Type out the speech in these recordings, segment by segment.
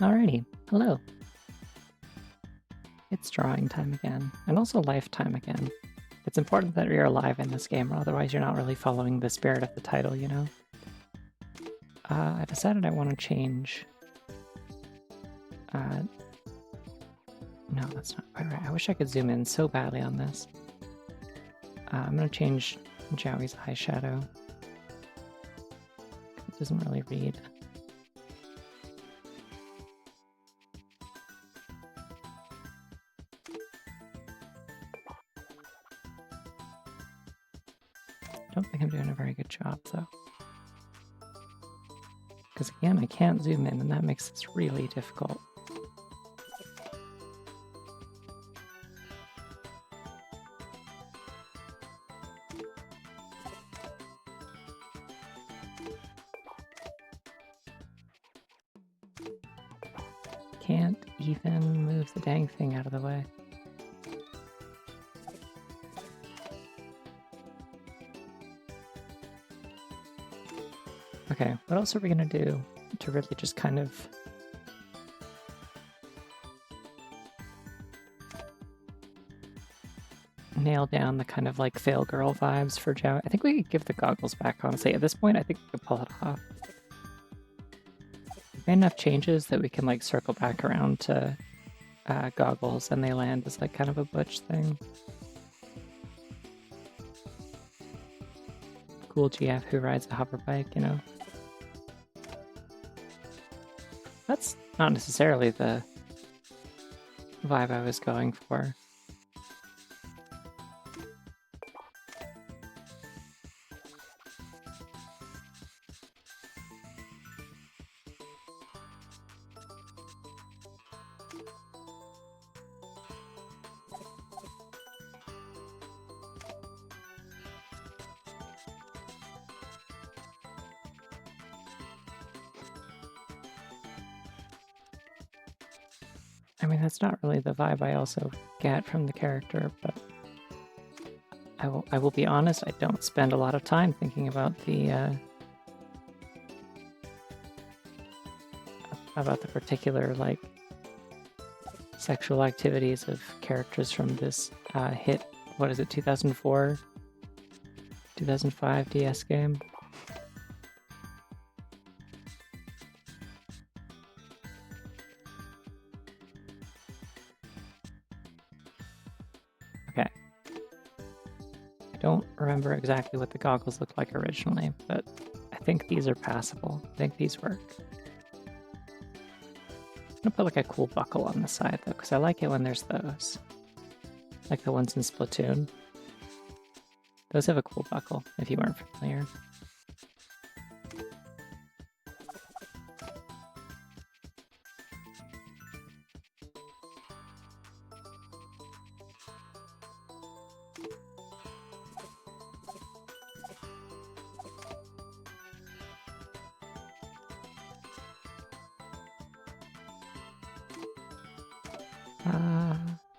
Alrighty, hello. It's drawing time again, and also life time again. It's important that you're alive in this game, or otherwise you're not really following the spirit of the title, you know? I decided I want to change... no, that's not quite right. I wish I could zoom in so badly on this. I'm going to change Joey's eyeshadow. It doesn't really read. I don't think I'm doing a very good job, though. Because again, I can't zoom in, and that makes this really difficult. Can't even move the dang thing out of the way. Okay, what else are we gonna do to really just kind of nail down the kind of like fail girl vibes for Joe? I think we could give the goggles back, honestly. At this point, I think we could pull it off. We've made enough changes that we can like circle back around to goggles and they land as like kind of a butch thing. Cool GF who rides a hover bike, you know? That's not necessarily the vibe I was going for. I mean, that's not really the vibe I also get from the character, but I will be honest, I don't spend a lot of time thinking about the particular, like, sexual activities of characters from this hit, what is it, 2004? 2005 DS game? Okay. I don't remember exactly what the goggles looked like originally, but I think these are passable. I think these work. I'm gonna put like a cool buckle on the side though, because I like it when there's those. Like the ones in Splatoon. Those have a cool buckle, if you weren't familiar.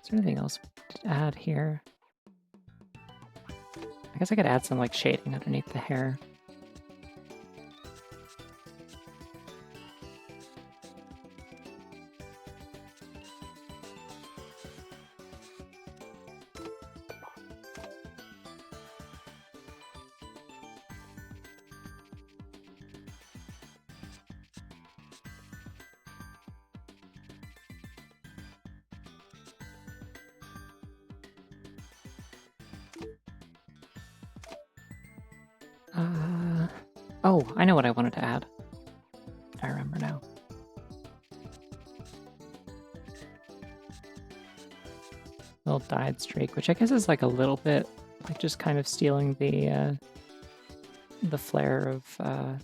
Is there anything else to add here? I guess I could add some like shading underneath the hair. Oh, I know what I wanted to add. I remember now. Little dyed streak, which I guess is like a little bit like just kind of stealing the flair of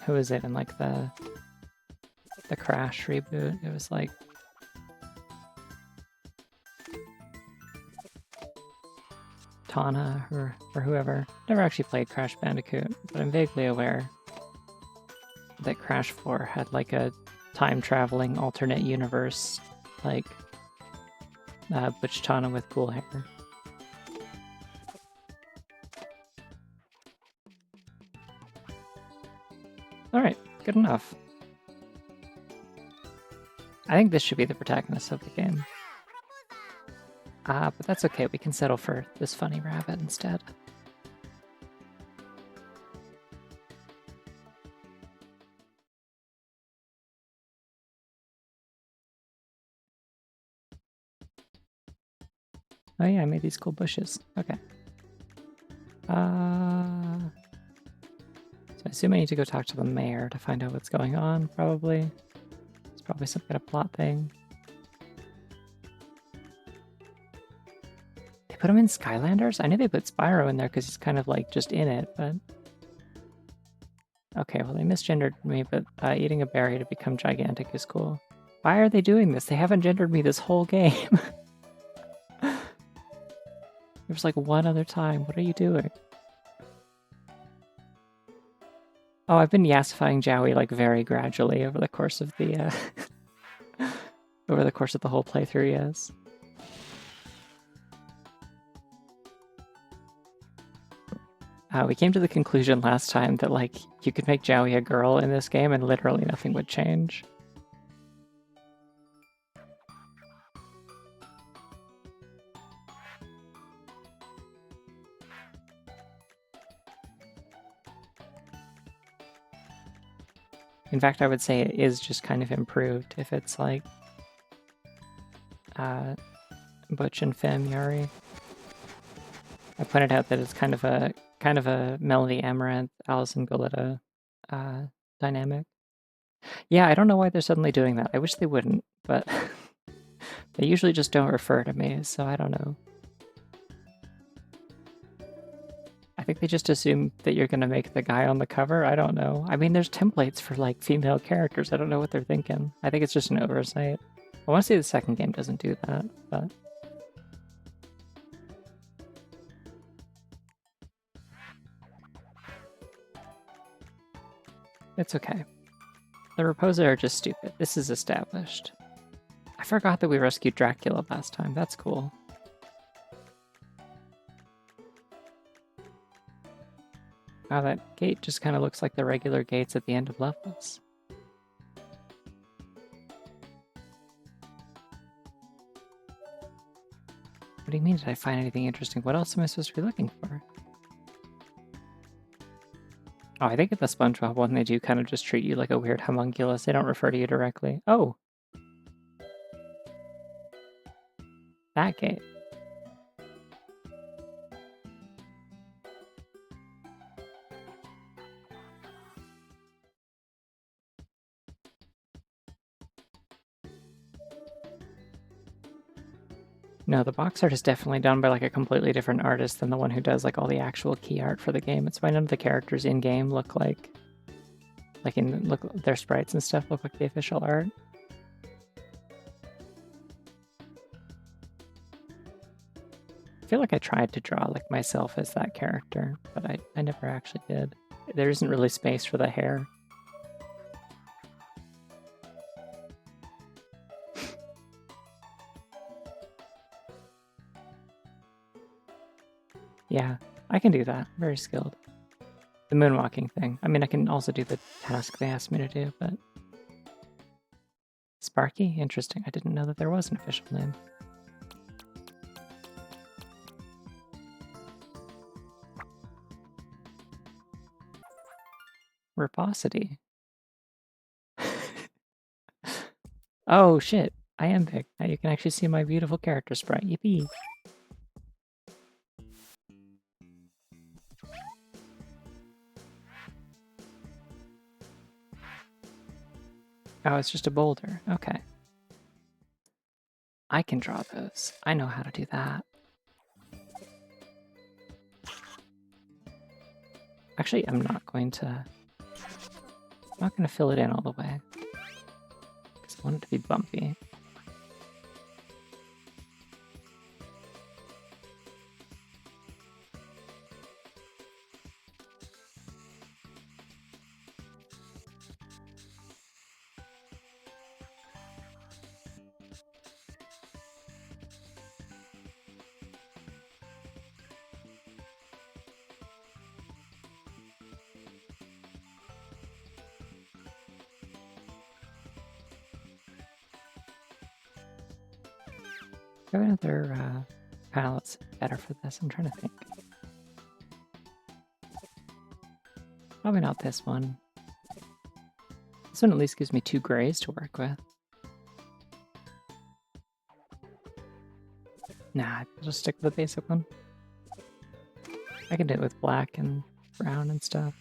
who is it in like the Crash reboot. It was like Tana or whoever. Never actually played Crash Bandicoot, but I'm vaguely aware that Crash 4 had like a time-traveling alternate universe, like Butch Tana with cool hair. Alright, good enough. I think this should be the protagonist of the game. But that's okay, we can settle for this funny rabbit instead. Oh yeah, I made these cool bushes. Okay. So I assume I need to go talk to the mayor to find out what's going on, probably. It's probably some kind of plot thing. They put him in Skylanders? I knew they put Spyro in there because he's kind of like just in it, but... Okay, well they misgendered me, but eating a berry to become gigantic is cool. Why are they doing this? They haven't gendered me this whole game. There's like one other time. What are you doing? Oh, I've been yassifying Jowie like very gradually over the course of the over the course of the whole playthrough, yes. We came to the conclusion last time that like you could make Jowie a girl in this game and literally nothing would change. In fact, I would say it is just kind of improved if it's like Butch and Femme Yuri. I pointed out that it's kind of a Melody Amaranth, Alison Goleta dynamic. Yeah, I don't know why they're suddenly doing that. I wish they wouldn't, but they usually just don't refer to me, so I don't know. I think they just assume that you're going to make the guy on the cover. I don't know. I mean, there's templates for, like, female characters. I don't know what they're thinking. I think it's just an oversight. I want to say the second game doesn't do that, but... It's okay. The Raposa are just stupid. This is established. I forgot that we rescued Dracula last time. That's cool. Wow, that gate just kind of looks like the regular gates at the end of levels. What do you mean, did I find anything interesting? What else am I supposed to be looking for? Oh, I think at the SpongeBob one, they do kind of just treat you like a weird homunculus. They don't refer to you directly. Oh! That gate. No, the box art is definitely done by like a completely different artist than the one who does like all the actual key art for the game. It's why none of the characters in game look like their sprites and stuff look like the official art. I feel like I tried to draw like myself as that character, but I never actually did. There isn't really space for the hair. Yeah, I can do that. Very skilled. The moonwalking thing. I mean, I can also do the task they asked me to do, but... Sparky? Interesting. I didn't know that there was an official name. Riposity. Oh, shit. I am big. Now you can actually see my beautiful character sprite. Yippee! Oh, it's just a boulder. Okay. I can draw those. I know how to do that. Actually, I'm not going to fill it in all the way. Because I want it to be bumpy. Maybe another palette's better for this. I'm trying to think. Probably not this one. This one at least gives me 2 grays to work with. Nah, I'll just stick with the basic one. I can do it with black and brown and stuff.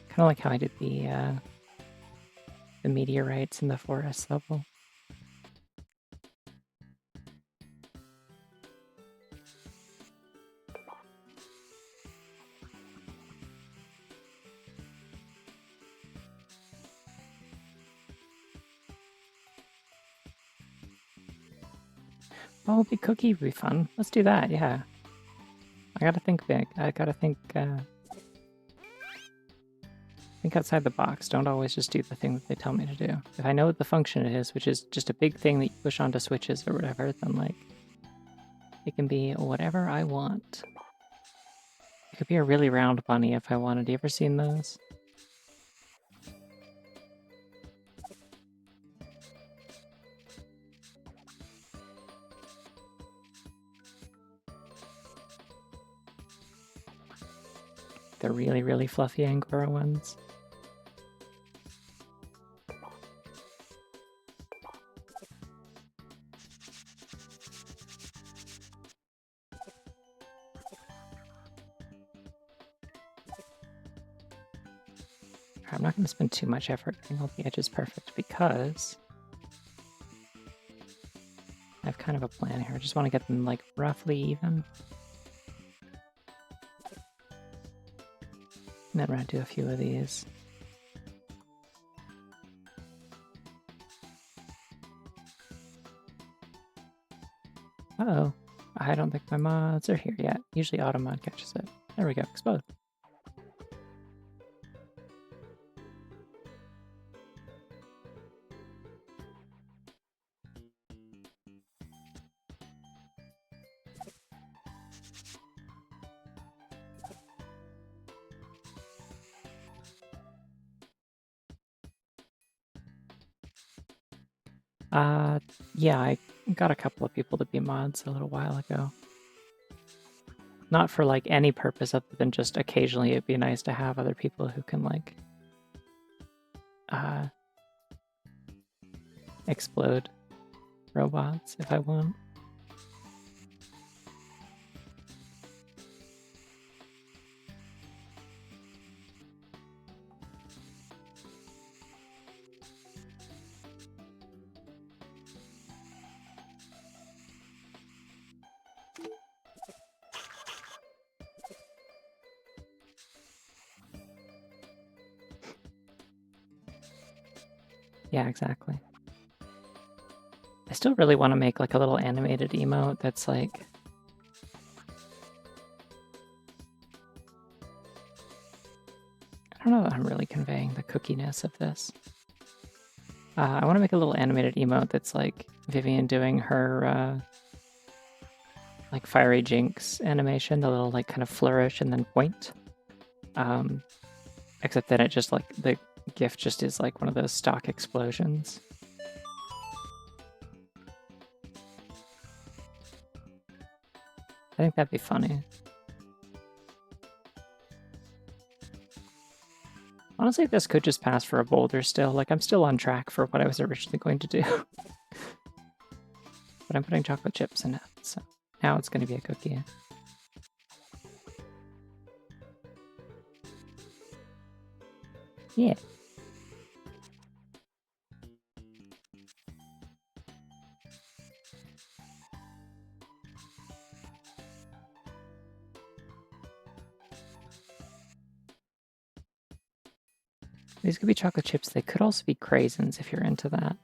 Kind of like how I did the meteorites in the forest level. Oh, big cookie would be fun. Let's do that, yeah. I gotta think big. I gotta think outside the box. Don't always just do the thing that they tell me to do. If I know what the function it is, which is just a big thing that you push onto switches or whatever, then like it can be whatever I want. It could be a really round bunny if I wanted. You ever seen those? The really, really fluffy Angora ones. I'm not going to spend too much effort getting all the edges perfect because I have kind of a plan here. I just want to get them like roughly even. And then we're going to do a few of these. Uh-oh. I don't think my mods are here yet. Usually auto mod catches it. There we go. Exposed. Yeah, I got a couple of people to be mods a little while ago. Not for like any purpose other than just occasionally it'd be nice to have other people who can like explode robots if I want. Yeah, exactly. I still really want to make like a little animated emote that's like I don't know that I'm really conveying the cookiness of this. I want to make a little animated emote that's like Vivian doing her like Fiery Jinx animation, the little like kind of flourish and then point. Except that it just like the GIF just is like one of those stock explosions. I think that'd be funny. Honestly, this could just pass for a boulder still. Like, I'm still on track for what I was originally going to do. But I'm putting chocolate chips in it, so now it's going to be a cookie. Yeah. These could be chocolate chips. They could also be craisins if you're into that.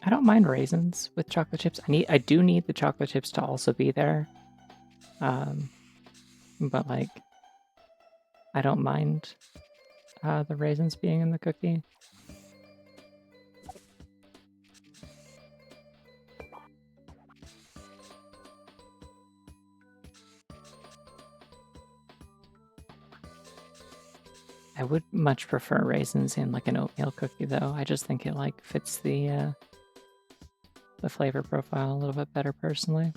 I don't mind raisins with chocolate chips. I do need the chocolate chips to also be there. But like, I don't mind the raisins being in the cookie. I would much prefer raisins in like an oatmeal cookie though. I just think it like fits the flavor profile a little bit better personally.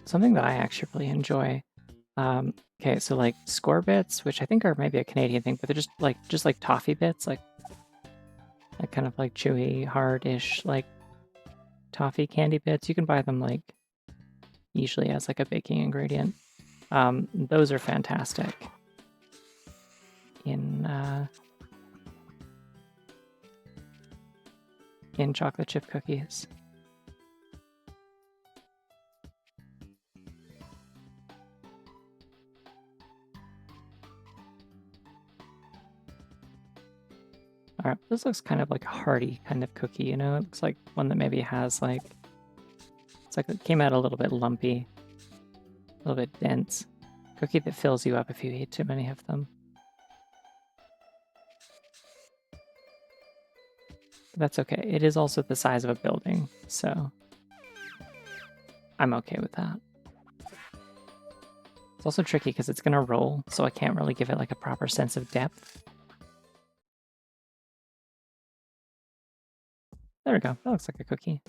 Something that I actually really enjoy. Okay, so like score bits, which I think are maybe a Canadian thing, but they're just like toffee bits, like kind of like chewy, hard-ish like toffee candy bits. You can buy them like usually as like a baking ingredient. Those are fantastic in chocolate chip cookies. All right, this looks kind of like a hearty kind of cookie, you know? It looks like one that maybe has like, it's like it came out a little bit lumpy, a little bit dense. Cookie that fills you up if you eat too many of them. But that's okay. It is also the size of a building, so I'm okay with that. It's also tricky because it's gonna roll, so I can't really give it like a proper sense of depth. There we go. That looks like a cookie.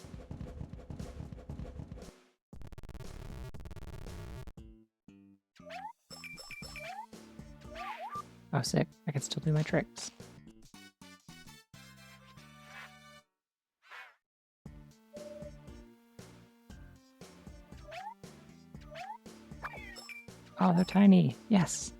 Oh, sick. I can still do my tricks. Oh, they're tiny. Yes.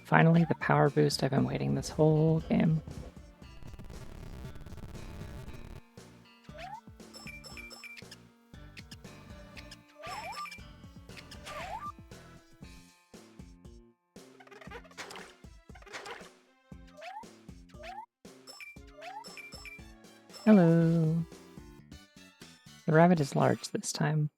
Finally, the power boost I've been waiting this whole game. Hello. The rabbit is large this time.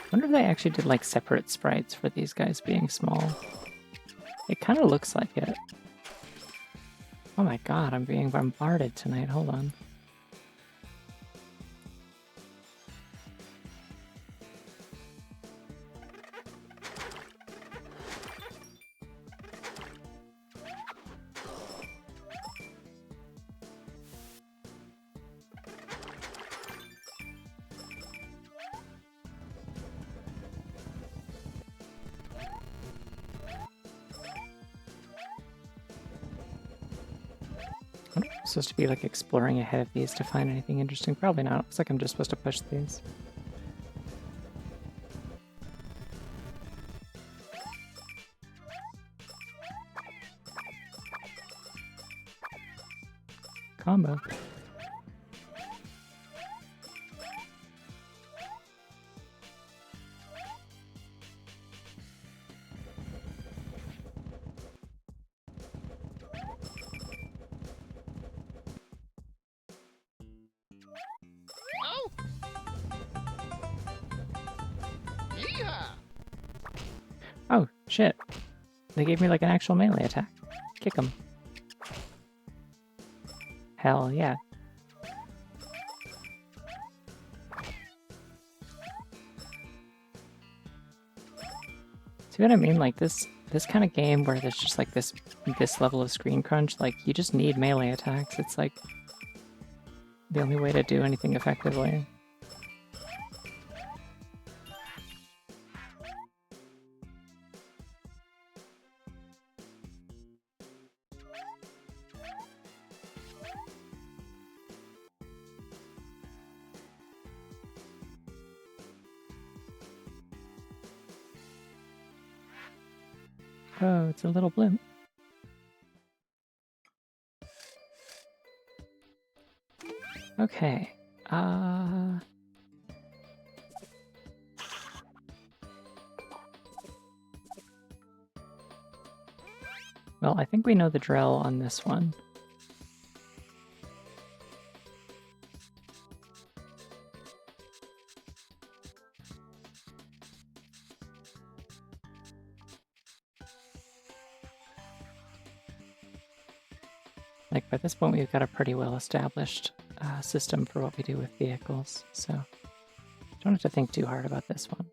I wonder if they actually did like separate sprites for these guys being small. It kind of looks like it. Oh my god, I'm being bombarded tonight. Hold on. I'm supposed to be like exploring ahead of these to find anything interesting. Probably not. Looks like I'm just supposed to push these. Combo. Oh, shit. They gave me like an actual melee attack. Kick them. Hell yeah. See what I mean? Like this kind of game where there's just like this level of screen crunch, like you just need melee attacks. It's like the only way to do anything effectively. Oh, it's a little blimp. Okay. Well, I think we know the drill on this one. Like, by this point, we've got a pretty well-established system for what we do with vehicles, so don't have to think too hard about this one.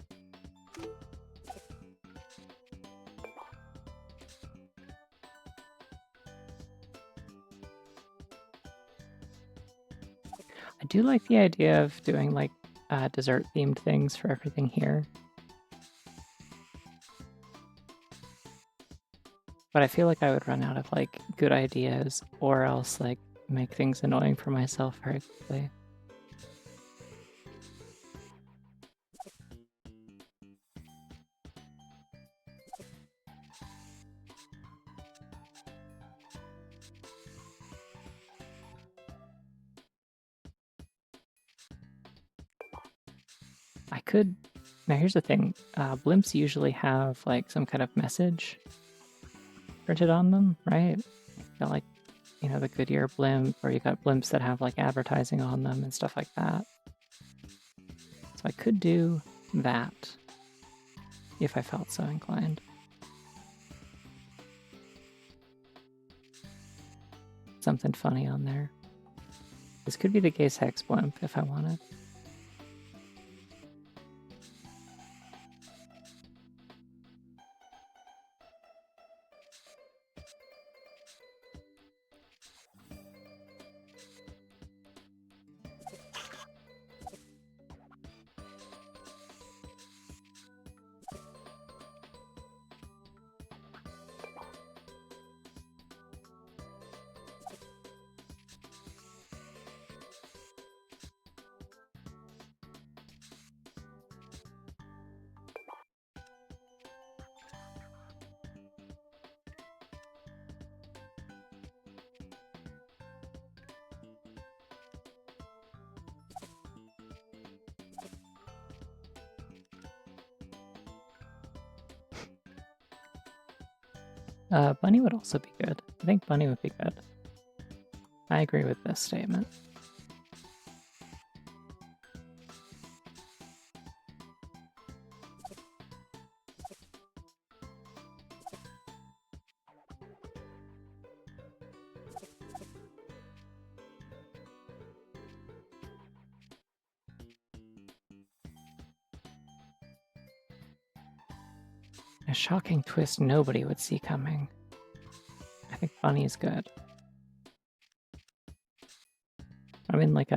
I do like the idea of doing, like, dessert-themed things for everything here. But I feel like I would run out of, like, good ideas, or else, like, make things annoying for myself very quickly. I could... Now here's the thing. Blimps usually have, like, some kind of message printed on them, right? You got, like, you know, the Goodyear blimp, or you got blimps that have, like, advertising on them and stuff like that. So I could do that if I felt so inclined. Something funny on there. This could be the Gaze Hex blimp if I wanted. Bunny would also be good. I think Bunny would be good. I agree with this statement. A shocking twist nobody would see coming. I think Bunny's good. I'm in like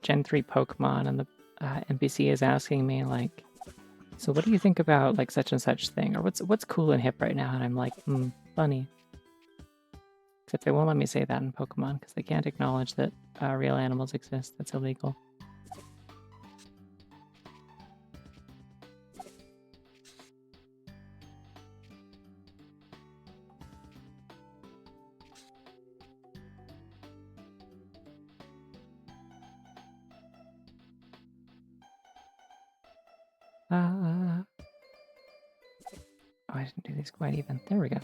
Gen 3 Pokemon, and the NPC is asking me like, so what do you think about like such and such thing, or what's cool and hip right now? And I'm like, Bunny. Except they won't let me say that in Pokemon because they can't acknowledge that real animals exist. That's illegal. Oh, I didn't do these quite even. There we go.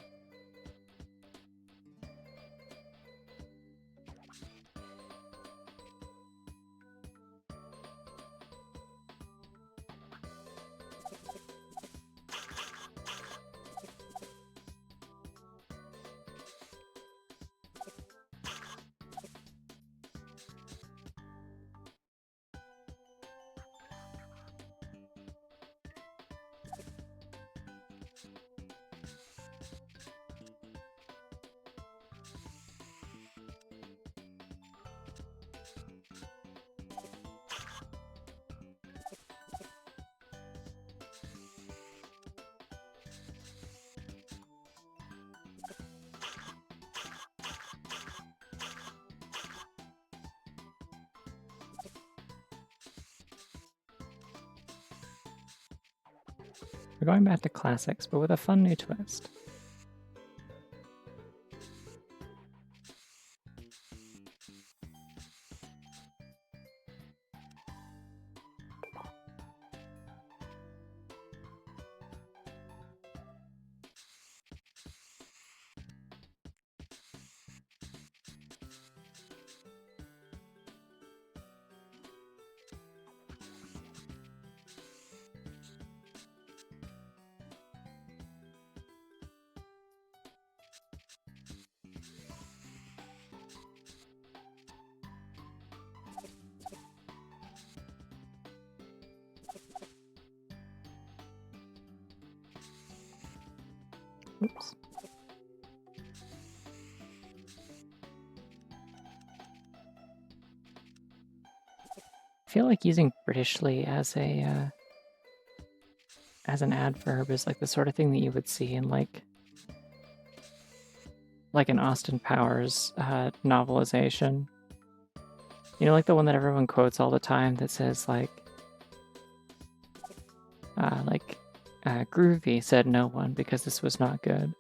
We're going back to classics, but with a fun new twist. Oops. I feel like using Britishly as a as an adverb is like the sort of thing that you would see in like an Austin Powers novelization. You know, like the one that everyone quotes all the time that says like groovy said no one because this was not good.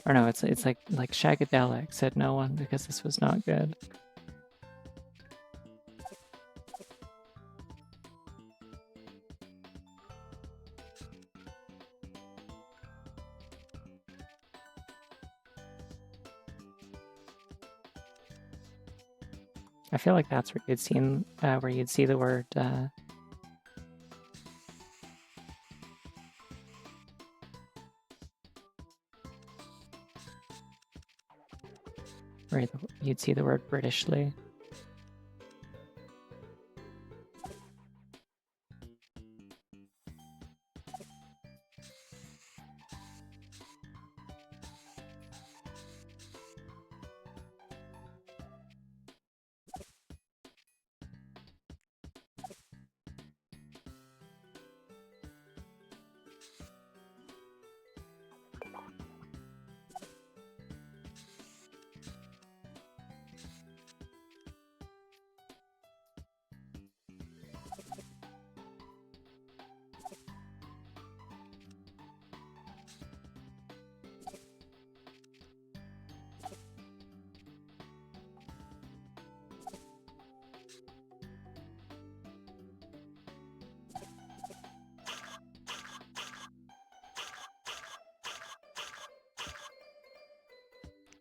Or no, it's like shagadelic said no one because this was not good. I feel like that's where you'd see the word where you'd see the word Britishly.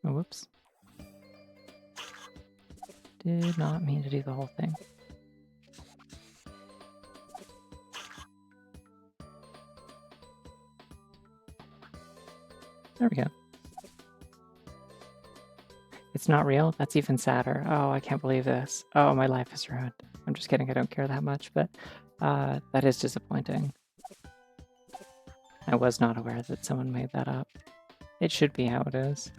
Oh, whoops. Did not mean to do the whole thing. There we go. It's not real? That's even sadder. Oh, I can't believe this. Oh, my life is ruined. I'm just kidding, I don't care that much, but that is disappointing. I was not aware that someone made that up. It should be how it is.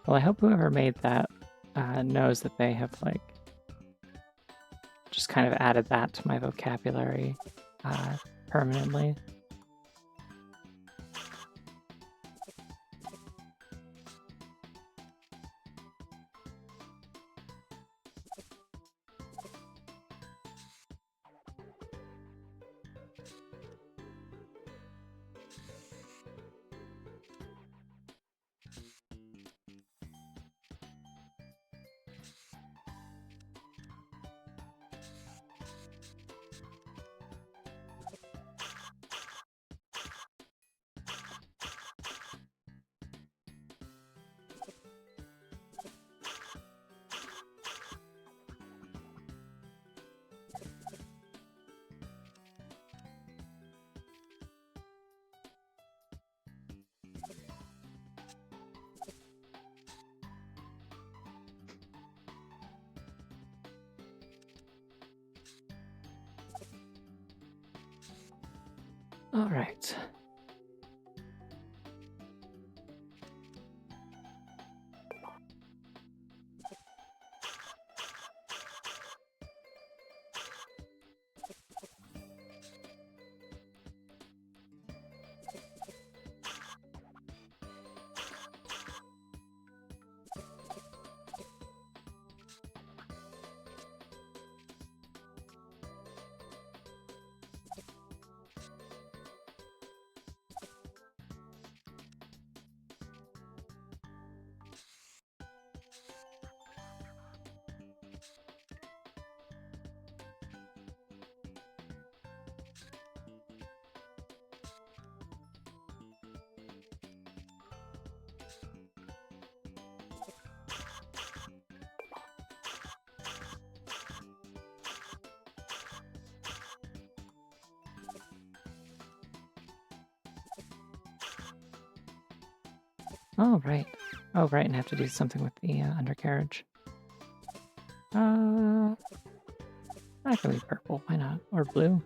Well, I hope whoever made that knows that they have, like, just kind of added that to my vocabulary permanently. All right. Oh, right. Oh, right, and I have to do something with the undercarriage. That can be purple, why not? Or blue.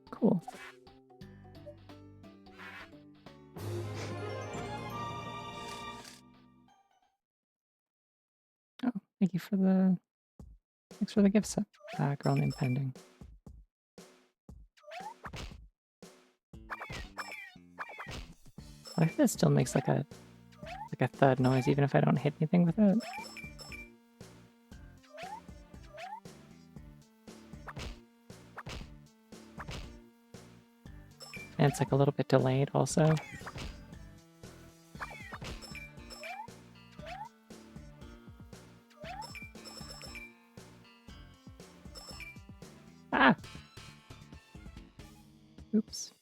Cool. Oh, thank you for the... Thanks for the gift set. Girl named Pending. I think that still makes like a thud noise even if I don't hit anything with it. And it's like a little bit delayed also. Ah! Oops.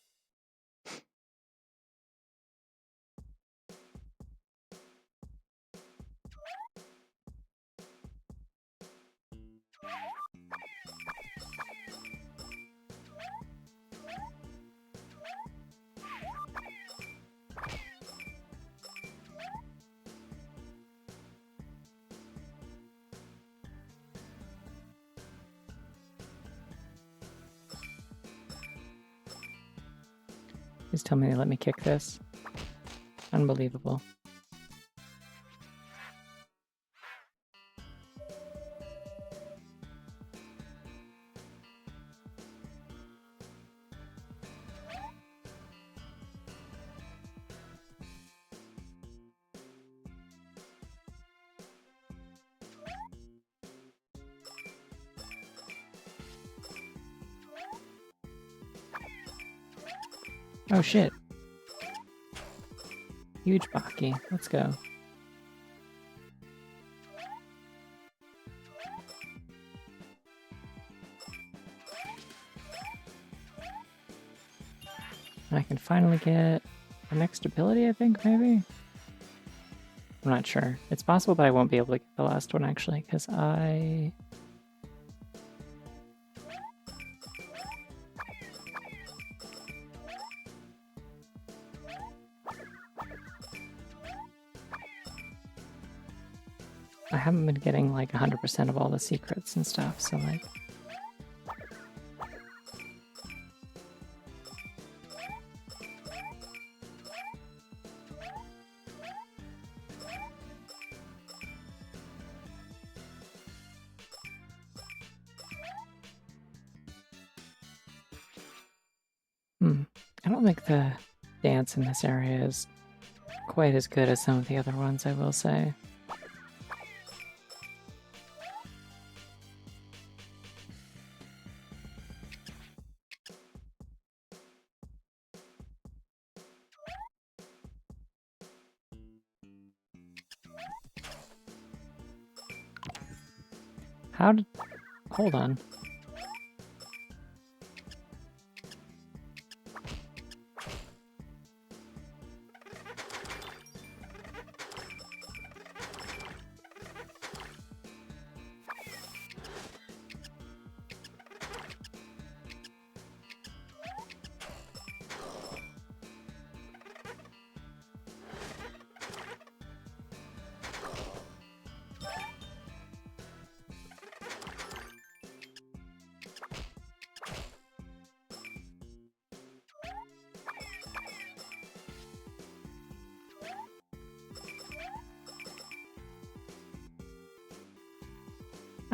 Please tell me they let me kick this. Unbelievable. Oh shit. Huge Baki. Let's go. And I can finally get the next ability, I think, maybe? I'm not sure. It's possible that I won't be able to get the last one, actually, because I haven't been getting like 100% of all the secrets and stuff, so like... I don't think the dance in this area is quite as good as some of the other ones, I will say. How did... Hold on.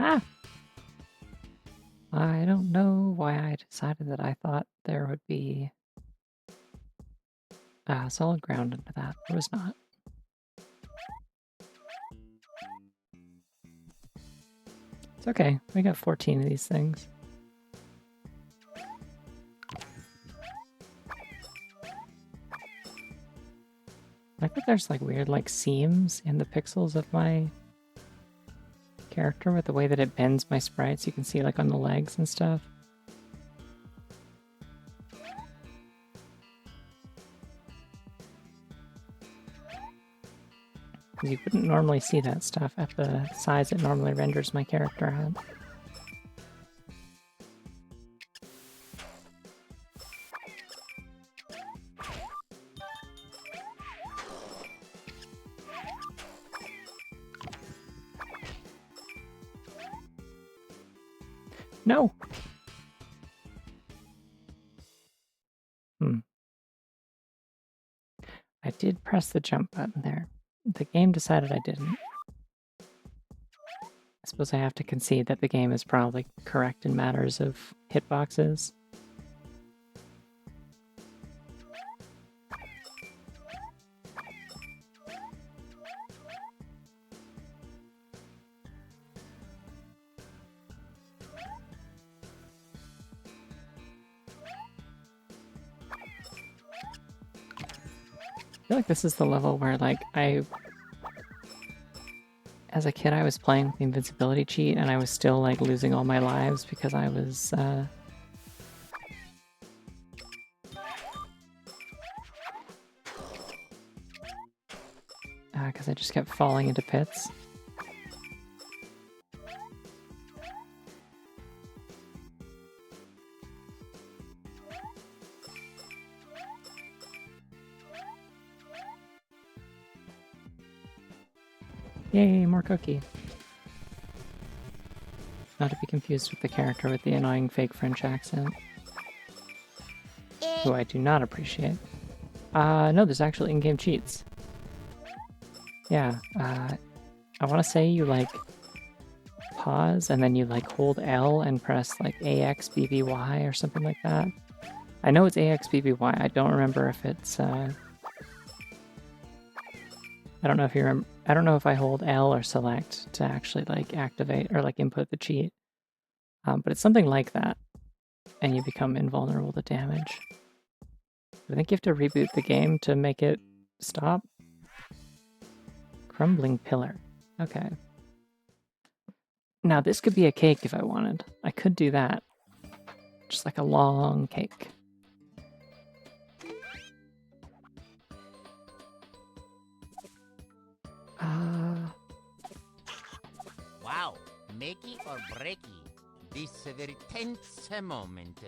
Ah! I don't know why I decided that I thought there would be solid ground into that. There was not. It's okay. We got 14 of these things. I think there's like weird like seams in the pixels of my character with the way that it bends my sprites. You can see like on the legs and stuff. You wouldn't normally see that stuff at the size it normally renders my character at. No! I did press the jump button there. The game decided I didn't. I suppose I have to concede that the game is probably correct in matters of hitboxes. I feel like this is the level where, like, as a kid, I was playing with the invincibility cheat, and I was still, like, losing all my lives because I was, because I just kept falling into pits. Yay, more cookie. Not to be confused with the character with the annoying fake French accent. Who I do not appreciate. No, there's actually in-game cheats. Yeah, I want to say you, like, pause and then you, like, hold L and press, like, AX BBY or something like that. I know it's AX BBY, I don't remember if it's, I don't know if you remember. I don't know if I hold L or select to actually like activate or like input the cheat, but it's something like that, and you become invulnerable to damage. I think you have to reboot the game to make it stop. Crumbling pillar. Okay. Now this could be a cake if I wanted. I could do that. Just like a long cake. Wow, makey or breaky. This a very tense moment.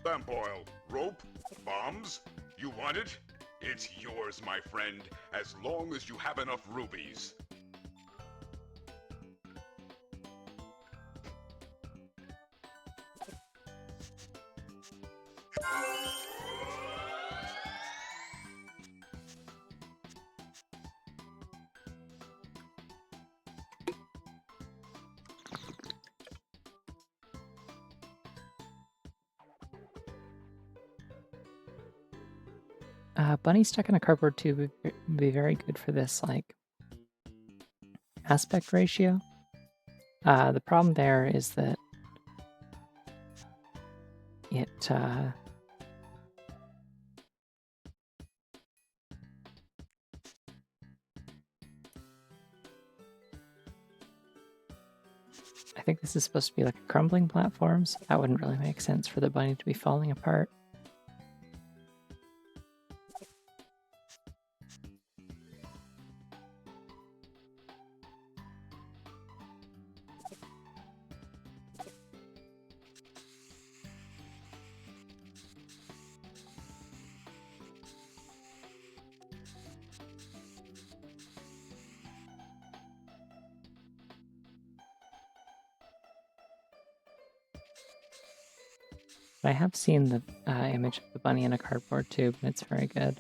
Lamp oil, rope, bombs? You want it? It's yours, my friend, as long as you have enough rubies. Bunny stuck in a cardboard tube would be very good for this, like, aspect ratio. The problem there is that it, I think this is supposed to be like a crumbling platform, so that wouldn't really make sense for the bunny to be falling apart. I have seen the image of the bunny in a cardboard tube, and it's very good.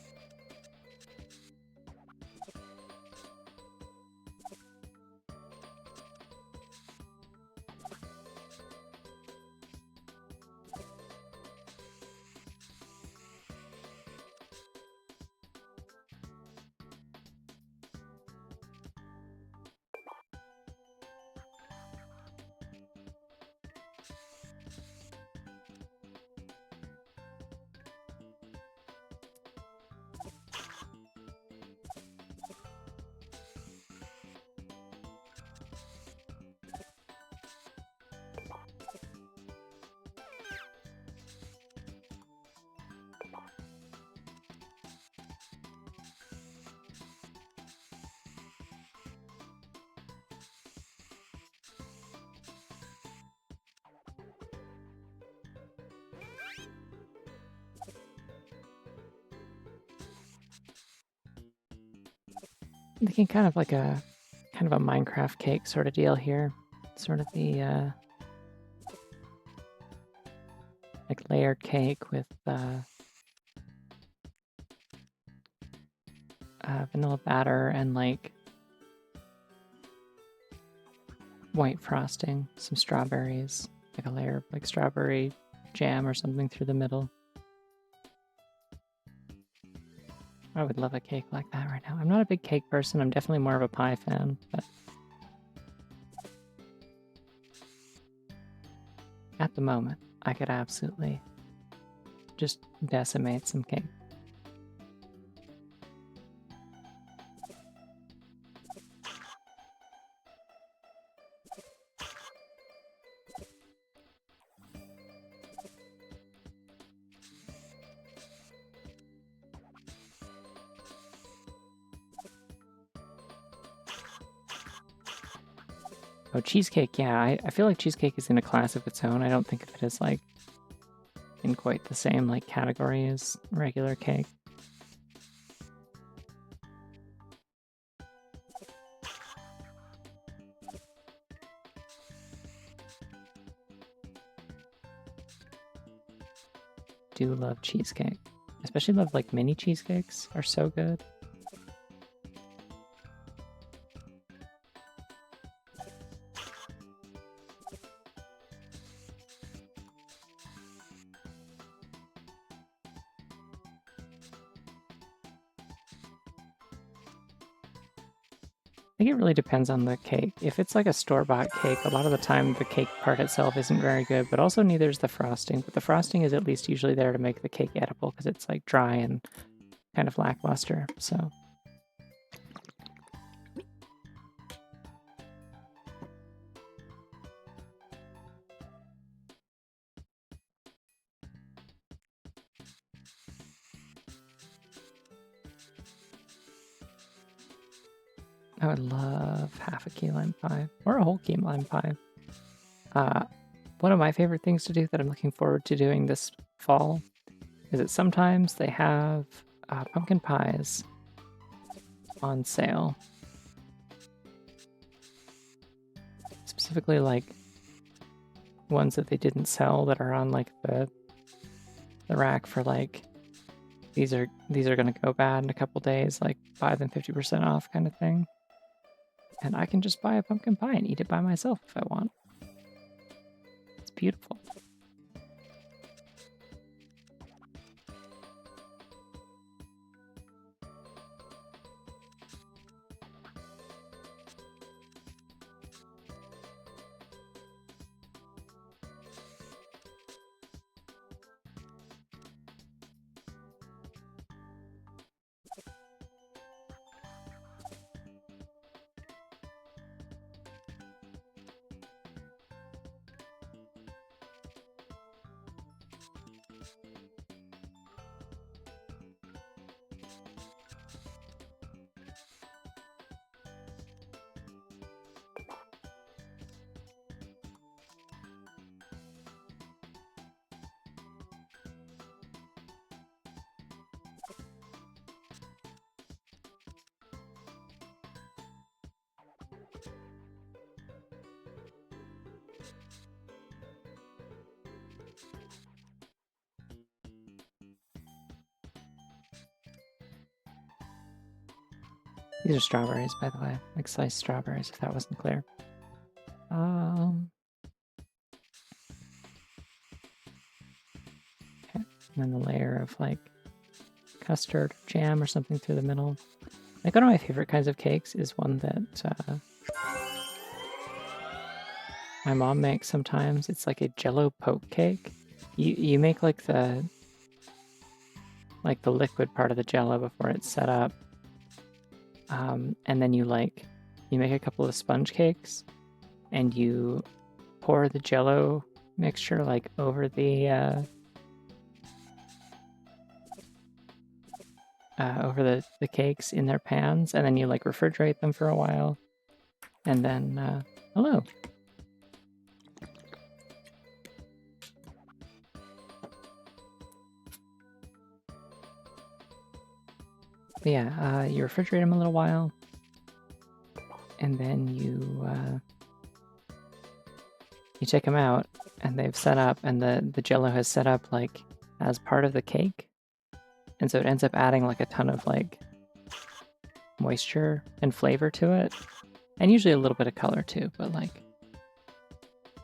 thinking kind of a Minecraft cake sort of deal here. Sort of the like layered cake with vanilla batter and like white frosting, some strawberries, like a layer of like strawberry jam or something through the middle. I would love a cake like that right now. I'm not a big cake person. I'm definitely more of a pie fan, but at the moment, I could absolutely just decimate some cake. Oh, cheesecake, yeah. I feel like cheesecake is in a class of its own. I don't think of it as like in quite the same like category as regular cake. Do love cheesecake. Especially love like mini cheesecakes are so good. I think it really depends on the cake. If it's like a store-bought cake, a lot of the time the cake part itself isn't very good, but also neither is the frosting. But the frosting is at least usually there to make the cake edible because it's like dry and kind of lackluster. So I would love half a key lime pie or a whole key lime pie. One of my favorite things to do that I'm looking forward to doing this fall is that sometimes they have pumpkin pies on sale. Specifically, like ones that they didn't sell that are on like the rack for like these are gonna go bad in a couple days, like buy them 50% off kind of thing. And I can just buy a pumpkin pie and eat it by myself if I want. It's beautiful. These are strawberries, by the way, like sliced strawberries, if that wasn't clear. Okay. And then the layer of like custard, jam, or something through the middle. Like one of my favorite kinds of cakes is one that my mom makes sometimes. It's like a Jello poke cake. You make like the liquid part of the Jello before it's set up. And then you make a couple of sponge cakes and you pour the Jello mixture like over the cakes in their pans, and then you like refrigerate them for a while, and then hello. But yeah, you refrigerate them a little while, and then you take them out, and they've set up, and the Jello has set up like as part of the cake, and so it ends up adding like a ton of like moisture and flavor to it, and usually a little bit of color too. But like,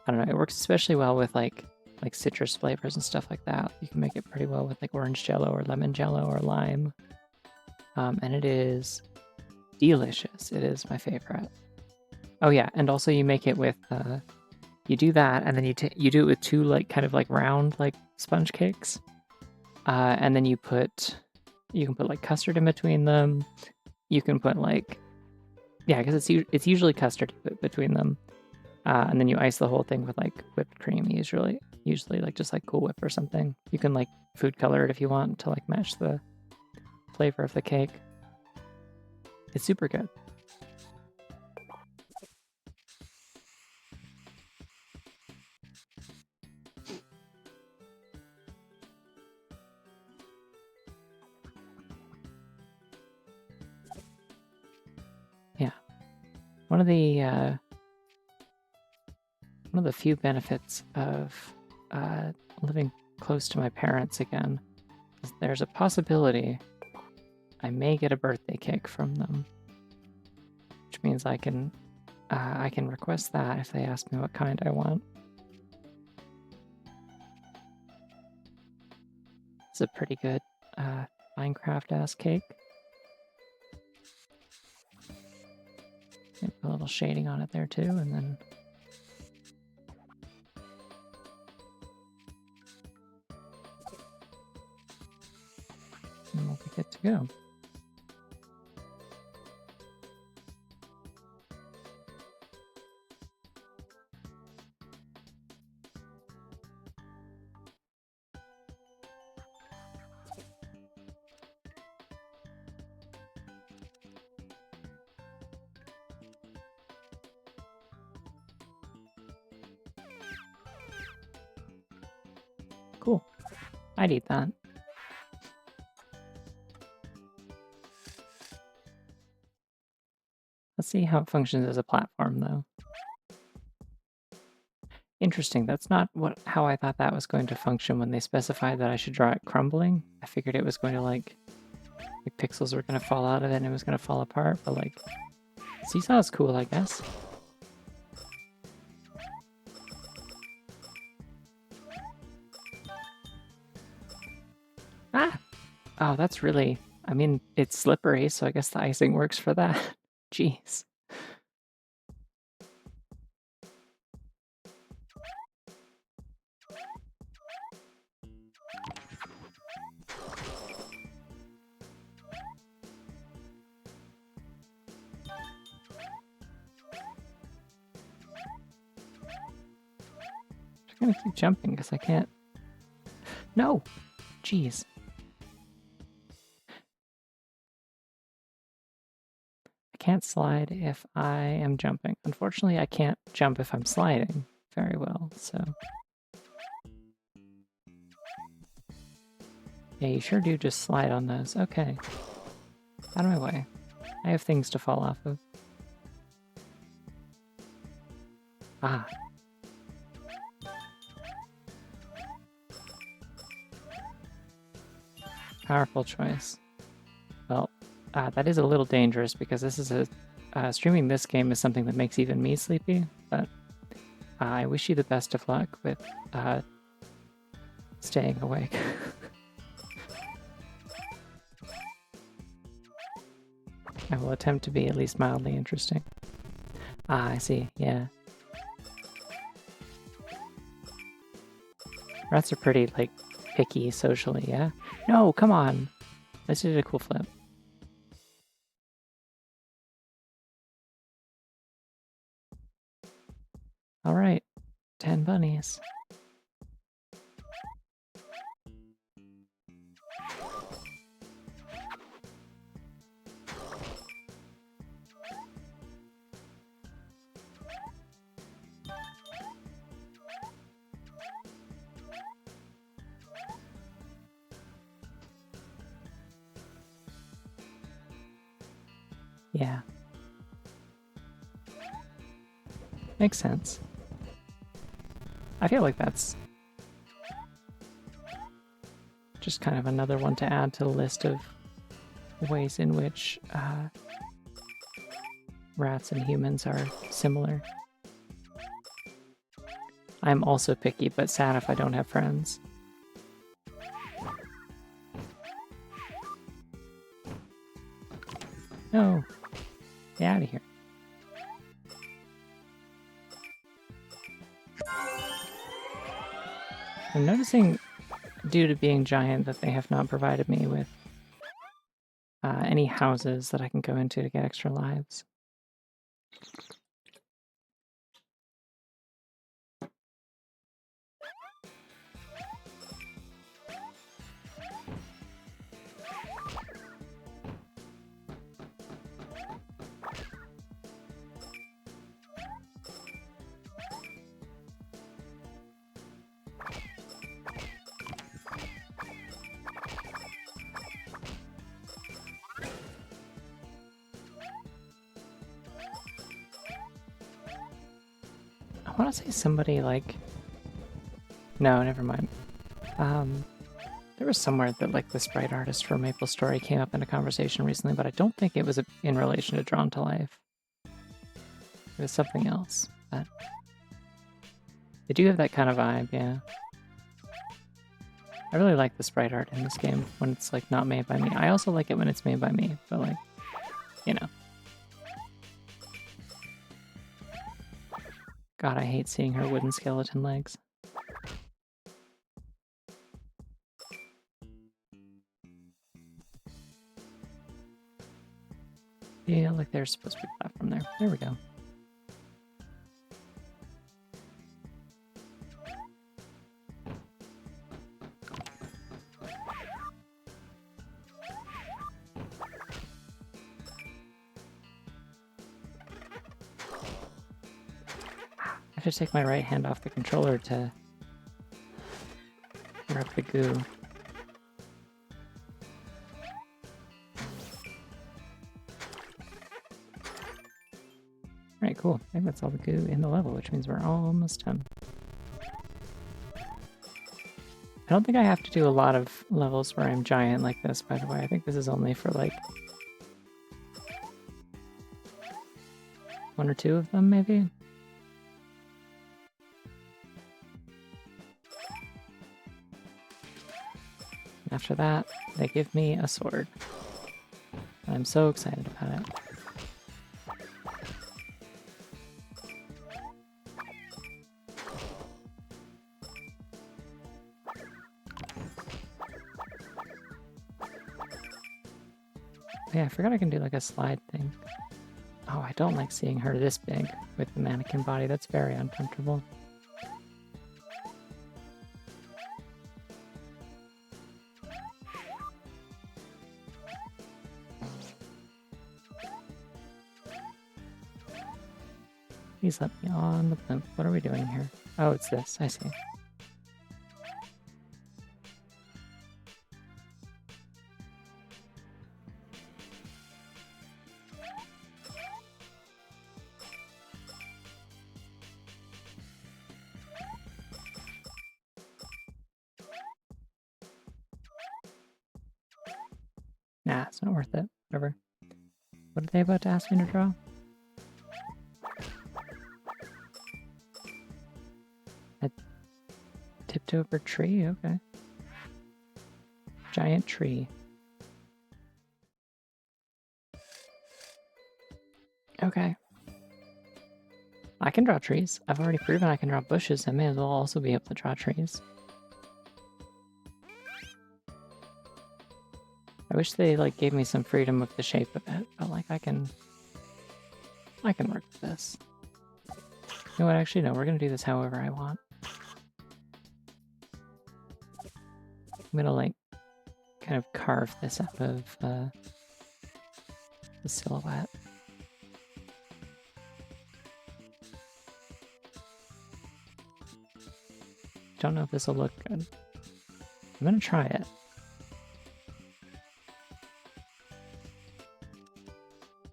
I don't know, it works especially well with like citrus flavors and stuff like that. You can make it pretty well with like orange Jello or lemon Jello or lime, and it is delicious. It is my favorite. Oh yeah, and also you make it with you do that, and then you do it with two like kind of like round like sponge cakes, and then you can put like custard in between them. You can put like, yeah, because it's usually custard you put between them, and then you ice the whole thing with like whipped cream. Usually like just like Cool Whip or something. You can like food color it if you want to like match the flavor of the cake. It's super good. Yeah, one of the few benefits of living close to my parents again is there's a possibility I may get a birthday cake from them, which means I can request that if they ask me what kind I want. It's a pretty good Minecraft-ass cake. Maybe a little shading on it there too, and then we'll be good to go. Cool. I'd eat that. Let's see how it functions as a platform, though. Interesting. That's not how I thought that was going to function when they specified that I should draw it crumbling. I figured it was going to like pixels were going to fall out of it and it was going to fall apart, but like seesaw is cool, I guess. Ah! Oh, that's really... I mean, it's slippery, so I guess the icing works for that. Jeez. I'm gonna keep jumping because I can't... No! Jeez. I can't slide if I am jumping. Unfortunately, I can't jump if I'm sliding very well, so... Yeah, you sure do just slide on those. Okay. Out of my way. I have things to fall off of. Ah. Powerful choice. Well, that is a little dangerous because this is streaming this game is something that makes even me sleepy, but I wish you the best of luck with staying awake. I will attempt to be at least mildly interesting. Ah, I see, yeah. Rats are pretty, like, picky socially, yeah? No, come on! This did a cool flip. Alright, 10 bunnies. Yeah. Makes sense. I feel like that's just kind of another one to add to the list of ways in which rats and humans are similar. I'm also picky, but sad if I don't have friends. No. Get out of here. I'm noticing, due to being giant, that they have not provided me with any houses that I can go into to get extra lives. I want to say somebody like... No, never mind. There was somewhere that like the sprite artist for Maple Story came up in a conversation recently, but I don't think it was in relation to Drawn to Life. It was something else, but they do have that kind of vibe, yeah. I really like the sprite art in this game when it's like not made by me. I also like it when it's made by me, but like, you know. God, I hate seeing her wooden skeleton legs. Yeah, like there's supposed to be a platform there. There we go. I should take my right hand off the controller to rub the goo. Alright, cool. I think that's all the goo in the level, which means we're almost done. I don't think I have to do a lot of levels where I'm giant like this, by the way. I think this is only for like 1 or 2 of them, maybe? After that, they give me a sword. I'm so excited about it. Yeah, I forgot I can do like a slide thing. Oh, I don't like seeing her this big with the mannequin body. That's very uncomfortable. Please let me on the blimp. What are we doing here? Oh, it's this. I see. Nah, it's not worth it. Whatever. What are they about to ask me to draw? A tipped over tree? Okay. Giant tree. Okay. I can draw trees. I've already proven I can draw bushes. I may as well also be able to draw trees. I wish they like gave me some freedom with the shape of it, but like I can work with this. You know what? Actually, no. We're gonna do this however I want. I'm gonna like kind of carve this out of the silhouette. Don't know if this will look good. I'm gonna try it.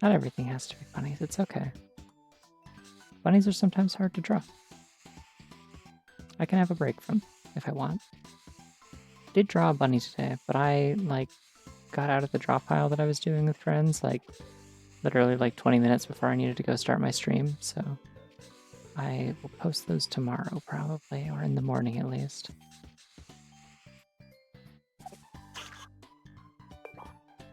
Not everything has to be funny. It's okay. Bunnies are sometimes hard to draw. I can have a break from if I want. Did draw a bunny today, but I got out of the draw pile that I was doing with friends literally 20 minutes before I needed to go start my stream, so I will post those tomorrow probably, or in the morning at least.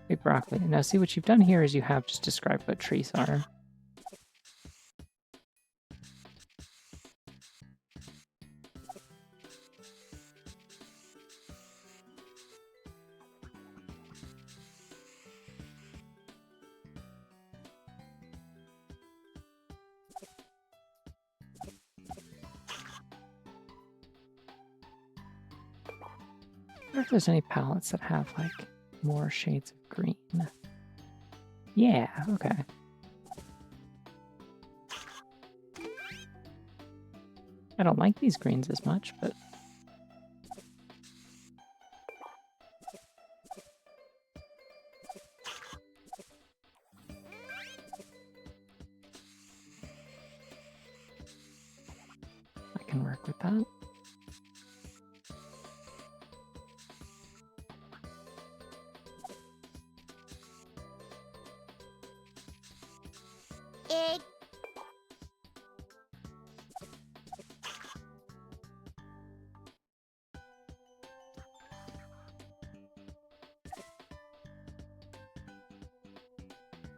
Big broccoli. Now see what you've done here is you have just described what trees are. I wonder if there's any palettes that have more shades of green. Yeah, okay. I don't like these greens as much, but I can work with that. Egg.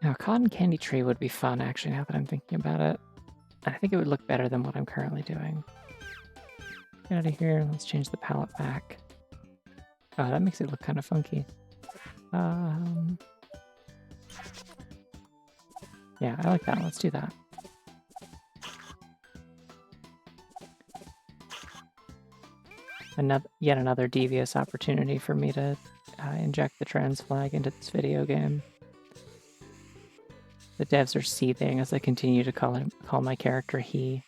Now, a cotton candy tree would be fun, actually, now that I'm thinking about it. I think it would look better than what I'm currently doing. Get out of here. Let's change the palette back. Oh, that makes it look kind of funky. Yeah, I like that. Let's do that. Yet another devious opportunity for me to inject the trans flag into this video game. The devs are seething as I continue to call my character he.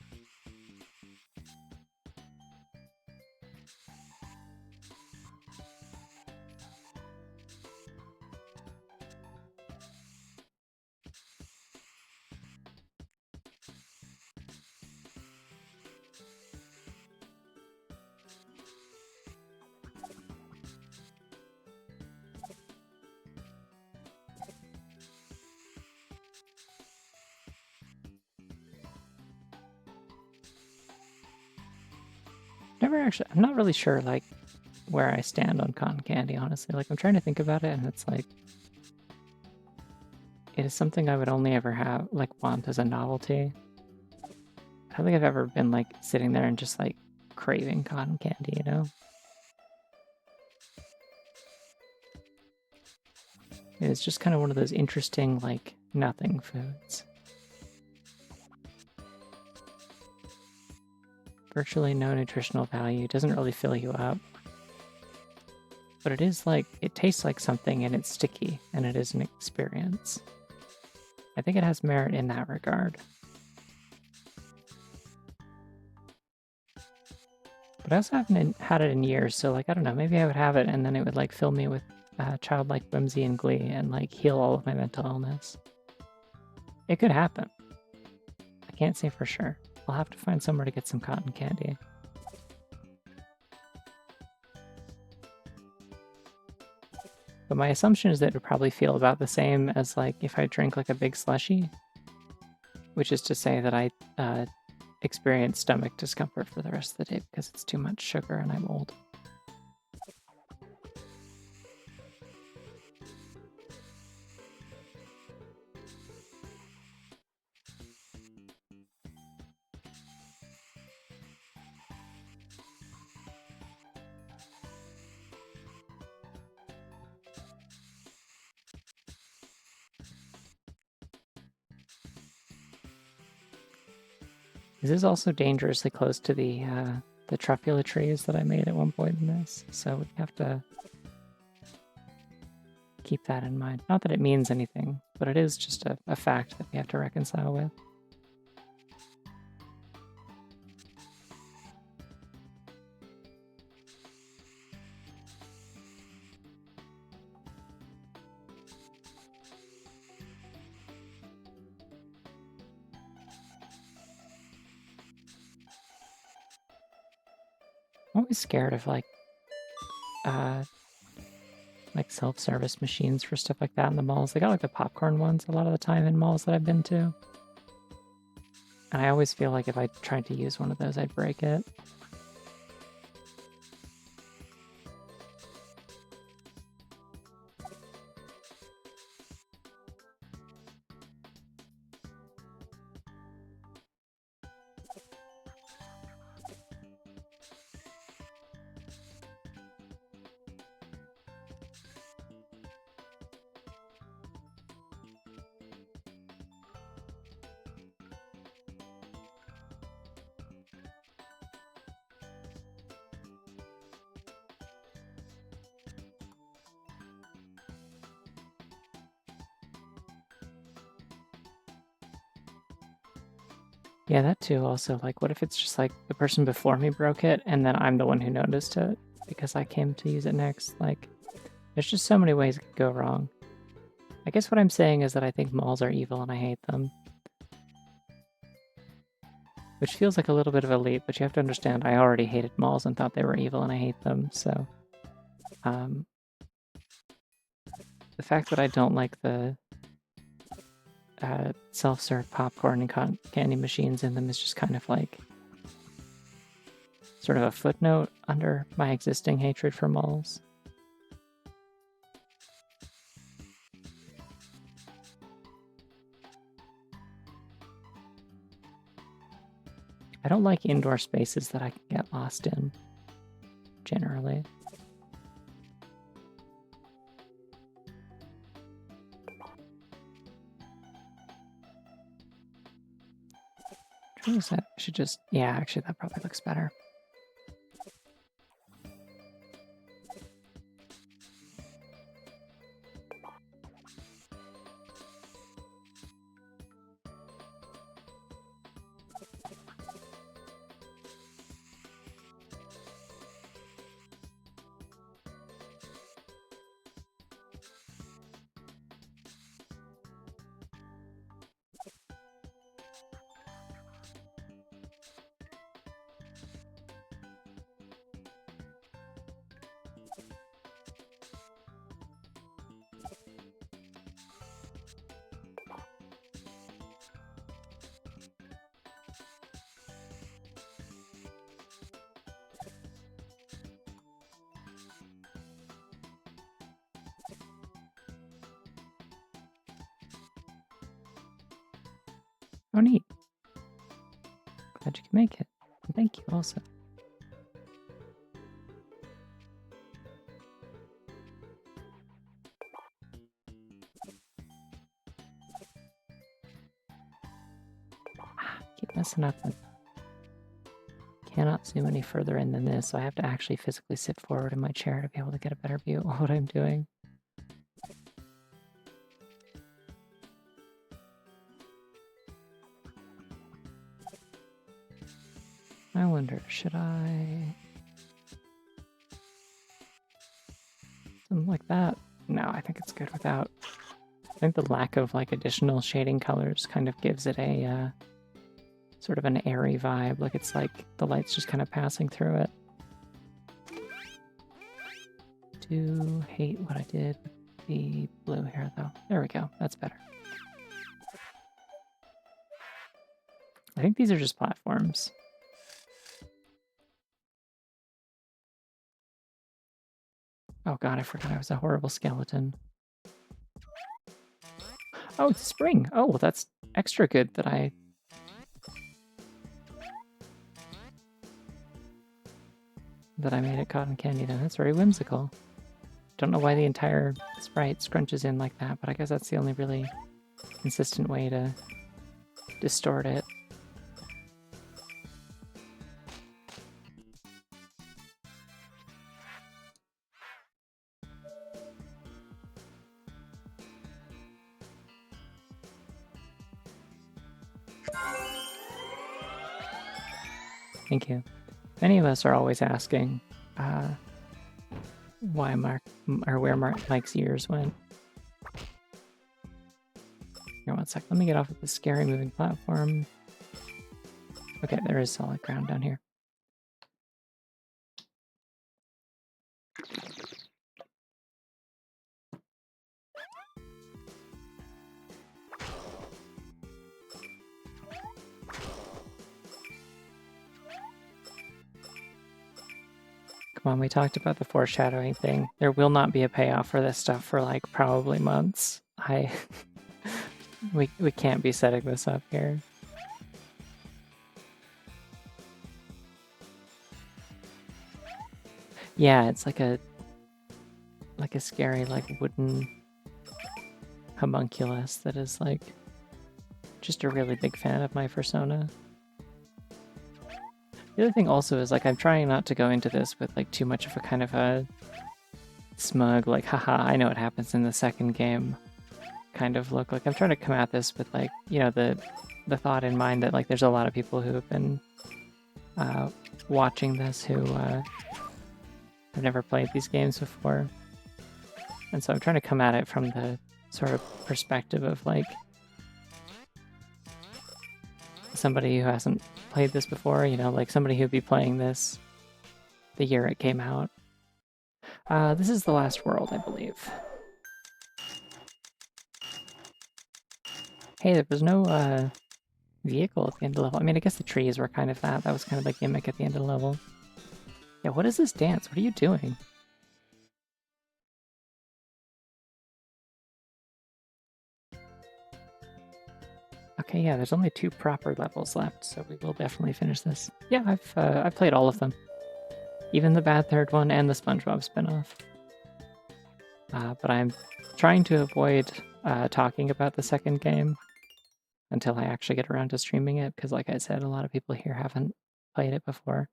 I'm not really sure, where I stand on cotton candy, honestly. I'm trying to think about it, and it's it is something I would only ever have, want as a novelty. I don't think I've ever been, sitting there and just, craving cotton candy, you know? It's just kind of one of those interesting, nothing foods. Virtually no nutritional value, doesn't really fill you up. But it is it tastes like something and it's sticky, and it is an experience. I think it has merit in that regard. But I also haven't had it in years, so I don't know, maybe I would have it and then it would fill me with childlike whimsy and glee and heal all of my mental illness. It could happen. I can't say for sure. I'll have to find somewhere to get some cotton candy. But my assumption is that it would probably feel about the same as if I drink a big slushie, which is to say that I experience stomach discomfort for the rest of the day because it's too much sugar and I'm old. This is also dangerously close to the truffula trees that I made at one point in this, so we have to keep that in mind. Not that it means anything, but it is just a fact that we have to reconcile with. I'm always scared of like self-service machines for stuff like that in the malls. They got like the popcorn ones a lot of the time in malls that I've been to. And I always feel like if I tried to use one of those, I'd break it. Yeah, that too. Also, like, what if it's just like the person before me broke it and then I'm the one who noticed it because I came to use it next? Like, there's just so many ways it could go wrong. I guess what I'm saying is that I think malls are evil and I hate them. Which feels like a little bit of a leap, but you have to understand I already hated malls and thought they were evil and I hate them, so... the fact that I don't like the self-serve popcorn and candy machines in them is just kind of like sort of a footnote under my existing hatred for malls. I don't like indoor spaces that I can get lost in, generally. I should just... yeah, actually that probably looks better. Oh, neat. Glad you can make it. And thank you also. Keep messing up. And cannot zoom any further in than this, so I have to actually physically sit forward in my chair to be able to get a better view of what I'm doing. I wonder, should I... something like that? No, I think it's good without. I think the lack of like additional shading colors kind of gives it a sort of an airy vibe, like it's like the light's just kind of passing through it. Do hate what I did with the blue here though. There we go, that's better. I think these are just platforms. Oh god, I forgot I was a horrible skeleton. Oh, it's spring! Oh, well that's extra good that I... made it cotton candy then. That's very whimsical. Don't know why the entire sprite scrunches in like that, but I guess that's the only really consistent way to distort it. Thank you. Many of us are always asking why where Mike's ears went. Here, one sec. Let me get off of this scary moving platform. Okay, there is solid ground down here. when we talked about the foreshadowing thing, there will not be a payoff for this stuff for like probably months. We can't be setting this up here. Yeah, it's like a scary like wooden homunculus that is like just a really big fan of my persona. The other thing also is like I'm trying not to go into this with like too much of a kind of a smug like haha I know what happens in the second game kind of look. Like I'm trying to come at this with like, you know, the thought in mind that like there's a lot of people who have been watching this who have never played these games before. And so I'm trying to come at it from the sort of perspective of like somebody who hasn't played this before, you know, like somebody who'd be playing this the year it came out. This is the last world, I believe. Hey, there was no vehicle at the end of the level. I mean, I guess the trees were kind of that. That was kind of like gimmick at the end of the level. Yeah, what is this dance? What are you doing? Okay, yeah, there's only 2 proper levels left, so we will definitely finish this. Yeah, I've played all of them. Even the bad third one and the SpongeBob spinoff. But I'm trying to avoid talking about the second game until I actually get around to streaming it, because like I said, a lot of people here haven't played it before.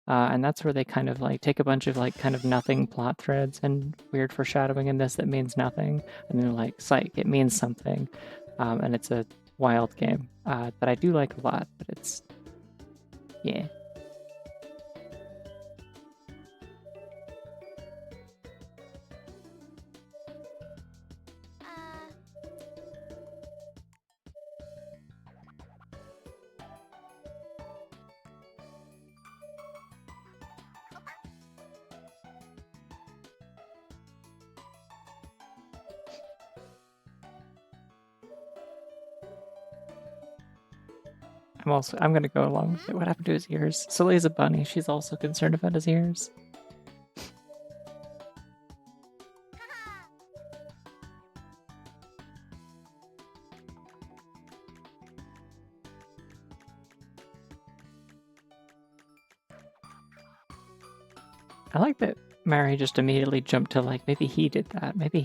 And that's where they kind of like take a bunch of like kind of nothing plot threads and weird foreshadowing in this that means nothing, and they're like, psych, it means something. And it's a wild game that I do like a lot, but it's, yeah. I'm gonna go along with it. What happened to his ears? Soleil's a bunny. She's also concerned about his ears. I like that Mary just immediately jumped to like, maybe he did that. Maybe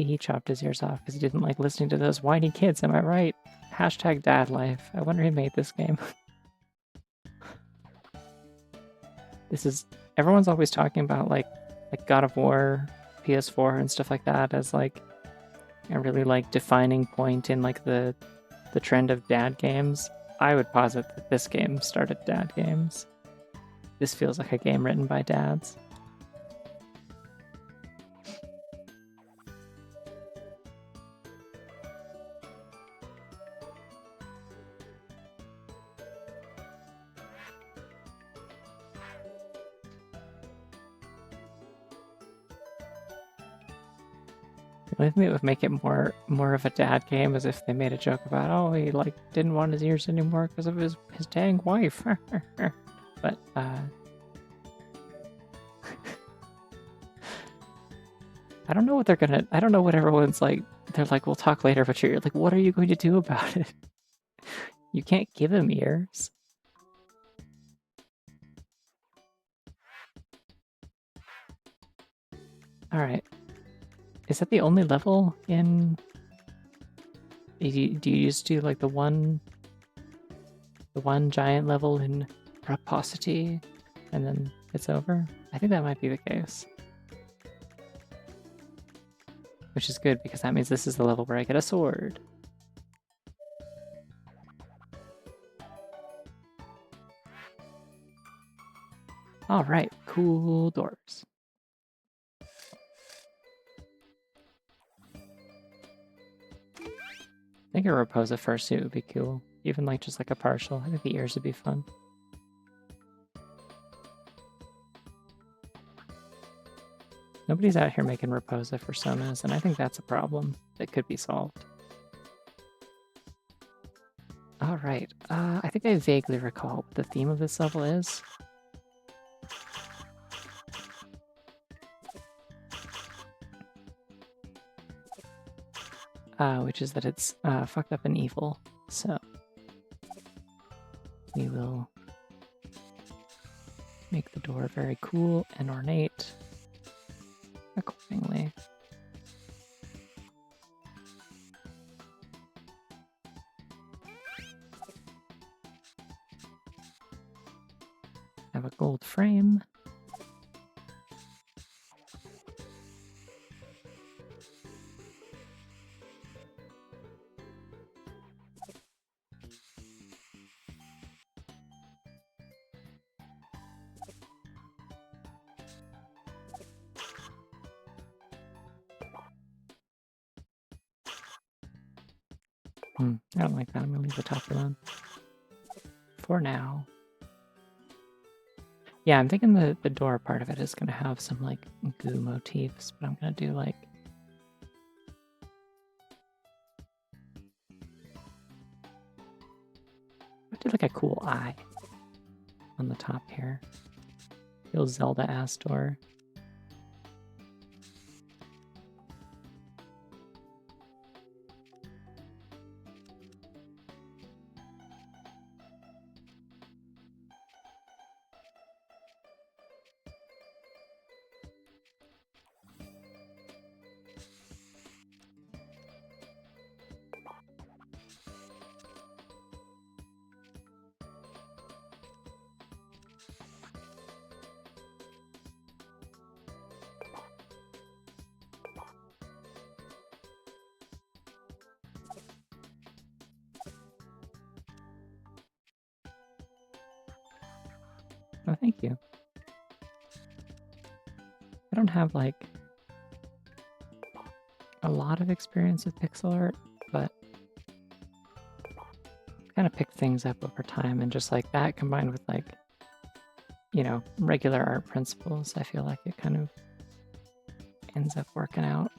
he chopped his ears off because he didn't like listening to those whiny kids. Am I right? Hashtag dad life. I wonder who made this game. Everyone's always talking about like God of War, PS4 and stuff like that as like a really like defining point in like the trend of dad games. I would posit that this game started dad games. This feels like a game written by dads. The only thing that would make it more of a dad game is if they made a joke about, oh, he like didn't want his ears anymore because of his dang wife. But I don't know what they're gonna. I don't know what everyone's like. They're like, we'll talk later, but you're like, what are you going to do about it? You can't give him ears. All right. Is that the only level in? Do you just do like the one giant level in Raposity, and then it's over? I think that might be the case. Which is good, because that means this is the level where I get a sword. Alright, cool doors. I think a Raposa fursuit would be cool. Even like just like a partial. I think the ears would be fun. Nobody's out here making Raposa personas, and I think that's a problem that could be solved. Alright, I think I vaguely recall what the theme of this level is. which is that it's fucked up and evil. So we will make the door very cool and ornate accordingly. Have a gold frame. I don't like that. I'm gonna leave the top alone for now. Yeah, I'm thinking the door part of it is gonna have some like goo motifs, but I'm gonna do like a cool eye on the top here. Real Zelda-ass door. Oh, thank you. I don't have like a lot of experience with pixel art, but kind of picked things up over time, and just like that combined with like, you know, regular art principles, I feel like it kind of ends up working out.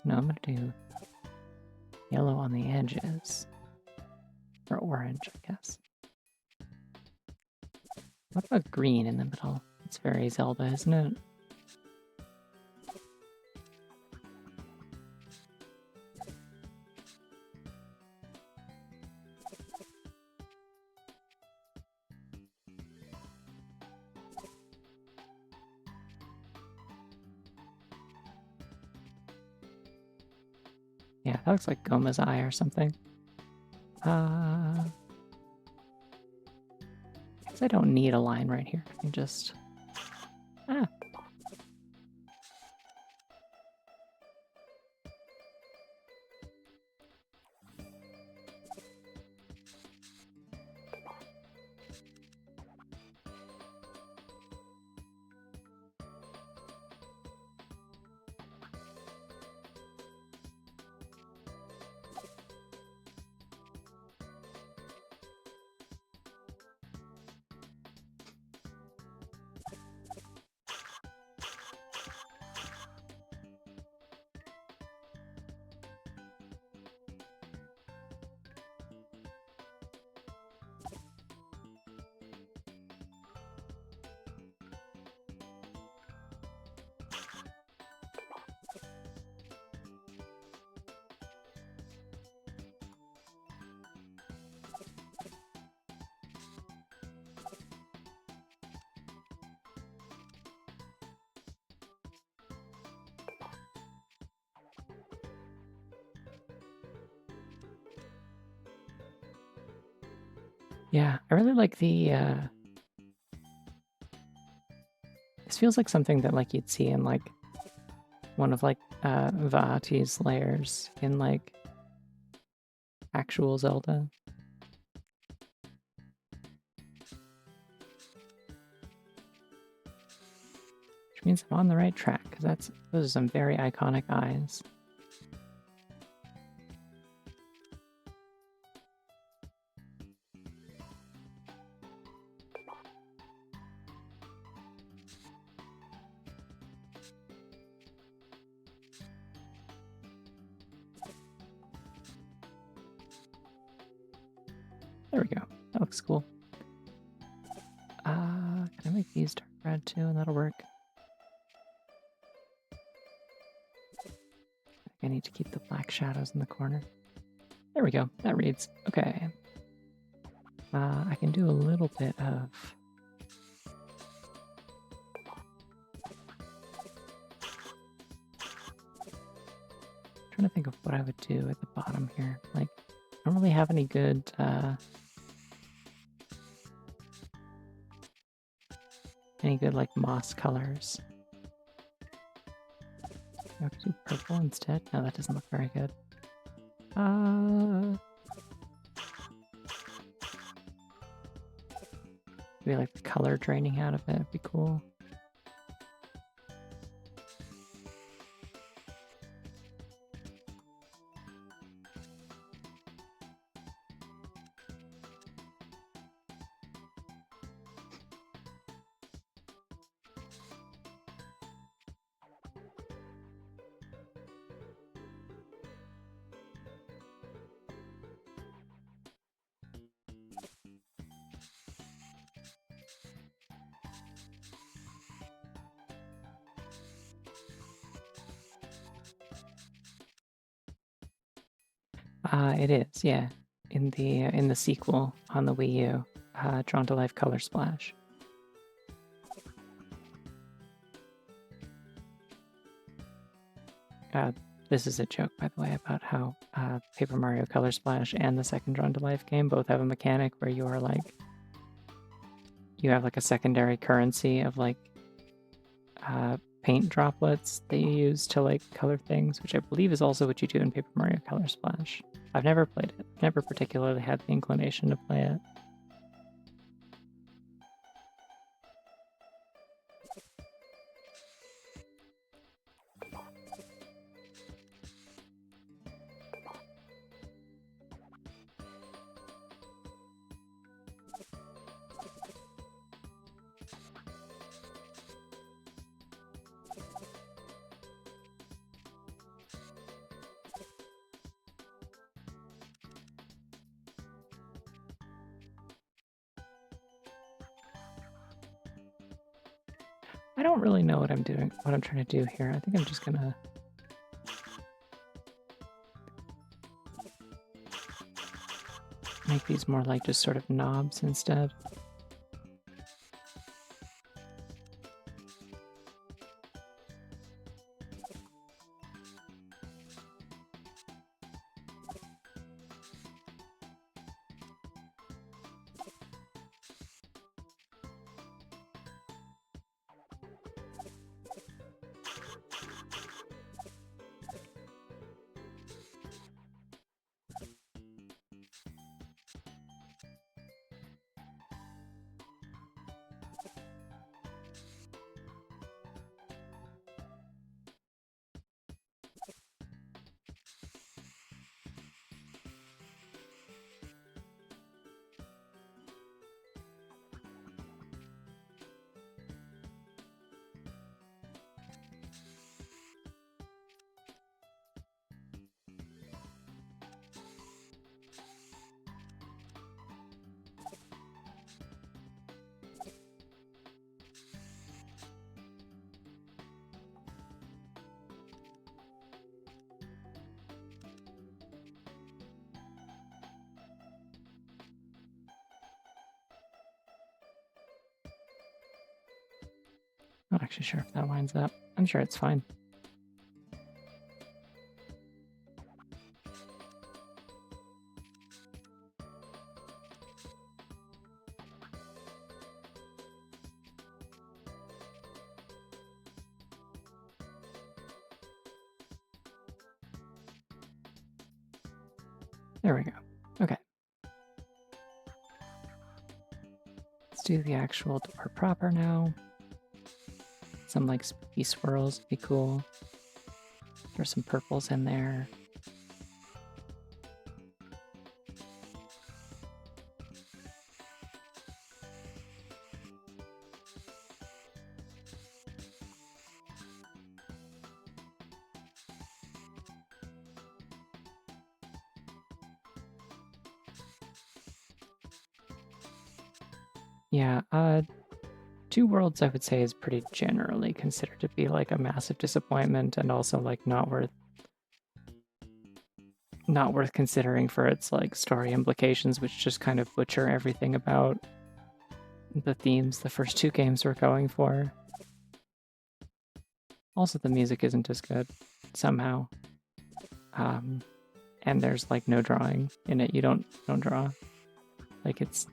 No, I'm gonna do yellow on the edges. Or orange, I guess. What about green in the middle? It's very Zelda, isn't it? Yeah, that looks like Goma's eye or something. I guess I don't need a line right here. I can just... Yeah, I really like the... This feels like something that like you'd see in like one of like Vaati's layers in like actual Zelda. Which means I'm on the right track, because those are some very iconic eyes. There we go. That looks cool. Can I make these dark red too? And that'll work. I need to keep the black shadows in the corner. There we go. That reads. Okay. I can do a little bit of... trying to think of what I would do at the bottom here. Like, I don't really have any good... like moss colors. I could do purple instead. No, that doesn't look very good. Maybe like the color draining out of it would be cool. It is, yeah. In the sequel on the Wii U, Drawn to Life Color Splash. This is a joke, by the way, about how Paper Mario Color Splash and the second Drawn to Life game both have a mechanic where you are like, you have like a secondary currency of like paint droplets that you use to like color things, which I believe is also what you do in Paper Mario Color Splash. I've never played it. Never particularly had the inclination to play it. I don't really know what I'm doing, what I'm trying to do here. I think I'm just gonna make these more like just sort of knobs instead. Not actually sure if that lines up. I'm sure it's fine. There we go. Okay. Let's do the actual door proper now. Some like spooky swirls would be cool. There's some purples in there. Yeah, Two Worlds I would say is pretty generally considered to be like a massive disappointment and also like not worth considering for its like story implications, which just kind of butcher everything about the themes the first two games were going for. Also, the music isn't as good somehow. And there's like no drawing in it. You don't draw. Like it's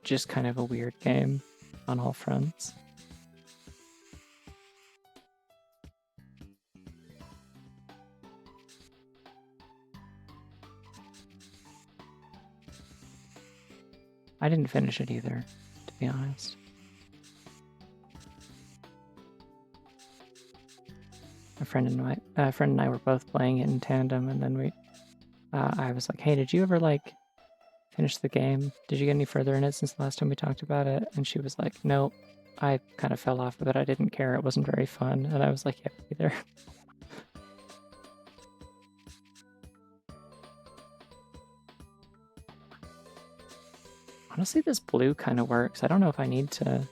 just kind of a weird game on all fronts. I didn't finish it either, to be honest. A friend and I were both playing it in tandem, and then I was like, "Hey, did you ever like finish the game? Did you get any further in it since the last time we talked about it?" And she was like, "Nope, I kind of fell off of it. I didn't care. It wasn't very fun." And I was like, "Yeah, either." Honestly, this blue kind of works. I don't know if I need to.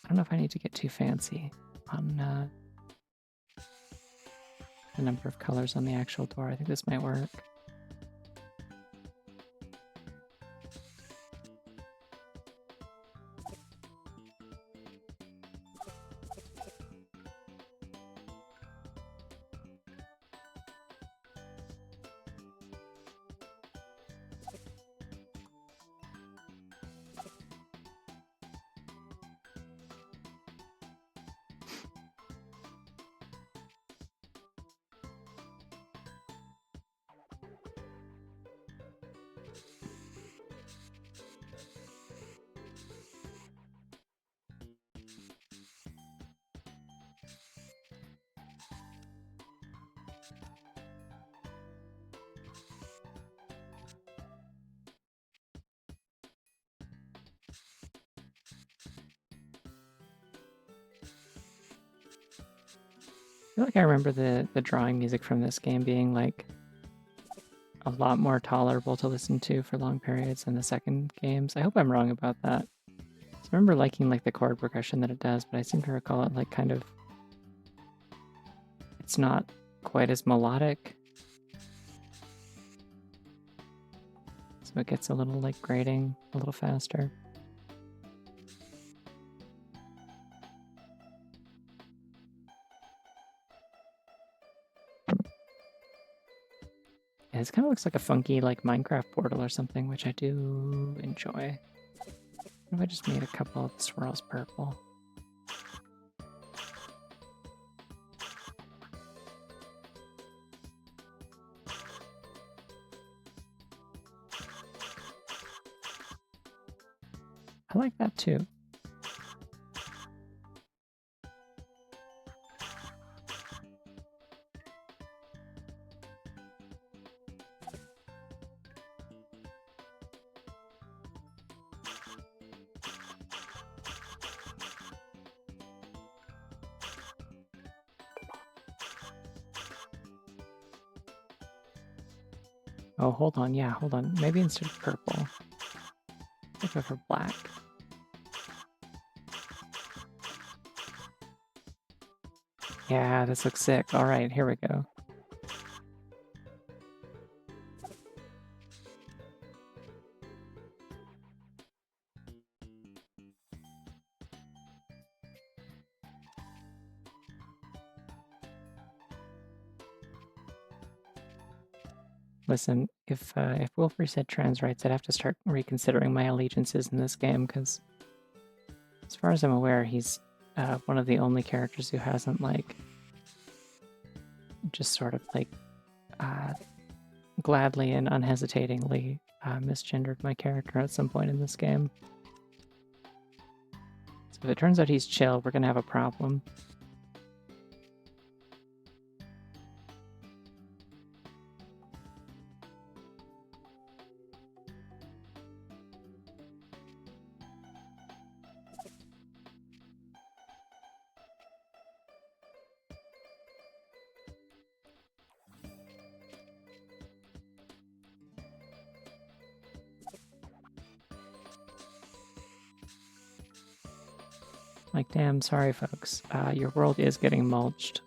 I don't know if I need to get too fancy on the number of colors on the actual door. I think this might work. I feel like I remember the drawing music from this game being like a lot more tolerable to listen to for long periods than the second games. I hope I'm wrong about that. I remember liking like the chord progression that it does, but I seem to recall it like kind of it's not quite as melodic. So it gets a little like grating a little faster. Yeah, this kind of looks like a funky like Minecraft portal or something, which I do enjoy. What if I just made a couple of swirls purple? I like that too. Oh, hold on. Yeah, hold on. Maybe instead of purple, I'll go for black. Yeah, this looks sick. All right, here we go. Listen, if Wilfrey said trans rights, I'd have to start reconsidering my allegiances in this game, because as far as I'm aware, he's one of the only characters who hasn't, like, just sort of, like, gladly and unhesitatingly misgendered my character at some point in this game. So if it turns out he's chill, we're gonna have a problem. Like, damn, sorry, folks. Your world is getting mulched.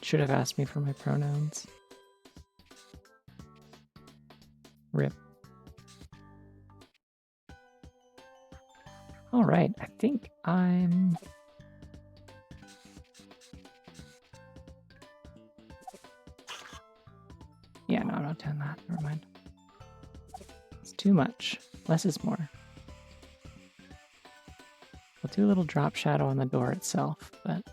Should have asked me for my pronouns. Rip. All right, I think I'm... Yeah, no, I'm not doing that. Never mind. It's too much. Less is more. We'll do a little drop shadow on the door itself, but...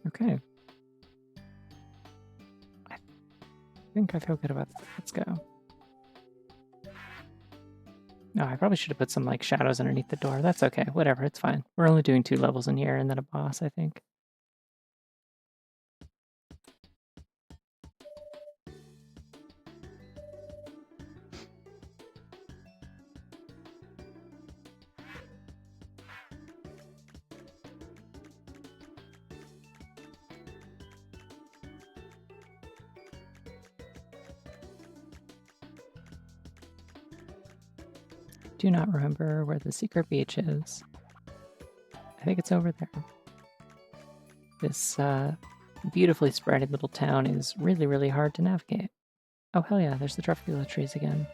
Okay. I think I feel good about that. Let's go. No, I probably should have put some, like, shadows underneath the door. That's okay. Whatever, it's fine. We're only doing 2 levels in here and then a boss, I think. Do not remember where the secret beach is. I think it's over there. This beautifully spreaded little town is really, really hard to navigate. Oh, hell yeah, there's the Truffula trees again.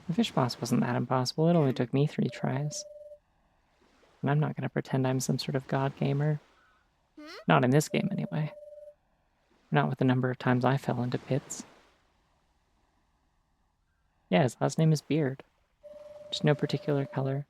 The fish boss wasn't that impossible. It only took me 3 tries. And I'm not going to pretend I'm some sort of god gamer. Not in this game, anyway. Not with the number of times I fell into pits. Yeah, his last name is Beard. Just no particular color.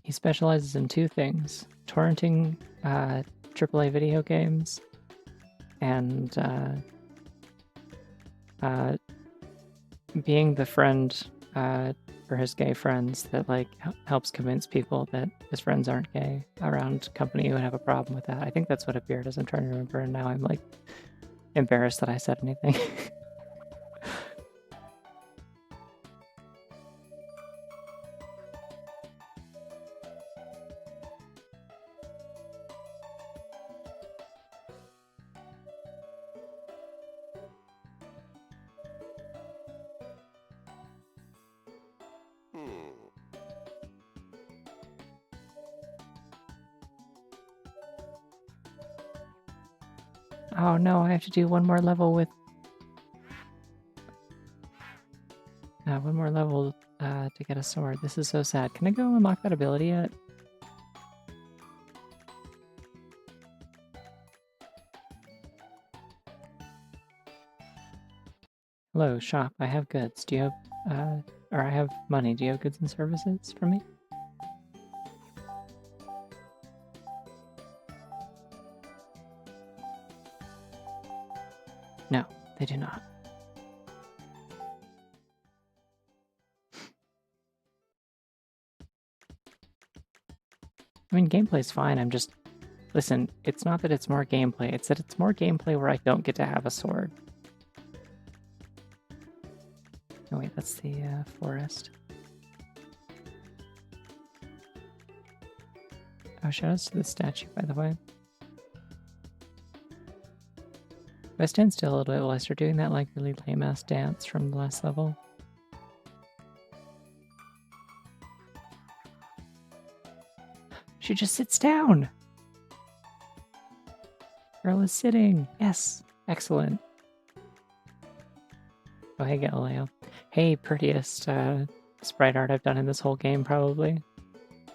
He specializes in 2 things. Torrenting AAA video games and being the friend for his gay friends that, like, helps convince people that his friends aren't gay around company who would have a problem with that. I think that's what a beard is. I'm trying to remember, and now I'm, like, embarrassed that I said anything. Oh no, I have to do one more level with... one more level to get a sword. This is so sad. Can I go unlock that ability yet? Hello, shop. I have goods. Do you have... or I have money. Do you have goods and services for me? No, they do not. I mean, gameplay's fine. I'm just... Listen, it's not that it's more gameplay. It's that it's more gameplay where I don't get to have a sword. Oh wait, That's the forest. Oh, shout outs to the statue, by the way. If I stand still a little bit while I start doing that like really lame ass dance from the last level. She just sits down. Girl is sitting. Yes. Excellent. Oh, hey, Galileo. Hey, prettiest sprite art I've done in this whole game, probably.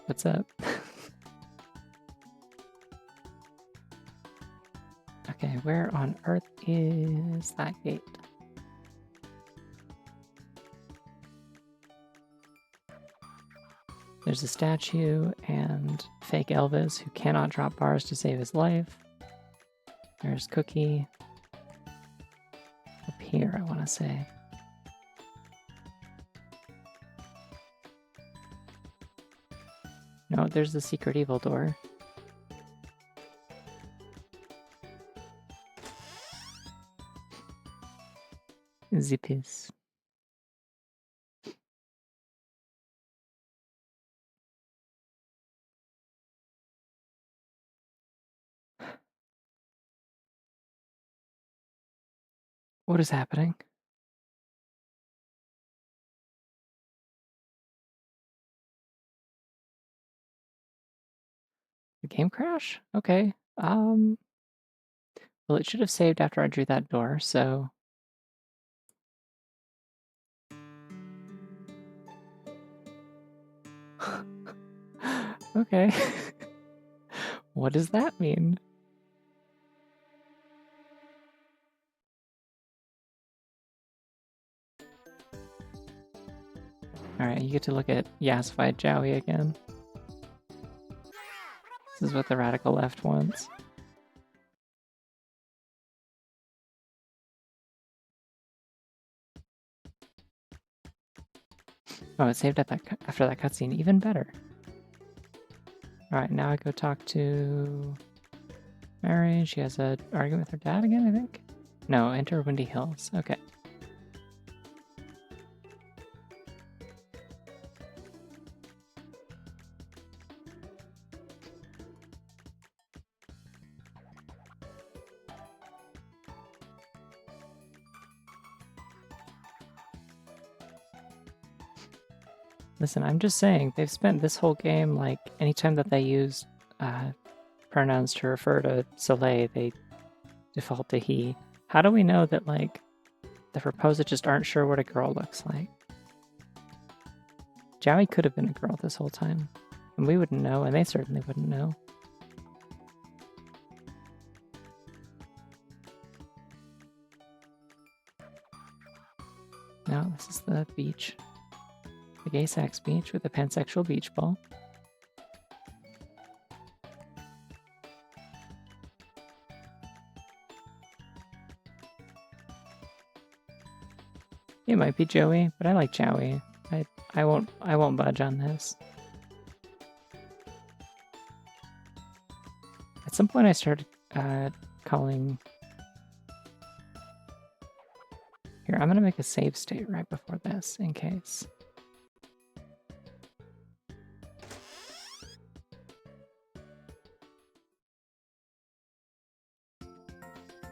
What's up? Okay, where on earth is that gate? There's a statue and fake Elvis who cannot drop bars to save his life. There's Cookie. Up here, I want to say. No, there's the secret evil door. Zippis. What is happening? The game crash? Okay. Well, it should have saved after I drew that door, so... Okay. What does that mean? Alright, you get to look at Yassified Jowie again. This is what the radical left wants. Oh, it saved at that after that cutscene. Even better. Alright, now I go talk to Mary. She has an argument with her dad again, I think? No, enter Windy Hills. Okay. Listen, I'm just saying, they've spent this whole game, like, anytime that they use pronouns to refer to Soleil, they default to he. How do we know that, like, the proposed just aren't sure what a girl looks like? Jowie could have been a girl this whole time. And we wouldn't know, and they certainly wouldn't know. No, this is the beach. The gay sex beach with a pansexual beach ball. It might be Joey, but I like Jowie. I won't budge on this. At some point I started calling... Here, I'm gonna make a save state right before this, in case.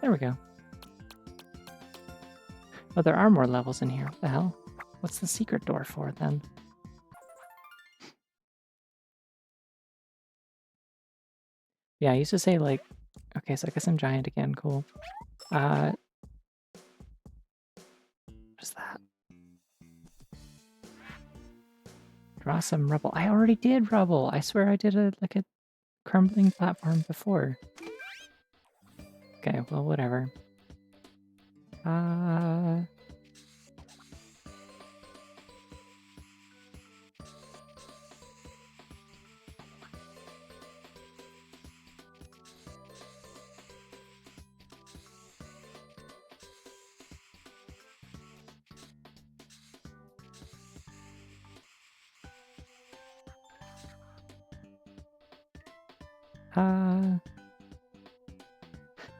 There we go. Oh, there are more levels in here. What the hell? What's the secret door for, then? Yeah, I used to say, like... Okay, so I guess I'm giant again. Cool. What is that? Draw some rubble. I already did rubble. I swear I did a crumbling platform before. Okay, well, whatever.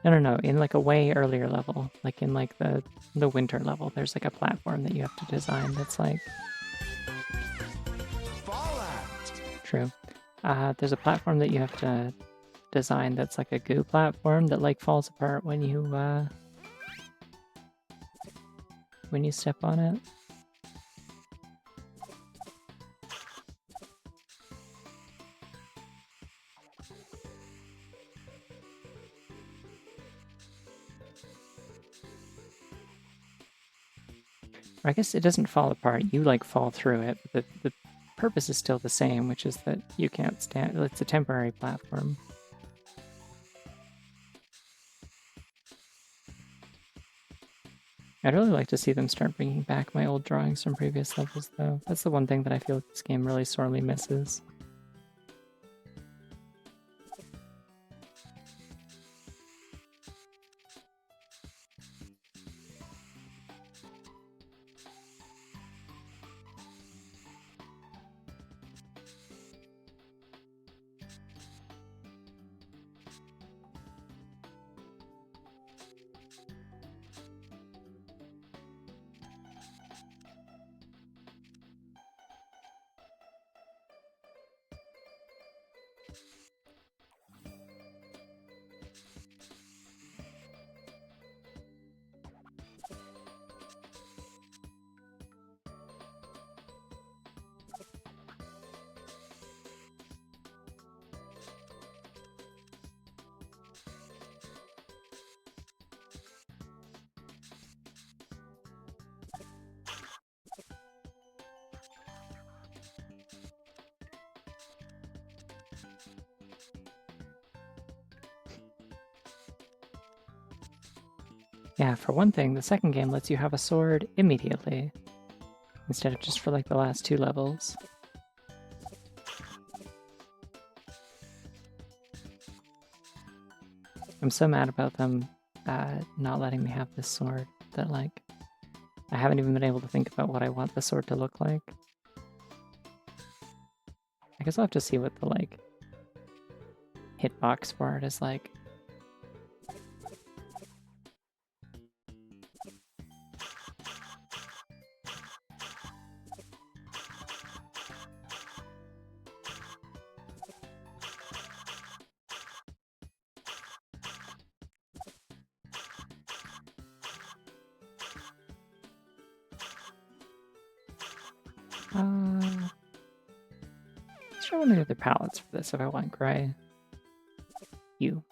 No. In like a way earlier level, like in like the winter level, there's like a platform that you have to design that's like Fallout. true. There's a platform that you have to design that's like a goo platform that like falls apart when you step on it. I guess it doesn't fall apart. You like fall through it, but the purpose is still the same, which is that you can't stand. It's a temporary platform. I'd really like to see them start bringing back my old drawings from previous levels, though. That's the one thing that I feel like this game really sorely misses. Yeah, for one thing, the second game lets you have a sword immediately, instead of just for like the last 2 levels. I'm so mad about them not letting me have this sword that like I haven't even been able to think about what I want the sword to look like. I guess I'll have to see what the like hitbox for it is like. Let's try one of the other palettes for this if I want gray. You.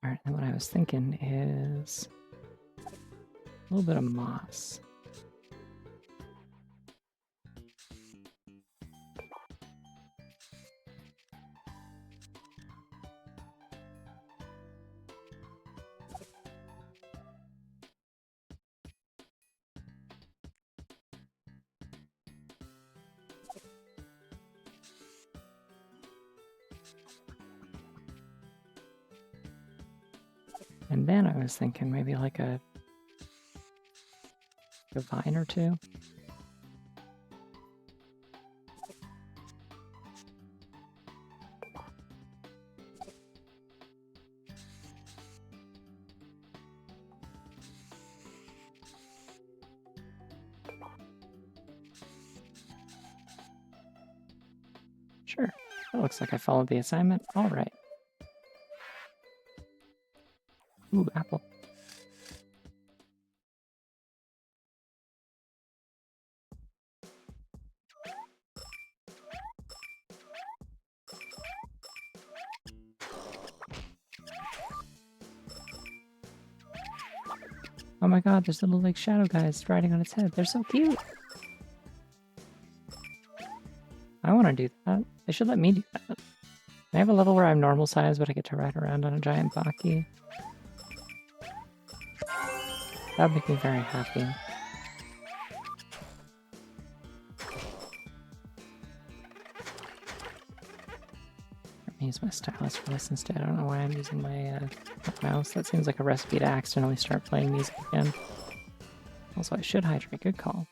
Alright, and what I was thinking is a little bit of moss. And then I was thinking maybe like a vine or two. It looks like I followed the assignment. All right. Ooh, apple. Oh my god, there's little like shadow guys riding on its head. They're so cute. I want to do that. They should let me do that. I have a level where I'm normal size, but I get to ride around on a giant Baki. That would make me very happy. Let me use my stylus for this instead. I don't know why I'm using my mouse. That seems like a recipe to accidentally start playing music again. Also, I should hydrate. Good call.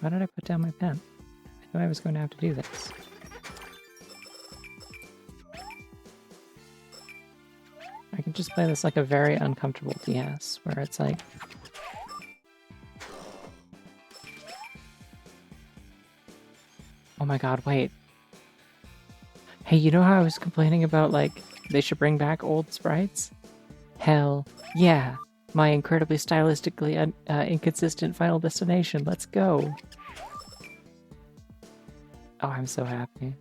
Why did I put down my pen? I knew I was going to have to do this. I can just play this like a very uncomfortable DS, where it's like... Oh my god, wait. Hey, you know how I was complaining about, like, they should bring back old sprites? Hell yeah! My incredibly stylistically inconsistent Final Destination, let's go! Oh, I'm so happy.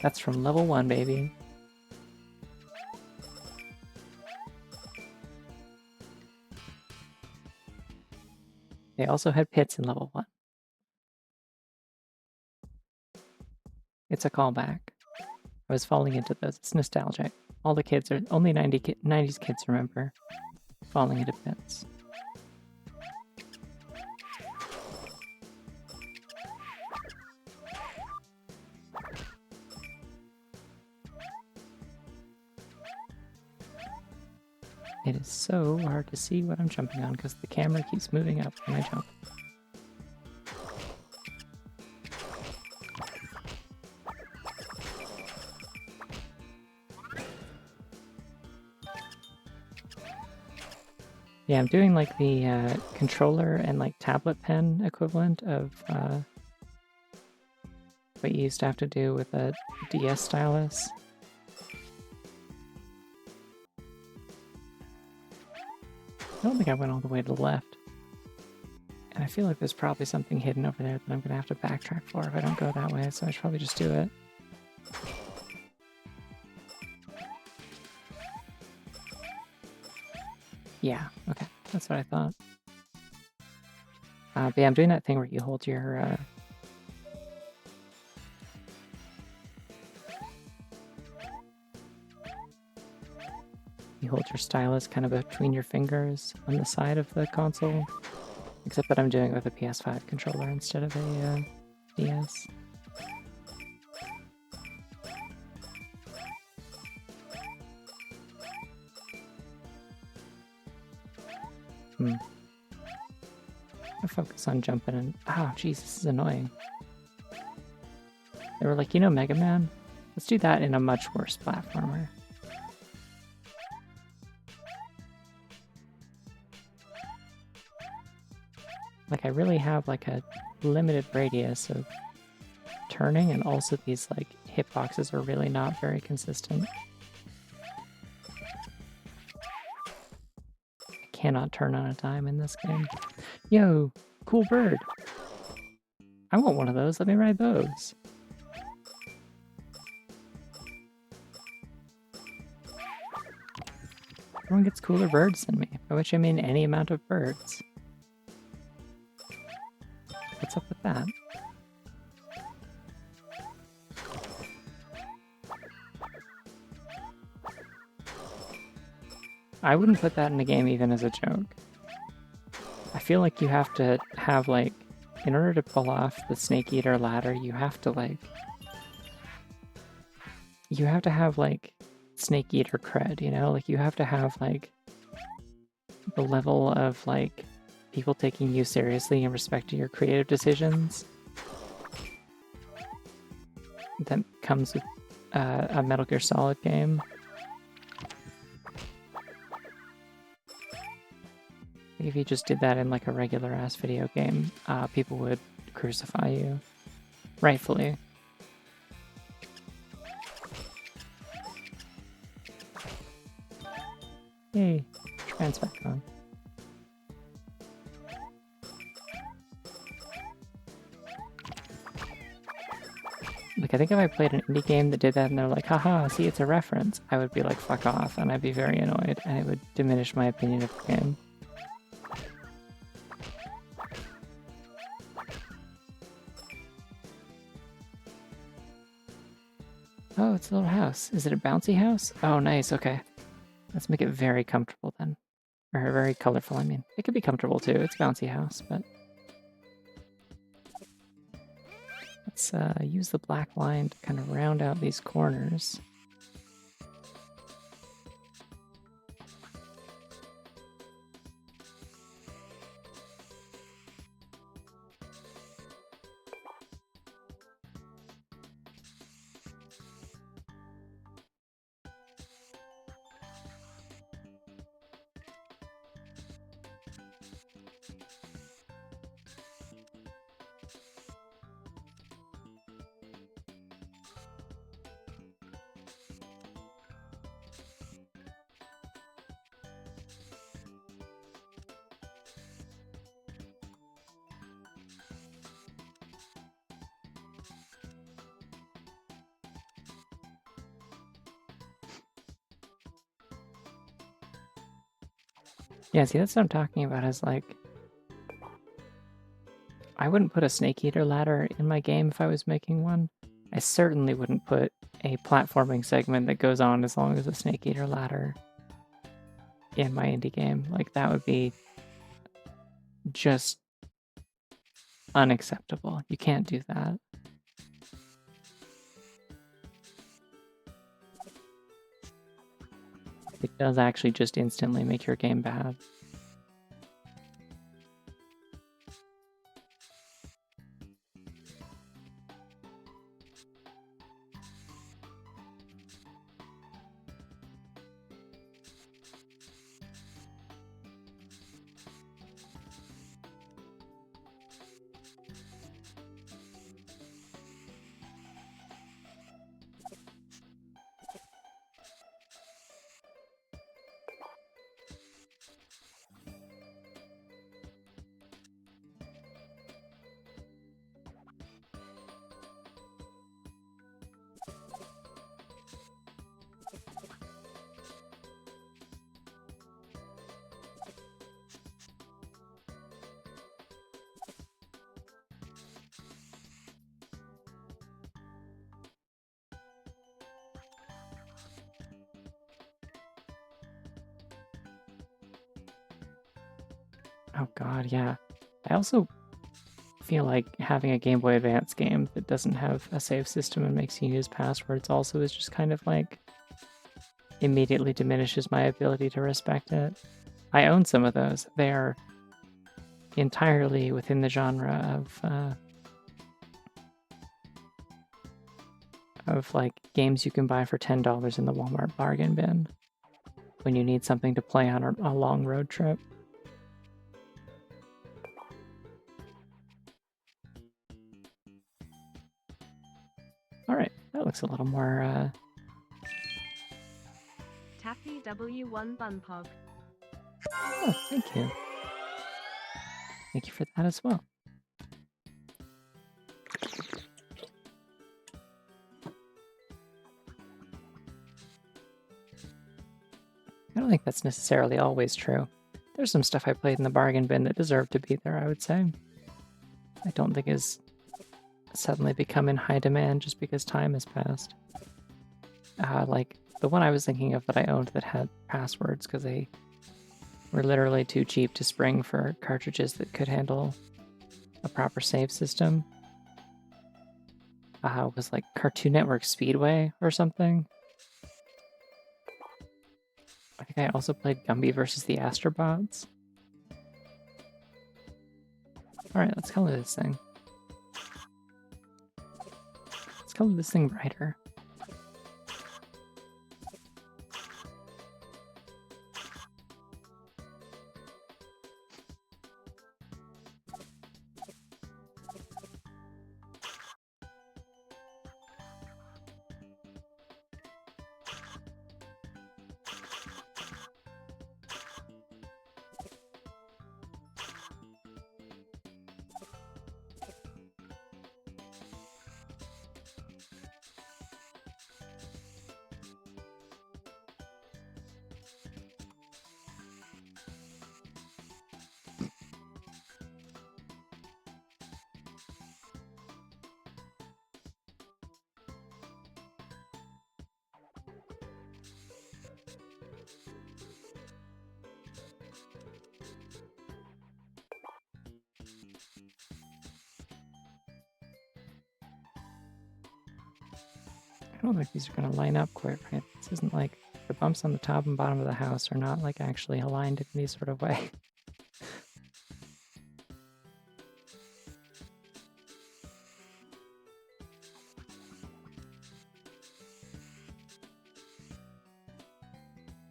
That's from level 1, baby. They also had pits in level 1. It's a callback. I was falling into those. It's nostalgic. All the kids are... Only 90s kids remember falling into pits. It is so hard to see what I'm jumping on because the camera keeps moving up when I jump. Yeah, I'm doing like the controller and like tablet pen equivalent of what you used to have to do with a DS stylus. I don't think I went all the way to the left. And I feel like there's probably something hidden over there that I'm going to have to backtrack for if I don't go that way, so I should probably just do it. Yeah, okay, that's what I thought. But yeah, I'm doing that thing where you hold your... You hold your stylus kind of between your fingers on the side of the console, except that I'm doing it with a PS5 controller instead of a DS. I focus on jumping and... Oh, jeez, this is annoying. They were like, you know Mega Man? Let's do that in a much worse platformer. Like, I really have, like, a limited radius of turning, and also these, like, hitboxes are really not very consistent. I cannot turn on a dime in this game. Yo, cool bird! I want one of those, let me ride those. Everyone gets cooler birds than me, by which I mean any amount of birds. What's up with that? I wouldn't put that in a game even as a joke. I feel like you have to have, like, in order to pull off the Snake Eater ladder, you have to, like... You have to have, like, Snake Eater cred, you know? Like, you have to have, like, the level of, like, people taking you seriously and respecting your creative decisions that comes with a Metal Gear Solid game. If you just did that in like a regular ass video game, people would crucify you. Rightfully. Yay, trans back on. Like, I think if I played an indie game that did that and they're like, haha, see, it's a reference, I would be like, fuck off, and I'd be very annoyed, and it would diminish my opinion of the game. Oh, it's a little house. Is it a bouncy house? Oh, nice, okay. Let's make it very comfortable then. Or very colorful, I mean. It could be comfortable too, it's a bouncy house, but... Let's use the black line to kind of round out these corners. Yeah, see, that's what I'm talking about, is like... I wouldn't put a Snake Eater ladder in my game if I was making one. I certainly wouldn't put a platforming segment that goes on as long as a Snake Eater ladder in my indie game. Like, that would be just unacceptable. You can't do that. It does actually just instantly make your game bad. Oh god, yeah. I also feel like having a Game Boy Advance game that doesn't have a save system and makes you use passwords also is just kind of like immediately diminishes my ability to respect it. I own some of those. They are entirely within the genre of like games you can buy for $10 in the Walmart bargain bin when you need something to play on a long road trip. Alright, that looks a little more, Taffy W1 Bunpog. Oh, thank you. Thank you for that as well. I don't think that's necessarily always true. There's some stuff I played in the bargain bin that deserved to be there, I would say. I don't think is suddenly become in high demand just because time has passed. Like the one I was thinking of that I owned that had passwords because they were literally too cheap to spring for cartridges that could handle a proper save system. Was like Cartoon Network Speedway or something. I think I also played Gumby versus the Astrobots. Alright, let's color this thing. Let's color this thing brighter. I don't think these are going to line up quite right. This isn't like the bumps on the top and bottom of the house are not like actually aligned in any sort of way.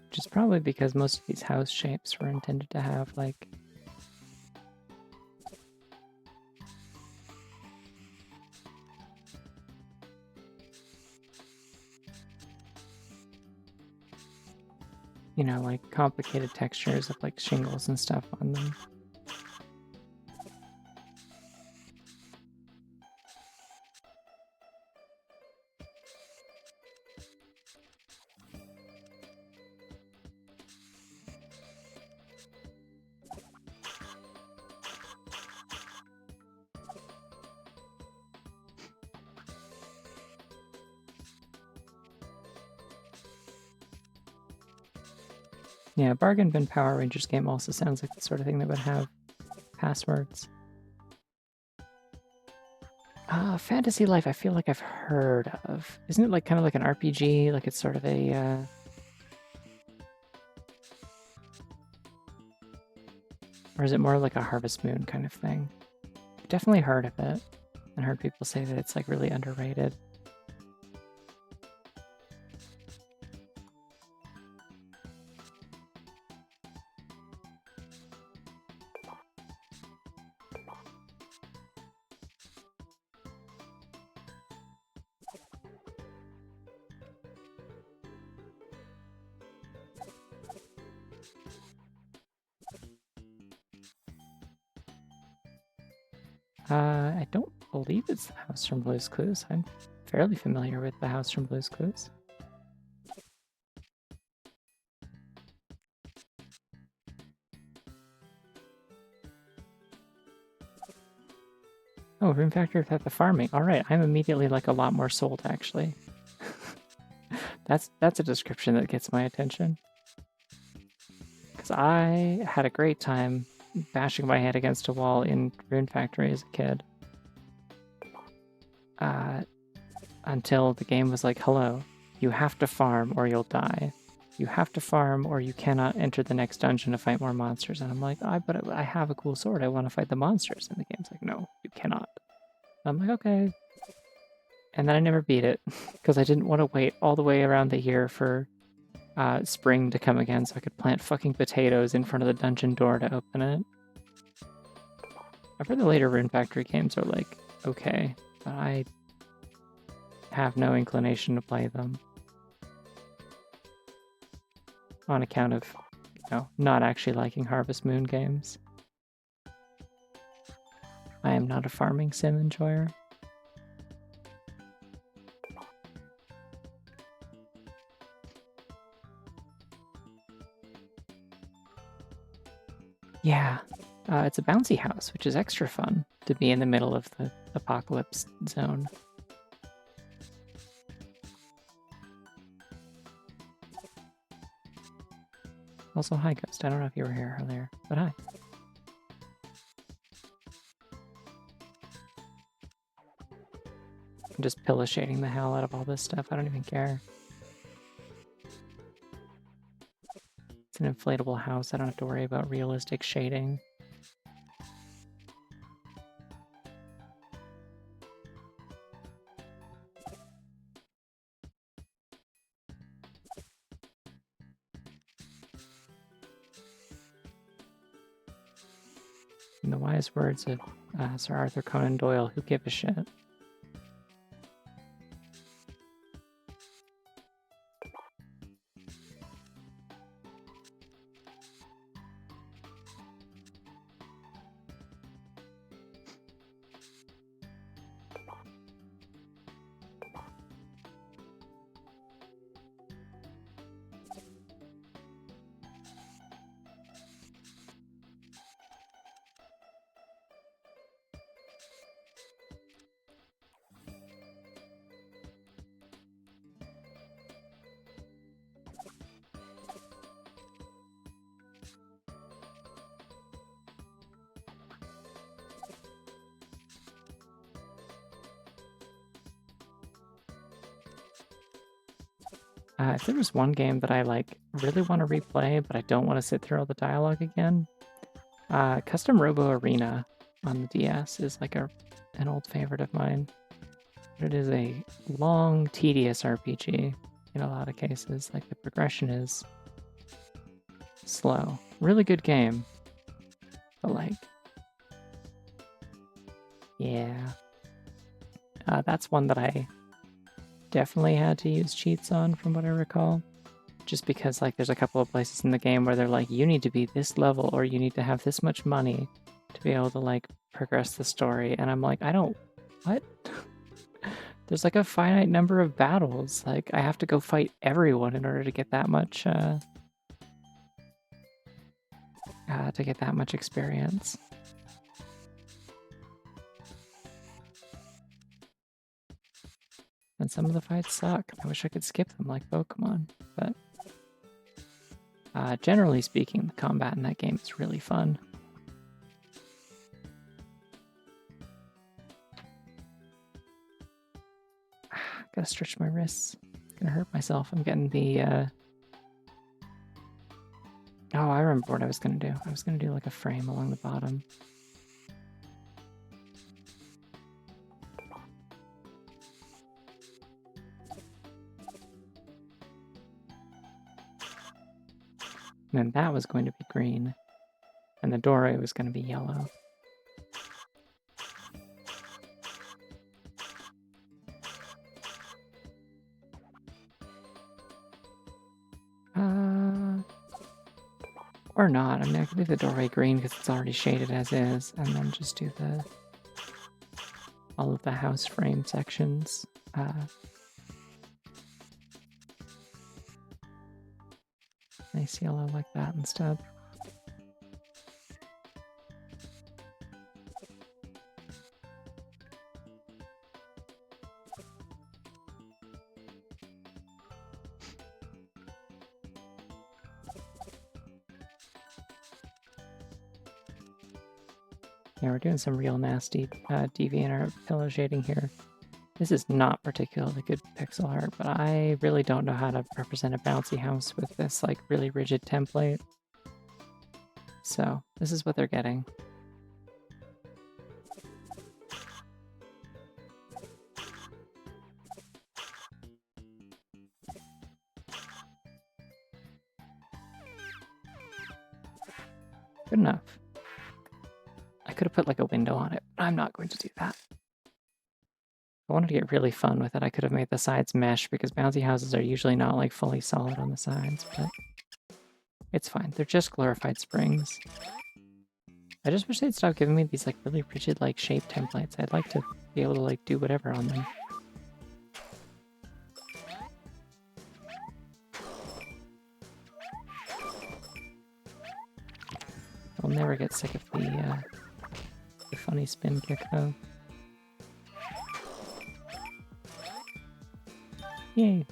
Which is probably because most of these house shapes were intended to have like you know, like complicated textures of like shingles and stuff on them. Yeah, Bargain Bin Power Rangers game also sounds like the sort of thing that would have passwords. Fantasy Life I feel like I've heard of. Isn't it like kind of like an RPG? Like it's sort of a... Or is it more like a Harvest Moon kind of thing? I've definitely heard of it and heard people say that it's like really underrated. I don't believe it's the house from Blue's Clues. I'm fairly familiar with the house from Blue's Clues. Oh, Room Factory without the farming. All right, I'm immediately like a lot more sold actually. That's a description that gets my attention. Because I had a great time bashing my head against a wall in Rune Factory as a kid. Until the game was like, hello, you have to farm or you'll die. You have to farm or you cannot enter the next dungeon to fight more monsters. And I'm like, but I have a cool sword. I want to fight the monsters. And the game's like, no, you cannot. I'm like, okay. And then I never beat it because I didn't want to wait all the way around the year for spring to come again so I could plant fucking potatoes in front of the dungeon door to open it. I've heard the later Rune Factory games are like, okay, but I have no inclination to play them. On account of, you know, not actually liking Harvest Moon games. I am not a farming sim enjoyer. Yeah, it's a bouncy house, which is extra fun to be in the middle of the apocalypse zone. Also, hi, Ghost. I don't know if you were here earlier, but hi. I'm just pillow shading the hell out of all this stuff. I don't even care. It's an inflatable house. I don't have to worry about realistic shading. the wise words of Sir Arthur Conan Doyle, who give a shit? If there was one game that I like really want to replay, but I don't want to sit through all the dialogue again, Custom Robo Arena on the DS is like an old favorite of mine. It is a long, tedious RPG in a lot of cases. Like the progression is slow. Really good game, but like, yeah, that's one that I definitely had to use cheats on from what I recall. Just because like there's a couple of places in the game where they're like, you need to be this level or you need to have this much money to be able to like progress the story. And I'm like, what? There's like a finite number of battles. Like I have to go fight everyone in order to get that much experience. And some of the fights suck. I wish I could skip them like Pokemon, but generally speaking, the combat in that game is really fun. Gotta stretch my wrists. Gonna hurt myself. I'm getting the Oh, I remember what I was gonna do. I was gonna do like a frame along the bottom. And then that was going to be green. And the doorway was going to be yellow. Or not. I mean, I could leave the doorway green because it's already shaded as is, and then just do all of the house frame sections. Nice yellow like that instead. Yeah, we're doing some real nasty DeviantArt pillow shading here. This is not particularly good pixel art, but I really don't know how to represent a bouncy house with this like really rigid template. So this is what they're getting. Good enough. I could have put like a window on it, but I'm not going to do that. If I wanted to get really fun with it, I could have made the sides mesh because bouncy houses are usually not like fully solid on the sides, but it's fine. They're just glorified springs. I just wish they'd stop giving me these like really rigid like shape templates. I'd like to be able to like do whatever on them. I'll never get sick of the funny spin kick though. Yay!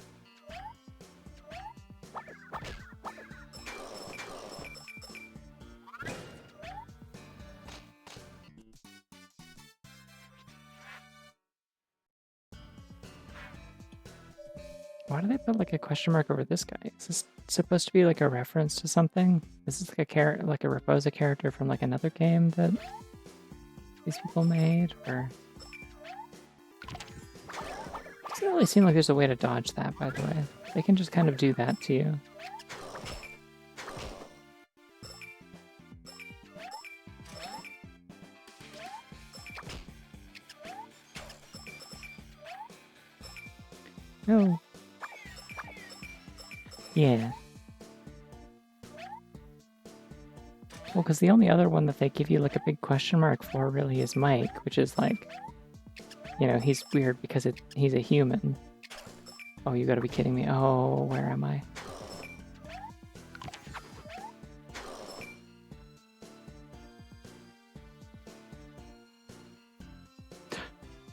Why do they put like a question mark over this guy? Is this supposed to be like a reference to something? Is this like a like a Raposa character from like another game that these people made, or? It doesn't really seem like there's a way to dodge that, by the way. They can just kind of do that to you. Yeah. Well, because the only other one that they give you like a big question mark for really is Mike, which is like, you know, he's weird because he's a human. Oh, you gotta be kidding me. Oh, where am I?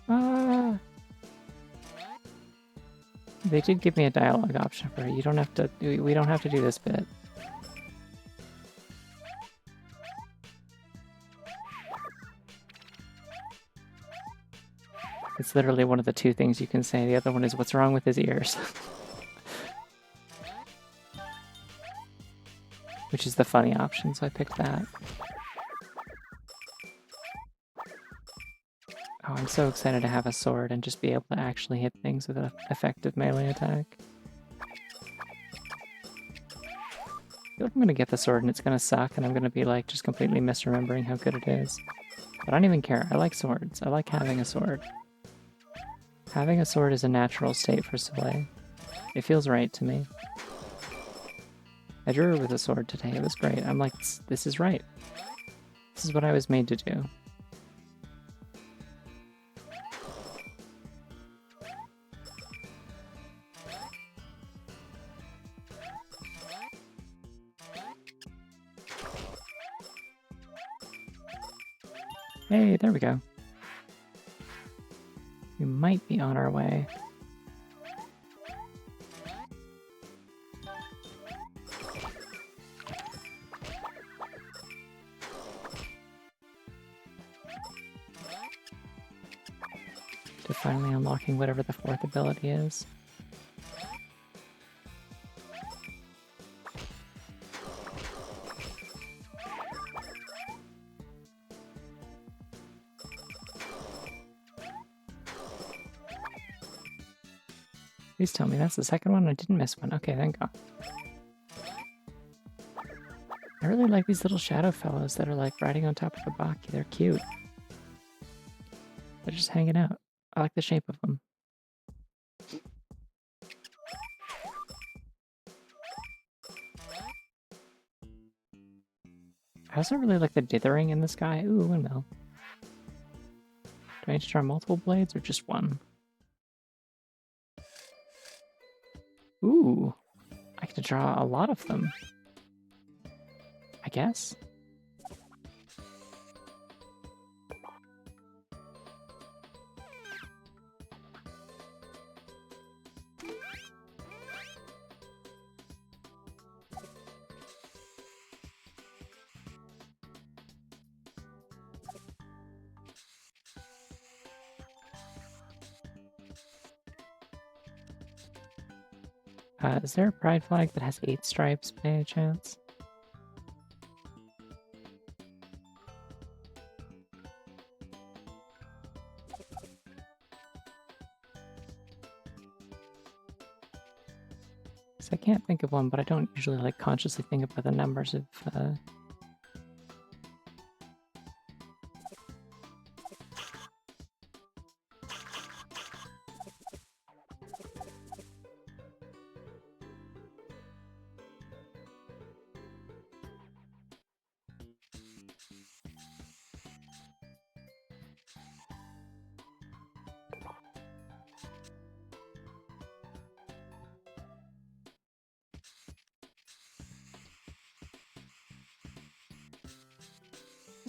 Ah! They did give me a dialogue option for it. You don't have to. We don't have to do this bit. It's literally one of the two things you can say. The other one is, what's wrong with his ears? Which is the funny option, so I picked that. Oh, I'm so excited to have a sword and just be able to actually hit things with an effective melee attack. I feel like I'm gonna get the sword and it's gonna suck and I'm gonna be like just completely misremembering how good it is. But I don't even care. I like swords. I like having a sword. Having a sword is a natural state for Soleil. It feels right to me. I drew her with a sword today. It was great. I'm like, this is right. This is what I was made to do. Hey, there we go. We might be on our way. To finally unlocking whatever the fourth ability is. Please tell me that's the second one. I didn't miss one. Okay, thank God. I really like these little shadow fellows that are like riding on top of the Baki. They're cute. They're just hanging out. I like the shape of them. I also really like the dithering in the sky. Ooh, windmill. Do I need to draw multiple blades or just one? Ooh, I get to draw a lot of them. I guess. Is there a pride flag that has 8 stripes by any chance? I can't think of one, but I don't usually like consciously think about the numbers of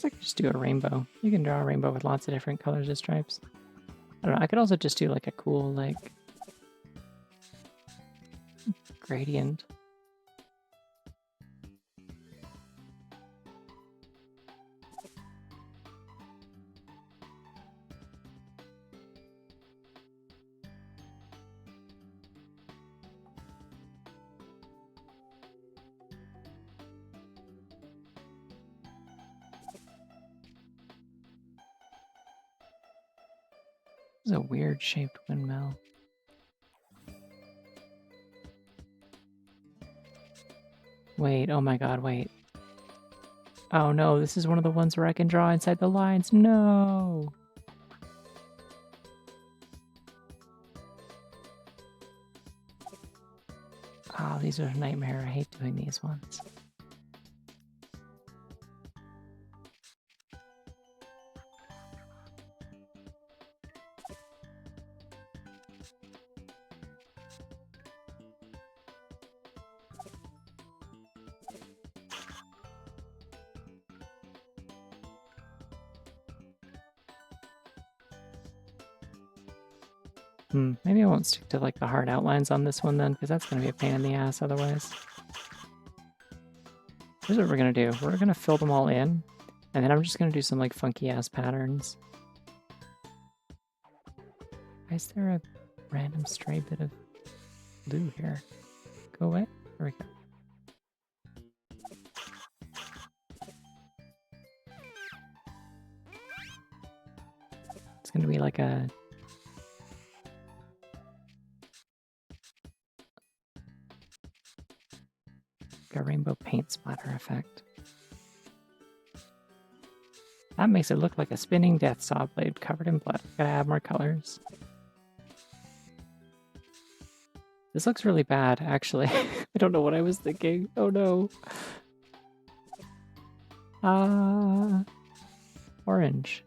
I could just do a rainbow. You can draw a rainbow with lots of different colors of stripes. I don't know, I could also just do like a cool, like, gradient. This is a weird shaped windmill. Wait, oh my god, wait. Oh no, this is one of the ones where I can draw inside the lines. No! Oh, these are a nightmare. I hate doing these ones. Maybe I won't stick to like the hard outlines on this one then, because that's going to be a pain in the ass otherwise. Here's what we're going to do. We're going to fill them all in, and then I'm just going to do some like funky ass patterns. Why is there a random stray bit of blue here? Go away. There we go. It's going to be like a rainbow paint splatter effect. That makes it look like a spinning death saw blade covered in blood. Gotta add more colors. This looks really bad, actually. I don't know what I was thinking. Oh no. Orange.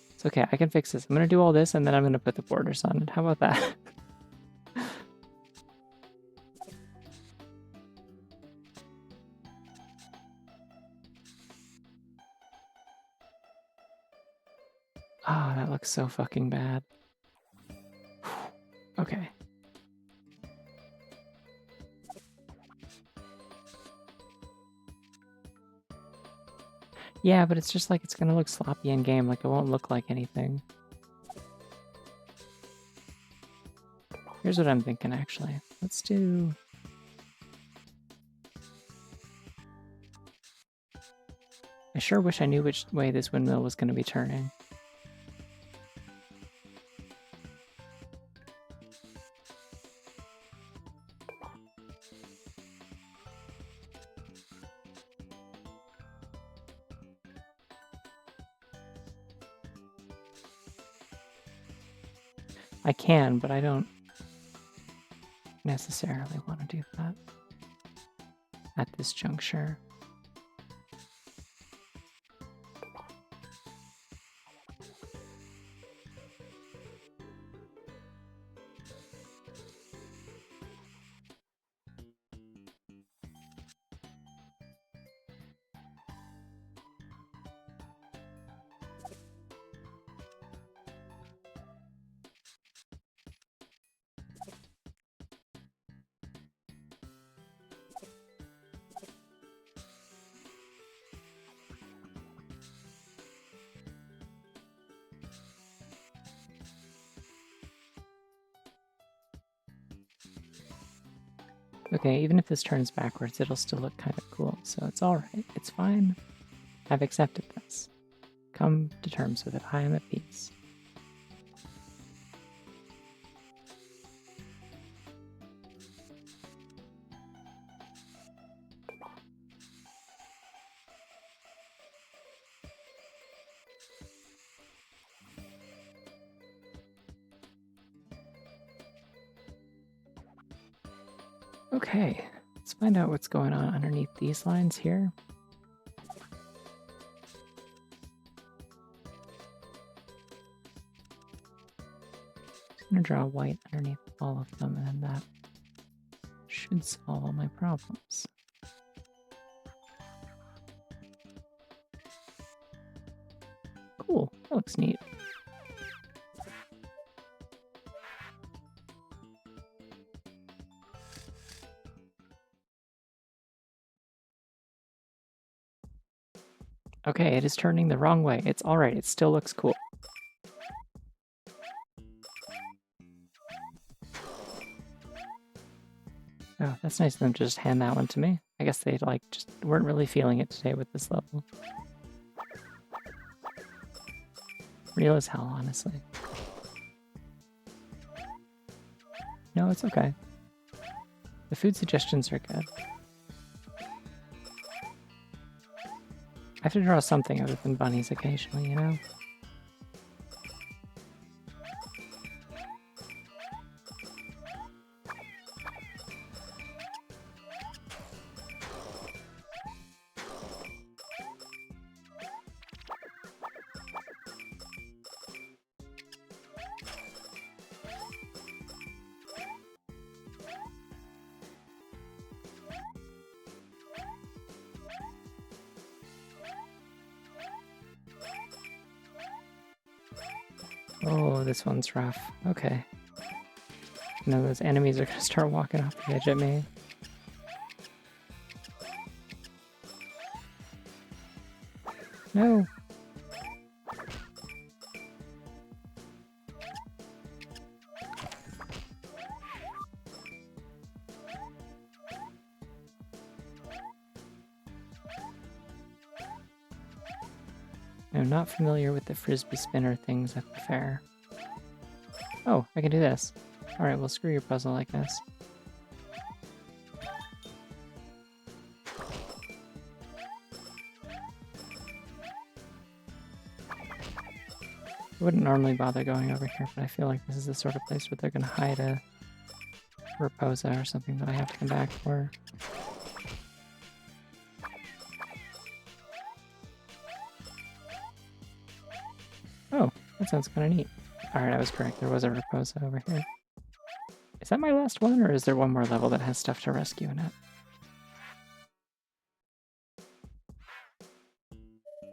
It's okay, I can fix this. I'm gonna do all this and then I'm gonna put the borders on it. How about that? Ah, that looks so fucking bad. Okay. Yeah, but it's just like it's gonna look sloppy in game, like it won't look like anything. Here's what I'm thinking actually. Let's do... I sure wish I knew which way this windmill was gonna be turning. I can, but I don't necessarily want to do that at this juncture. Okay, even if this turns backwards, it'll still look kind of cool, so it's alright. It's fine. I've accepted this. Come to terms with it. I am at peace. Okay, let's find out what's going on underneath these lines here. I'm gonna draw white underneath all of them, and then that should solve all my problems. Cool, that looks neat. Okay, it is turning the wrong way. It's alright, it still looks cool. Oh, that's nice of them to just hand that one to me. I guess they like just weren't really feeling it today with this level. Real as hell, honestly. No, it's okay. The food suggestions are good. I have to draw something other than bunnies occasionally, you know? Oh, this one's rough. Okay. And then those enemies are gonna start walking off the edge at me. No! I'm not familiar with the frisbee spinner things at the fair. Oh, I can do this. Alright, well screw your puzzle, I guess. I wouldn't normally bother going over here, but I feel like this is the sort of place where they're gonna hide a Raposa or something that I have to come back for. Oh, that sounds kind of neat. Alright, I was correct. There was a Raposa over here. Is that my last one, or is there one more level that has stuff to rescue in it?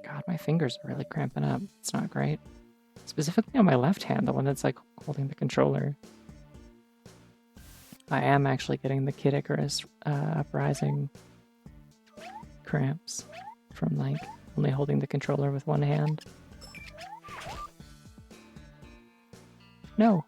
God, my fingers are really cramping up. It's not great. Specifically on my left hand, the one that's like holding the controller. I am actually getting the Kid Icarus Uprising cramps from like only holding the controller with one hand. No.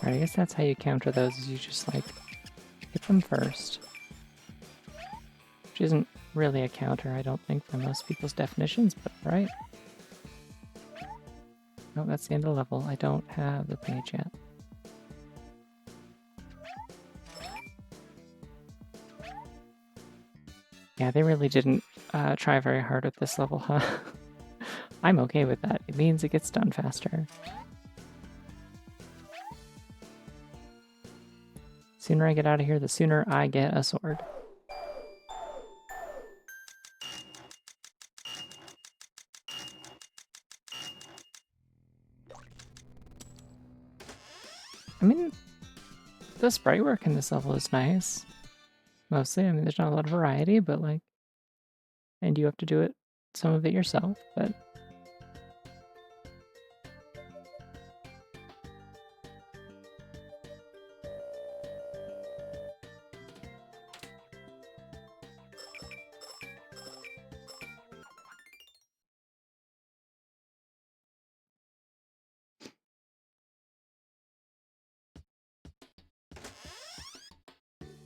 Alright, I guess that's how you counter those, is you just like hit them first. Which isn't really a counter, I don't think, by most people's definitions, but right. No, that's the end of the level. I don't have the page yet. Yeah, they really didn't try very hard at this level, huh? I'm okay with that. It means it gets done faster. Sooner I get out of here, the sooner I get a sword. I mean, the sprite work in this level is nice. Mostly, I mean, there's not a lot of variety, but like, and you have to do it, some of it yourself, but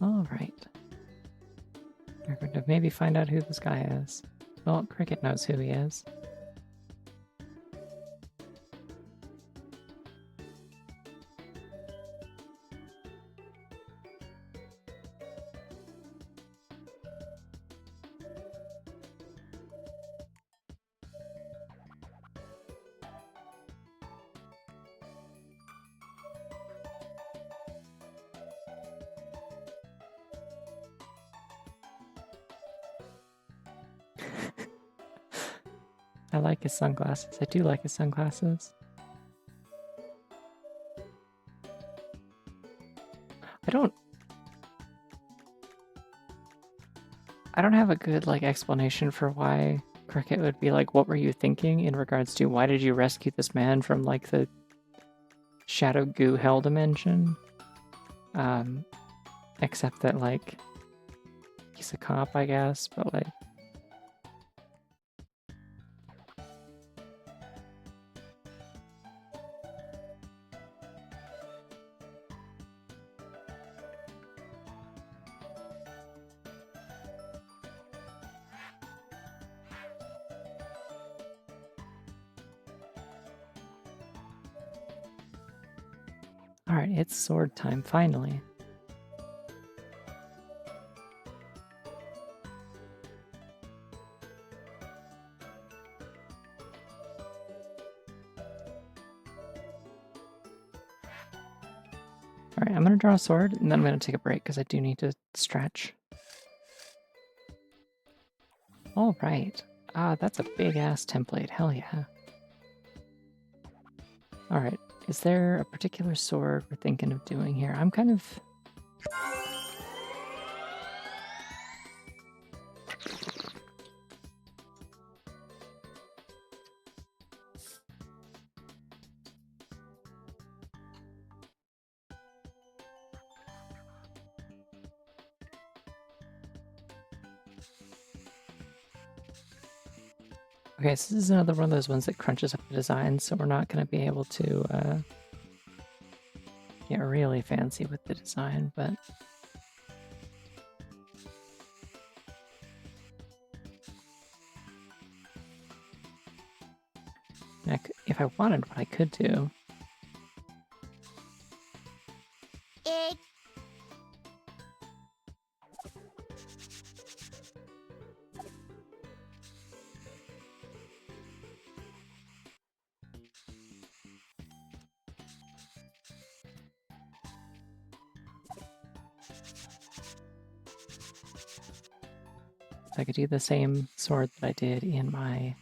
all right. We're going to maybe find out who this guy is. Well, Cricket knows who he is. I like his sunglasses. I do like his sunglasses. I don't have a good like explanation for why Cricket would be like, what were you thinking in regards to why did you rescue this man from like the Shadow Goo Hell dimension? Except that like he's a cop, I guess, but like alright, it's sword time, finally. Alright, I'm gonna draw a sword, and then I'm gonna take a break, because I do need to stretch. Alright. Ah, that's a big-ass template. Hell yeah. Alright, is there a particular sword we're thinking of doing here? I'm kind of... Okay, so this is another one of those ones that crunches up the design, so we're not going to be able to get really fancy with the design, but... If I wanted, what I could do... I could do the same sword that I did in my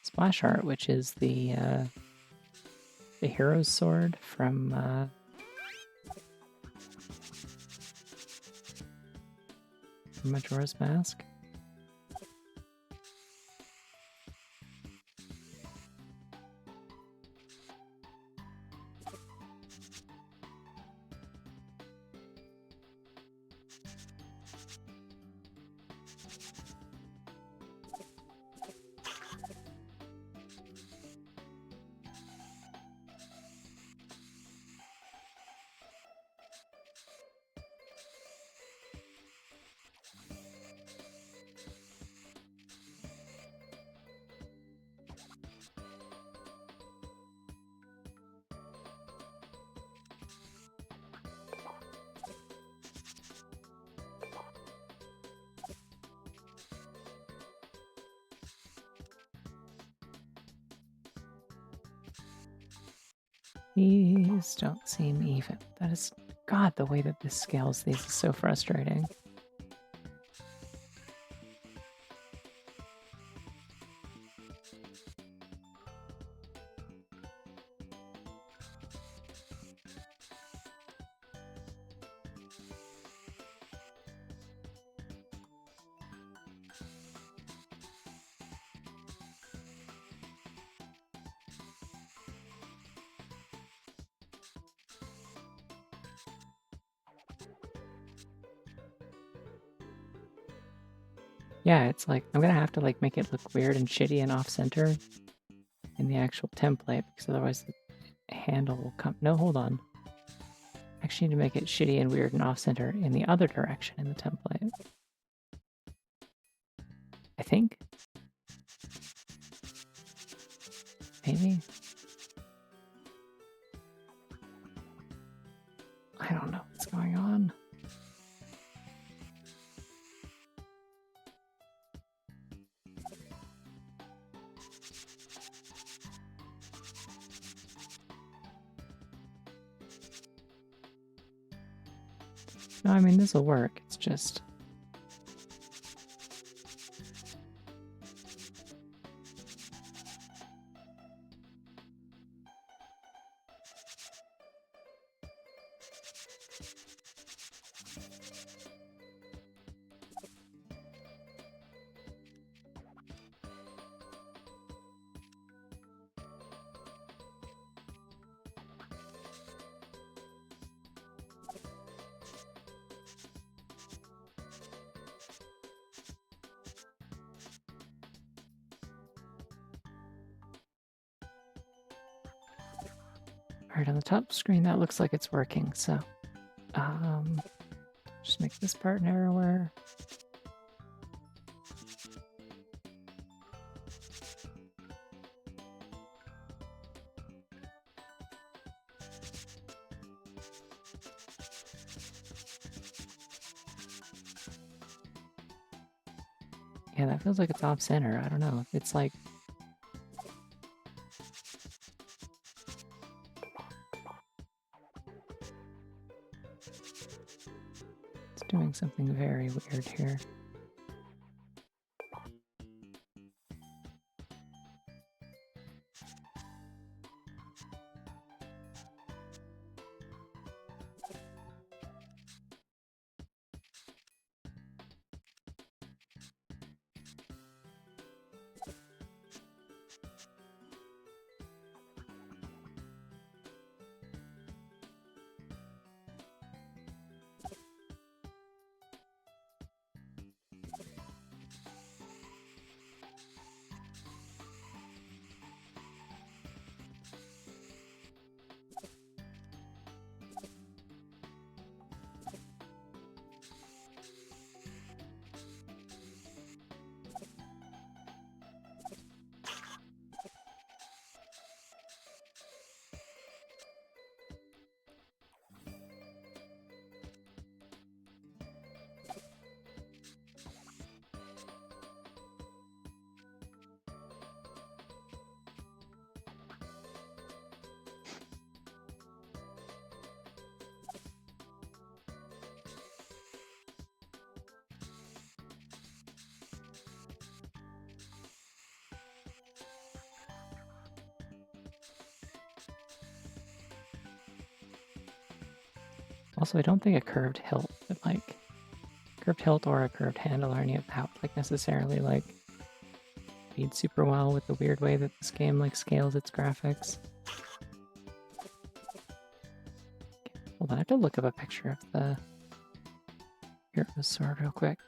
splash art, which is the hero's sword from Majora's Mask. These don't seem even. That is... God, the way that this scales these is so frustrating. Yeah, it's like, I'm gonna have to like make it look weird and shitty and off-center in the actual template, because otherwise the handle will come... No, hold on. I actually need to make it shitty and weird and off-center in the other direction in the template. I think? Maybe? I don't know what's going on. No, I mean, this will work. It's just... Alright, on the top screen, that looks like it's working, so... just make this part narrower. Yeah, that feels like it's off-center. I don't know. It's like... Doing something very weird here. Also, I don't think a curved hilt would like curved hilt or a curved handle or any of that would like necessarily like read super well with the weird way that this game like scales its graphics. Hold on, I have to look up a picture of the hero's sword real quick.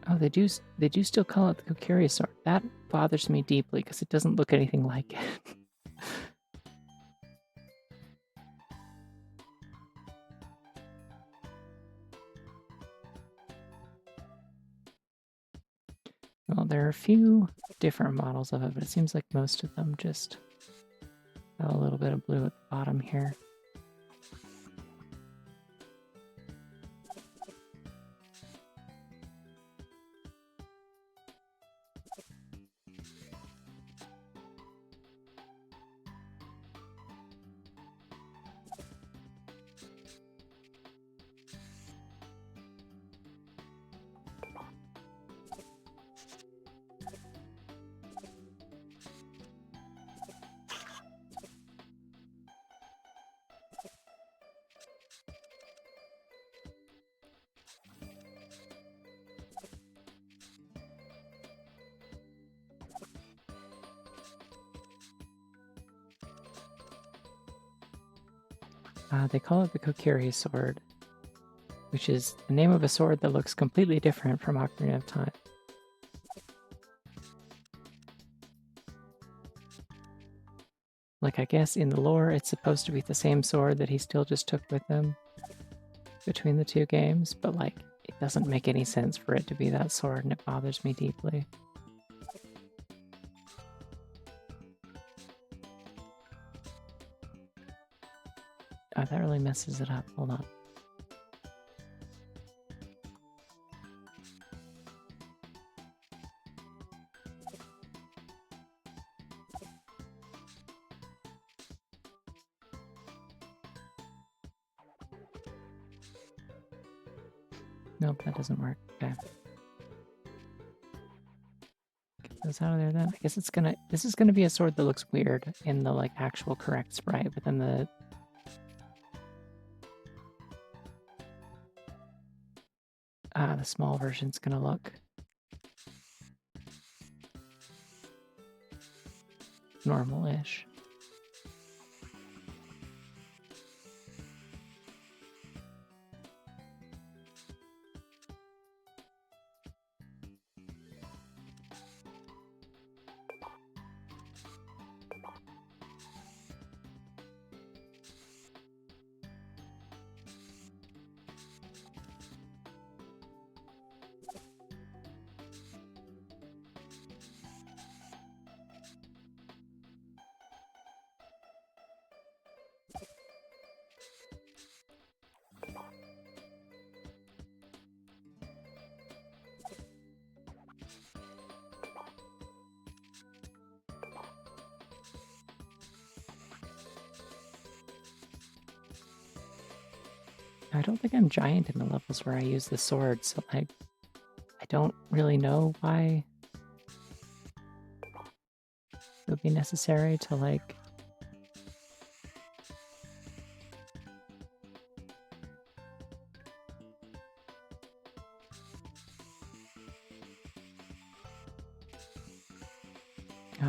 Oh, they do still call it the Kokiri sword. That bothers me deeply because it doesn't look anything like it. Well, there are a few different models of it, but it seems like most of them just have a little bit of blue at the bottom here. They call it the Kokiri sword, which is the name of a sword that looks completely different from Ocarina of Time. Like, I guess in the lore, it's supposed to be the same sword that he still just took with him between the two games, but like, it doesn't make any sense for it to be that sword, and it bothers me deeply. Oh, that really messes it up. Hold on. Nope, that doesn't work. Okay. Get those out of there then. I guess this is gonna be a sword that looks weird in the like actual correct sprite, but then the small version's gonna look normal-ish. I don't think I'm giant in the levels where I use the sword, so I don't really know why it would be necessary to like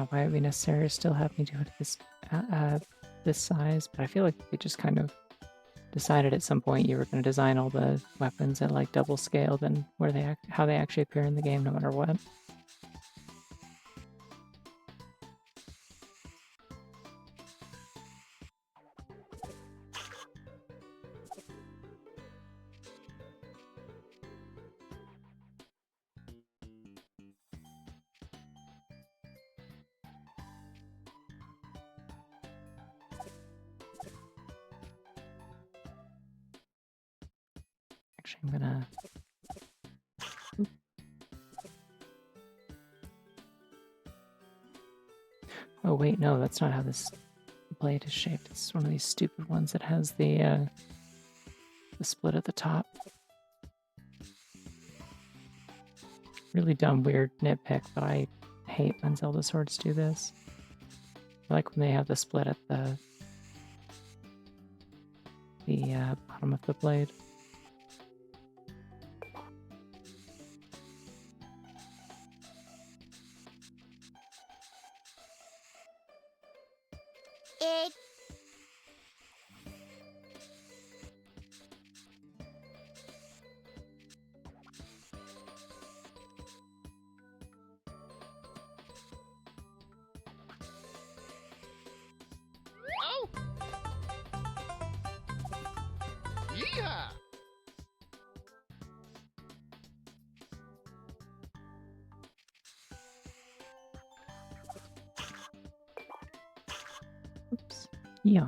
why it would be necessary to still have me do it this size, but I feel like they just kind of decided at some point you were going to design all the weapons at like double scale than how they actually appear in the game, no matter what. Actually, I'm gonna. Oop. Oh wait, no, that's not how this blade is shaped. It's one of these stupid ones that has the split at the top. Really dumb, weird nitpick, but I hate when Zelda swords do this. I like when they have the split at the bottom of the blade. It. Oh. Yeah. Oops. Yeah.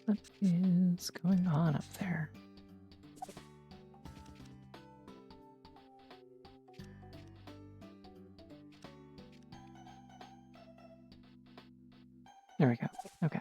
What is going on up there? There we go. Okay.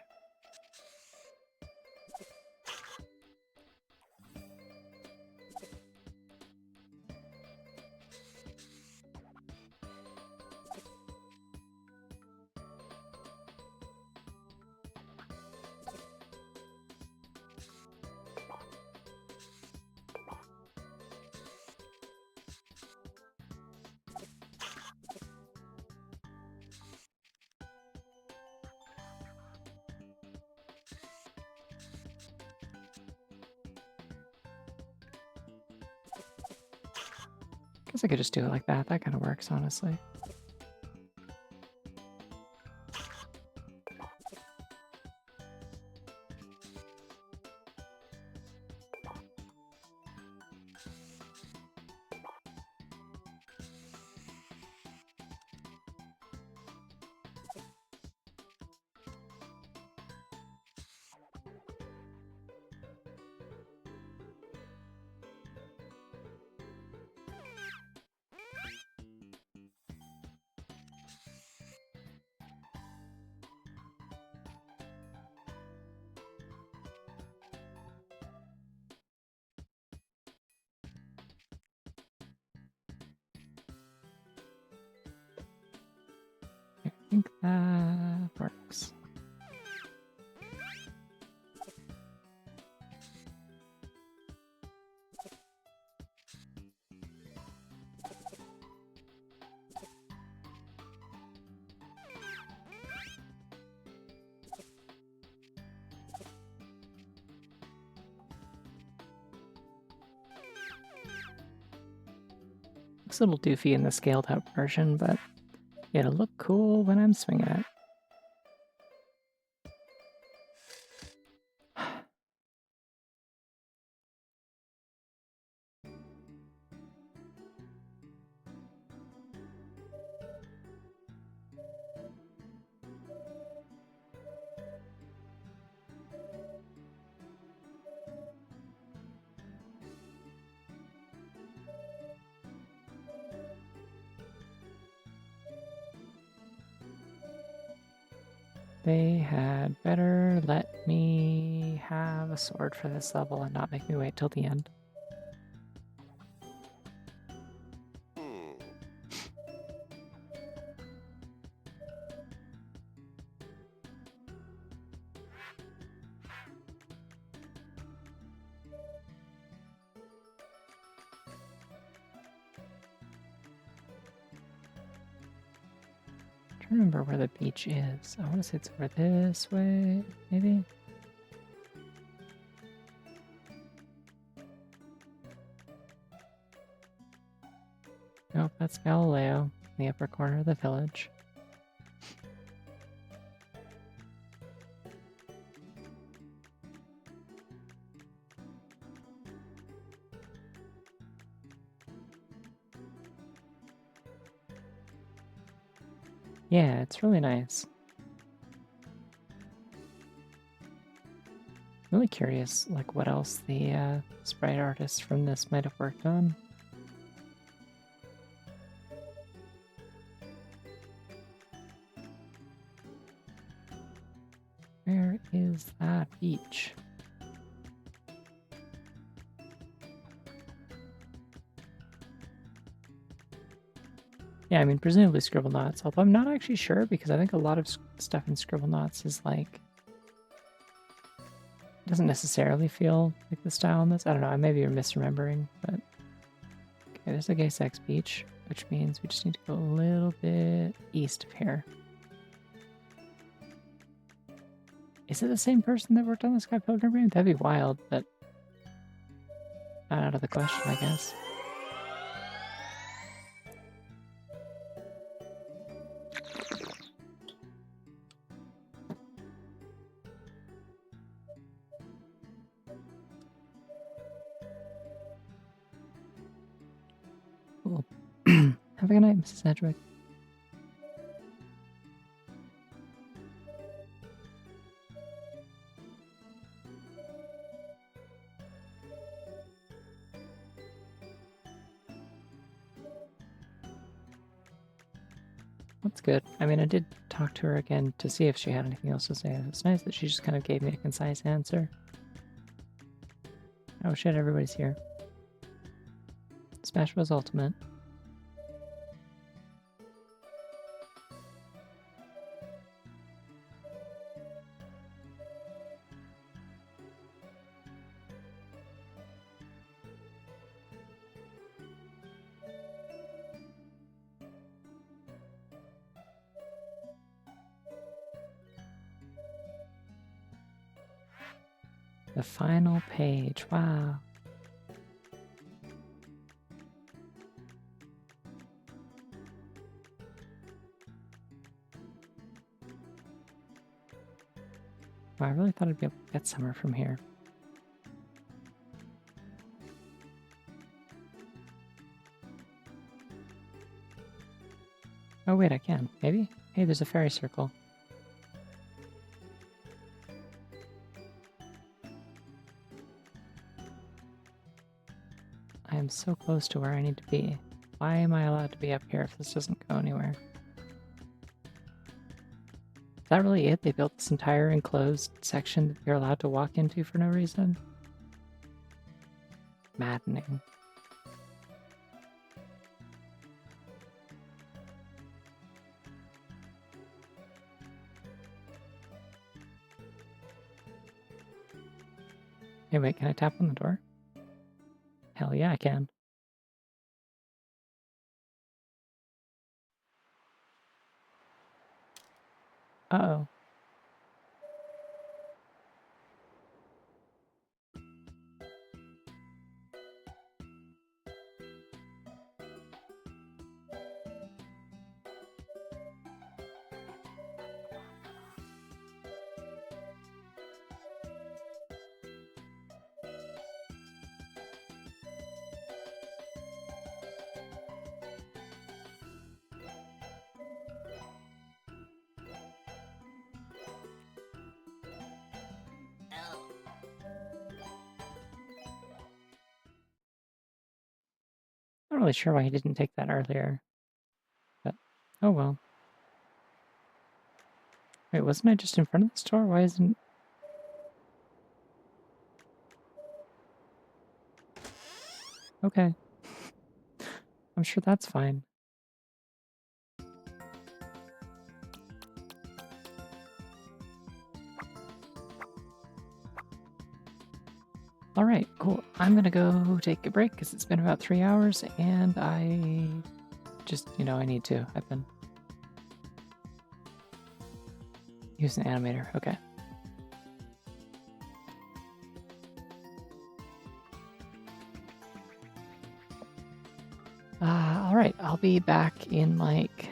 Guess I could just do it like that. That kind of works, honestly. think that works. Looks a little doofy in the scaled up version, but it'll look cool when I'm swinging it. They had better let me have a sword for this level and not make me wait till the end. I'm trying to remember where the beach is. I want to say it's over this way, maybe? Nope, that's Galileo, in the upper corner of the village. Yeah, it's really nice. Really curious, like what else the sprite artists from this might have worked on. Where is that beach? Yeah, I mean, presumably Scribblenauts, although I'm not actually sure because I think a lot of stuff in Scribblenauts is like, doesn't necessarily feel like the style in this. I don't know, maybe you're misremembering, but okay, there's a gay sex beach, which means we just need to go a little bit east of here. Is it the same person that worked on the Sky Pilgrim game? That'd be wild, but not out of the question, I guess. Cool. Have a good night, Mrs. Sedgwick. That's good. I mean, I did talk to her again to see if she had anything else to say. It's nice that she just kind of gave me a concise answer. Oh shit, everybody's here. Smash Bros. Ultimate. The final page. Wow. Wow, I really thought I'd be able to get somewhere from here. Oh wait, I can. Maybe? Hey, there's a fairy circle. I am so close to where I need to be. Why am I allowed to be up here if this doesn't go anywhere? Is that really it? They built this entire enclosed section that you're allowed to walk into for no reason? Maddening. Hey, wait, can I tap on the door? Hell yeah, I can. Uh-oh. Not really sure why he didn't take that earlier. But, oh well. Wait, wasn't I just in front of the store? Why isn't... Okay. I'm sure that's fine. Alright, cool. I'm gonna go take a break because it's been about 3 hours and I just, I need to. I've been using an animator. Okay. Alright, I'll be back in like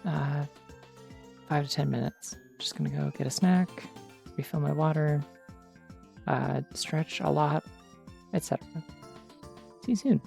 5 to 10 minutes. Just gonna go get a snack, refill my water, stretch a lot, etc. See you soon.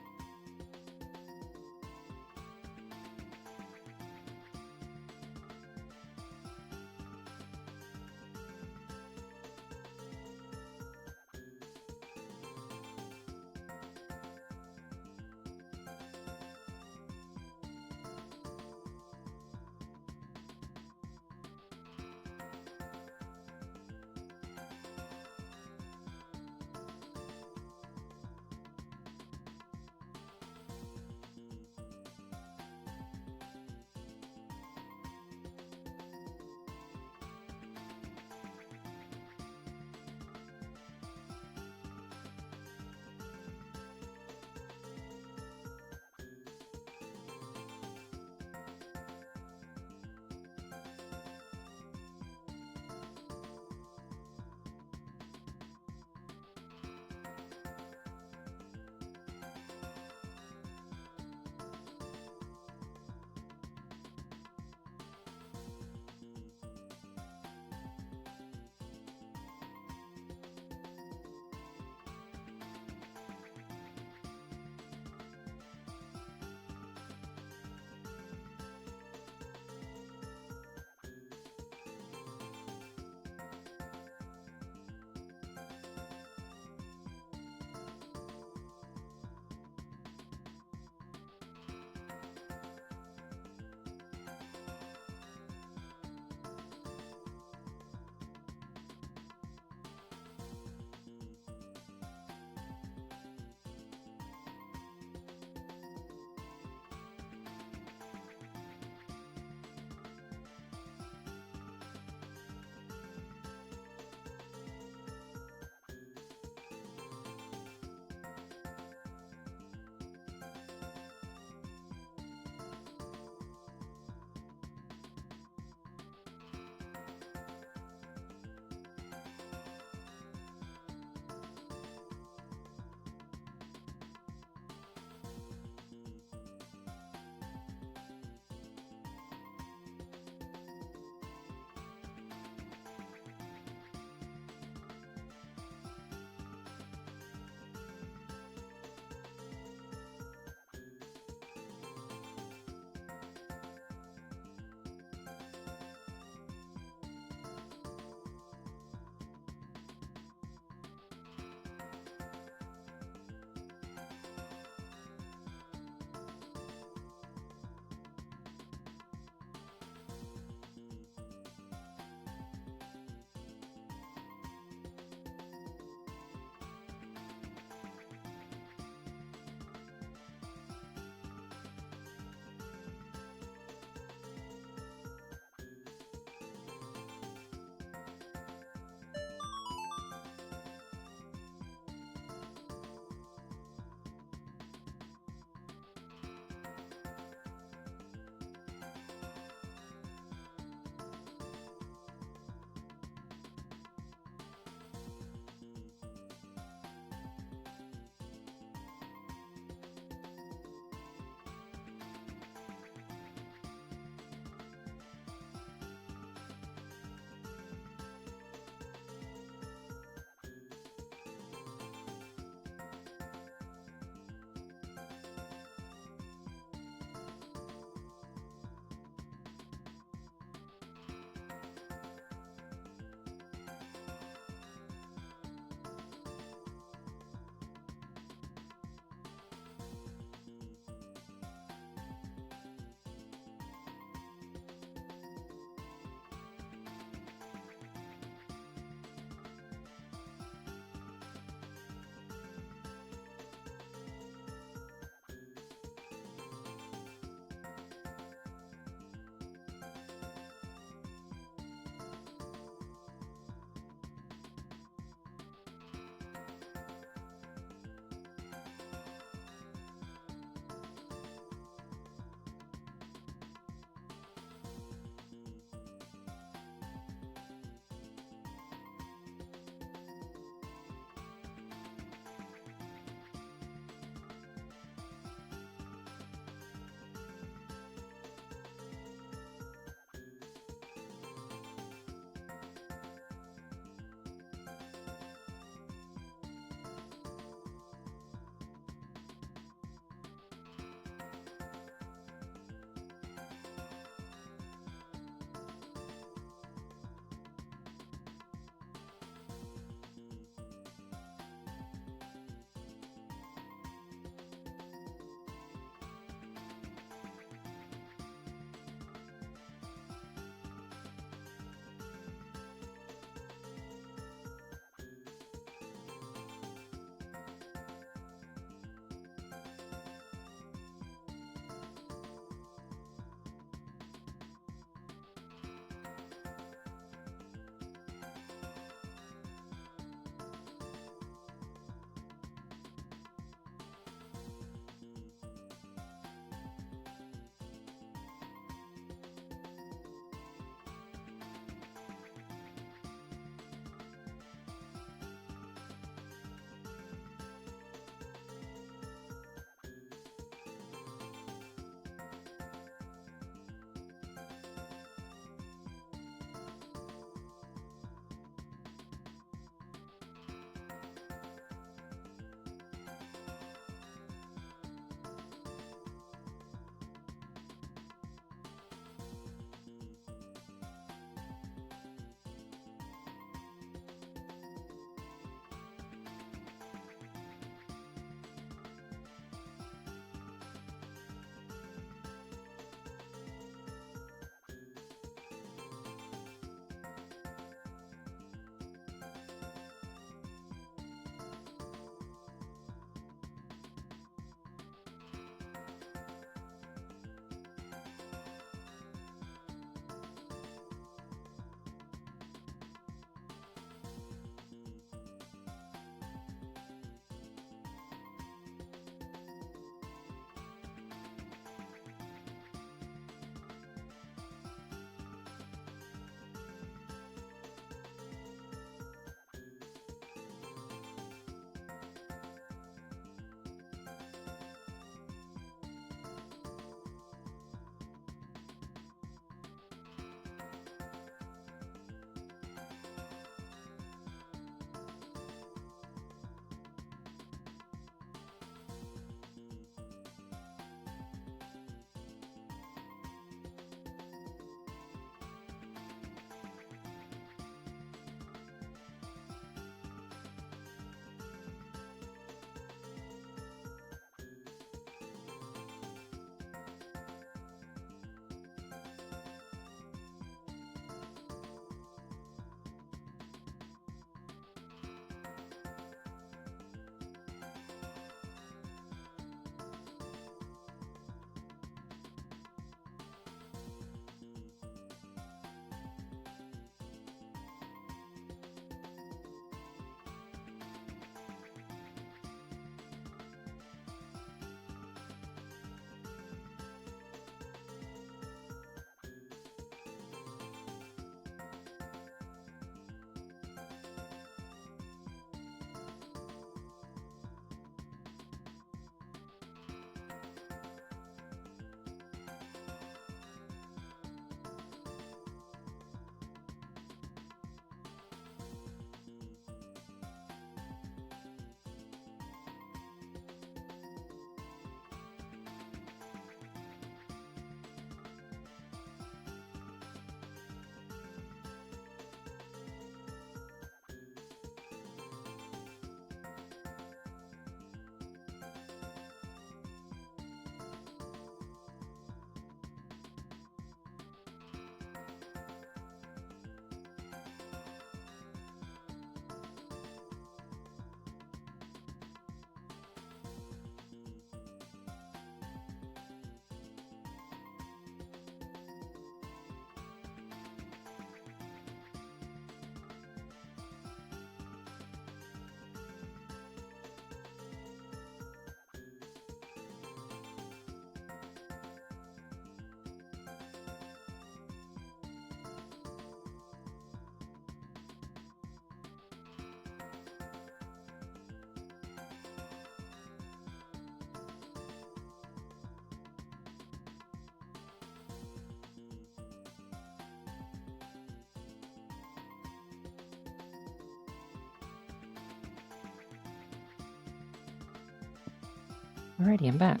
Alrighty, I'm back.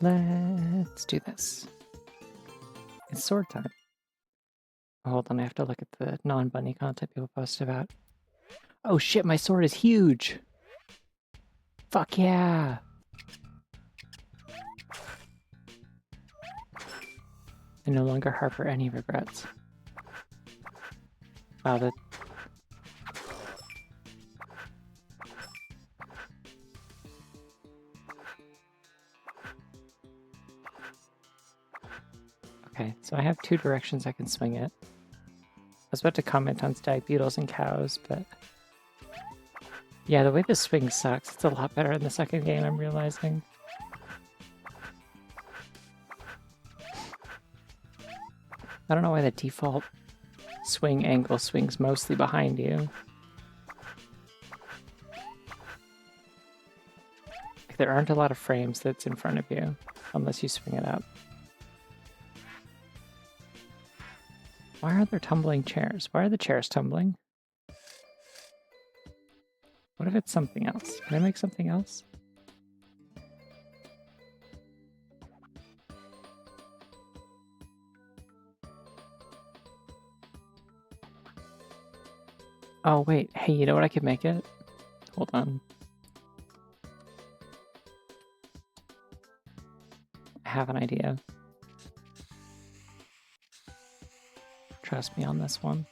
Let's do this. It's sword time. Oh, hold on, I have to look at the non-bunny content people post about. Oh shit, my sword is huge! Fuck yeah! I no longer harbor any regrets. Wow, that... Okay, so I have two directions I can swing it. I was about to comment on stag beetles and cows, but... Yeah, the way this swing sucks. It's a lot better in the second game, I'm realizing. I don't know why the default swing angle swings mostly behind you. Like, there aren't a lot of frames that's in front of you, unless you swing it up. Why are there tumbling chairs? Why are the chairs tumbling? What if it's something else? Can I make something else? Oh, wait. Hey, you know what I could make it? Hold on. I have an idea. Trust me on this one.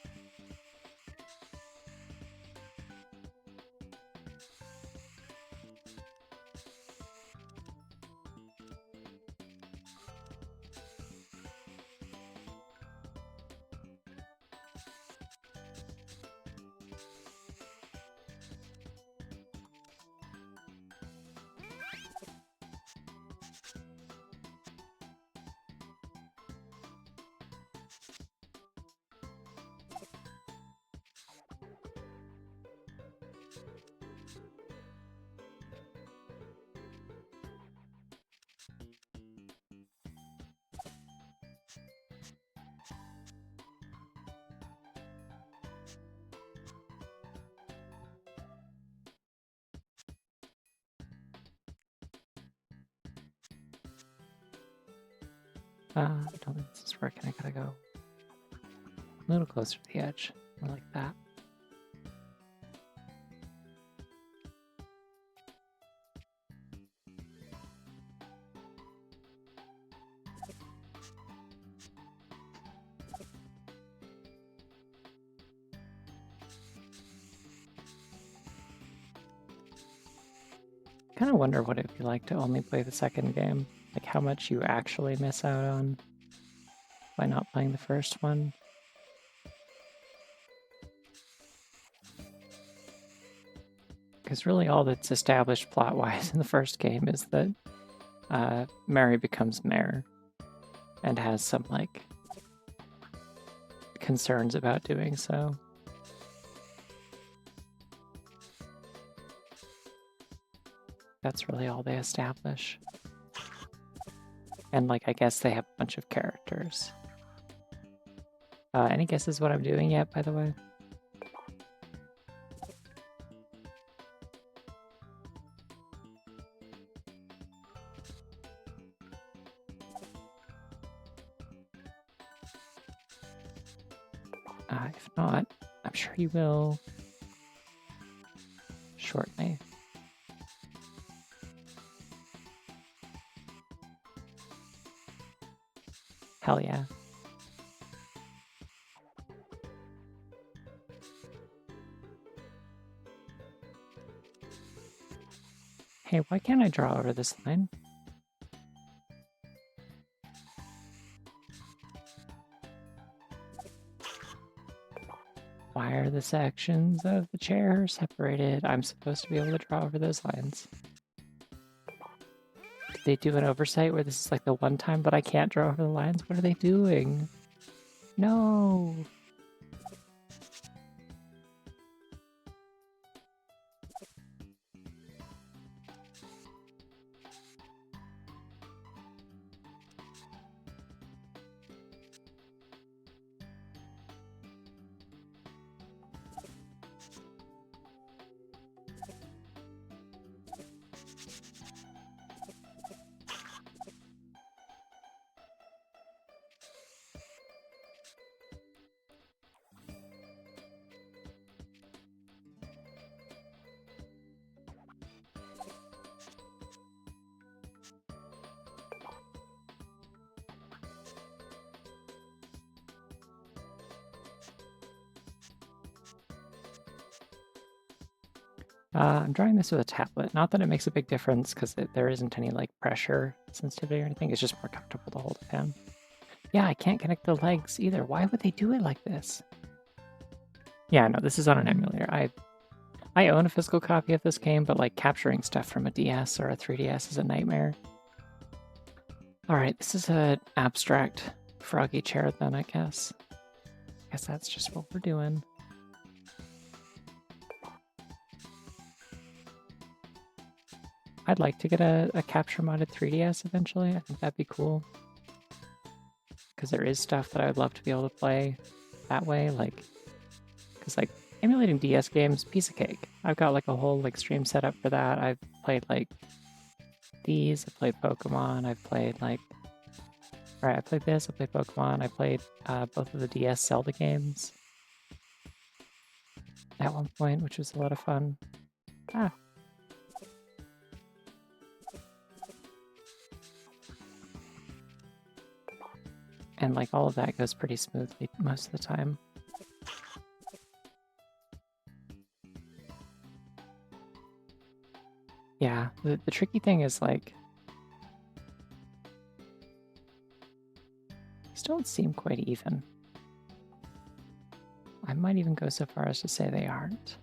I don't think this is working. I gotta go a little closer to the edge. More like that. I kind of wonder what it'd be like to only play the second game. Like how much you actually miss out on by not playing the first one. Because really all that's established plot-wise in the first game is that Mary becomes mayor and has some, like, concerns about doing so. That's really all they establish. And, like, I guess they have a bunch of characters. Any guesses what I'm doing yet, by the way? If not, I'm sure you will shortly. Hell yeah. Hey, why can't I draw over this line? Why are the sections of the chair separated? I'm supposed to be able to draw over those lines. Did they do an oversight where this is like the one time but I can't draw over the lines? What are they doing? No! I'm drawing this with a tablet. Not that it makes a big difference, because there isn't any like pressure sensitivity or anything. It's just more comfortable to hold a pen. Yeah, I can't connect the legs either. Why would they do it like this? Yeah, no, this is on an emulator. I own a physical copy of this game, but like capturing stuff from a DS or a 3DS is a nightmare. All right, this is an abstract froggy chair then, I guess. I guess that's just what we're doing. I'd like to get a capture modded 3DS eventually. I think that'd be cool. Because there is stuff that I would love to be able to play that way. Like, because like emulating DS games, piece of cake. I've got like a whole like stream set up for that. I've played like these. I played Pokemon. I've played like, all right, I played this. I played Pokemon. I played both of the DS Zelda games at one point, which was a lot of fun. Ah. And like all of that goes pretty smoothly most of the time. Yeah, the tricky thing is like, these don't seem quite even. I might even go so far as to say they aren't.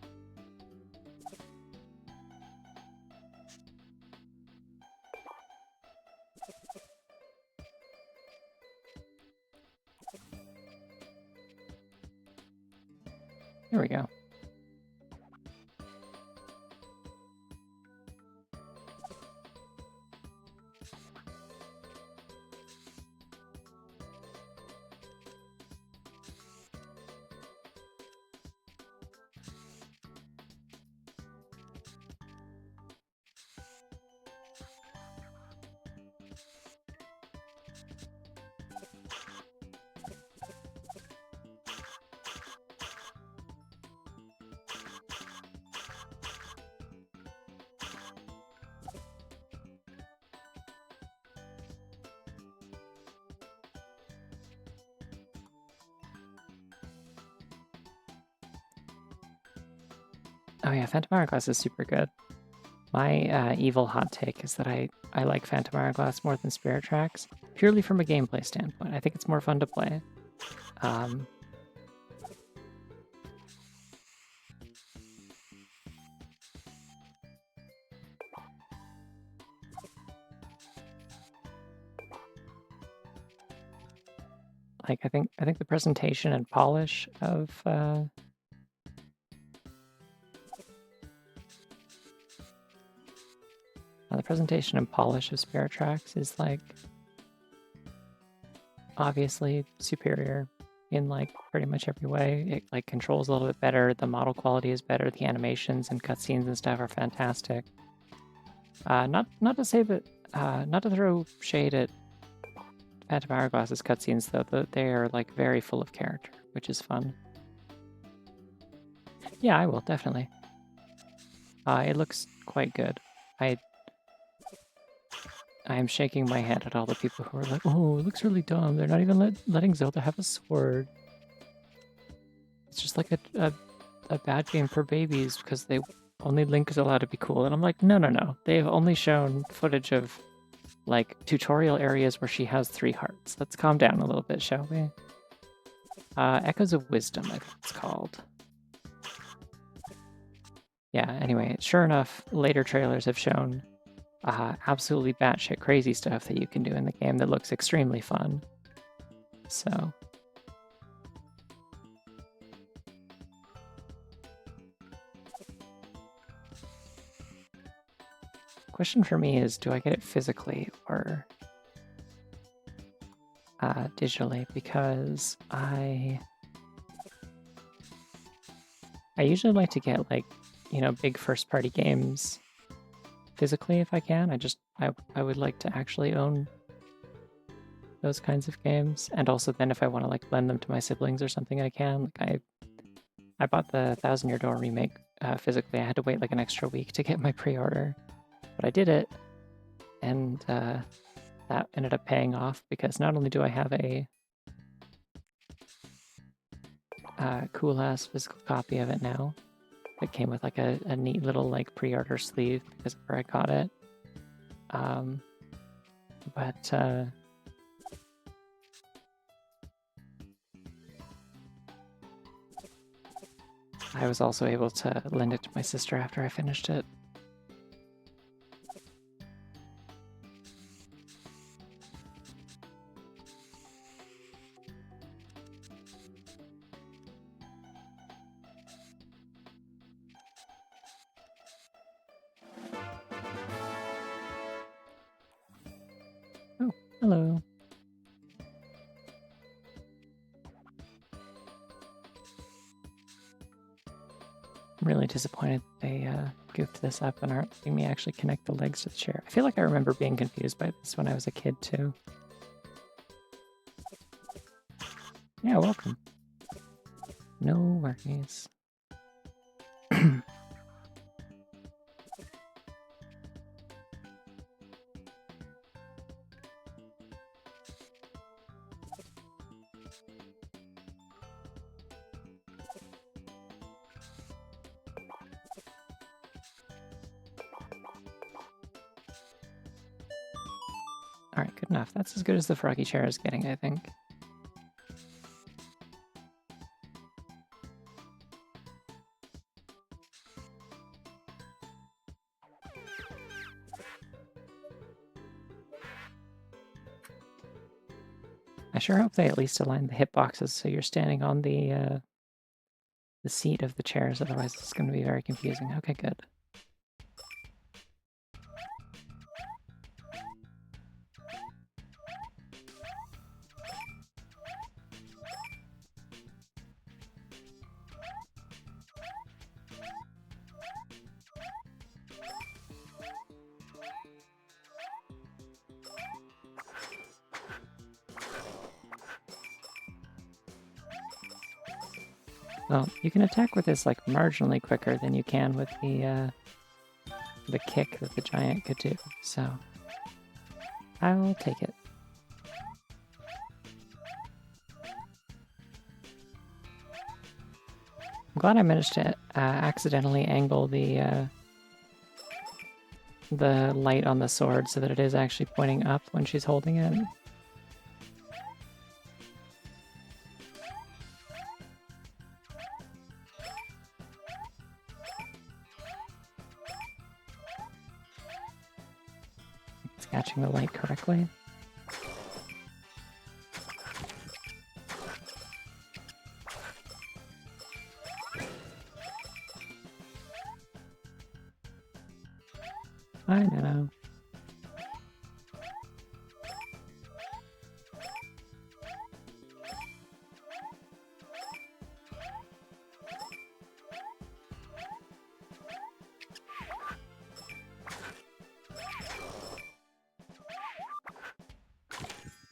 There we go. Oh yeah, Phantom Hourglass is super good. My evil hot take is that I like Phantom Hourglass more than Spirit Tracks, purely from a gameplay standpoint. I think it's more fun to play. Like I think the presentation and polish of the presentation and polish of Spirit Tracks is like obviously superior in like pretty much every way. It like controls a little bit better, the model quality is better, the animations and cutscenes and stuff are fantastic. Not to say that not to throw shade at Phantom Hourglass's cutscenes though, but they are like very full of character, which is fun. Yeah, I will definitely. It looks quite good. I am shaking my head at all the people who are like, "Oh, it looks really dumb. They're not even letting Zelda have a sword. It's just like a bad game for babies because they only Link is allowed to be cool." And I'm like, no. They've only shown footage of like tutorial areas where she has 3 hearts. Let's calm down a little bit, shall we? Echoes of Wisdom, I think it's called. Yeah, anyway, sure enough, later trailers have shown absolutely batshit crazy stuff that you can do in the game that looks extremely fun. So... question for me is, do I get it physically or digitally? Because I usually like to get like, you know, big first-party games physically if I can. I would like to actually own those kinds of games, and also then if I want to like lend them to my siblings or something, I can. Like I bought the Thousand Year Door remake physically. I had to wait like an extra week to get my pre-order. But I did it, and that ended up paying off because not only do I have a cool-ass physical copy of it now, that came with like a neat little like pre-order sleeve because of where I got it. But I was also able to lend it to my sister after I finished it. Oh, hello. I'm really disappointed they goofed this up and aren't letting me actually connect the legs to the chair. I feel like I remember being confused by this when I was a kid too. Yeah, welcome. No worries. Alright, good enough. That's as good as the froggy chair is getting, I think. I sure hope they at least align the hitboxes so you're standing on the seat of the chairs, otherwise it's going to be very confusing. Okay, good. Well, you can attack with this like marginally quicker than you can with the kick that the giant could do, so I'll take it. I'm glad I managed to accidentally angle the light on the sword so that it is actually pointing up when she's holding it. It's catching the light correctly. I know.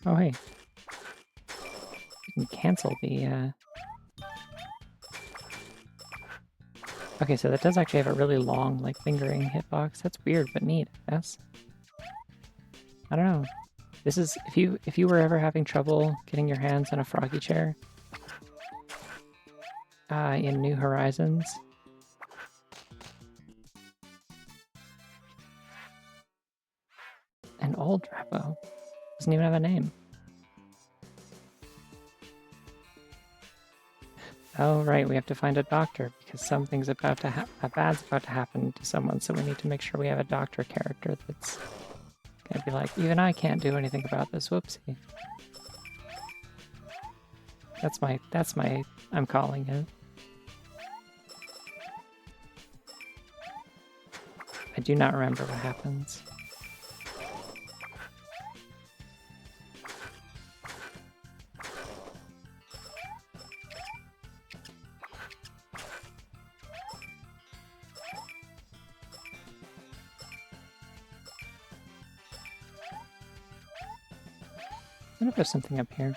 Oh, hey. You can cancel the, Okay, so that does actually have a really long, like, lingering hitbox. That's weird, but neat, I guess. I don't know. This is... If you were ever having trouble getting your hands on a froggy chair in New Horizons, an old Repo doesn't even have a name. Oh, right, we have to find a doctor because something's about to bad's about to happen to someone, so we need to make sure we have a doctor character that's gonna be like, even I can't do anything about this, whoopsie. That's my, I'm calling it. I do not remember what happens. I wonder if there's something up here.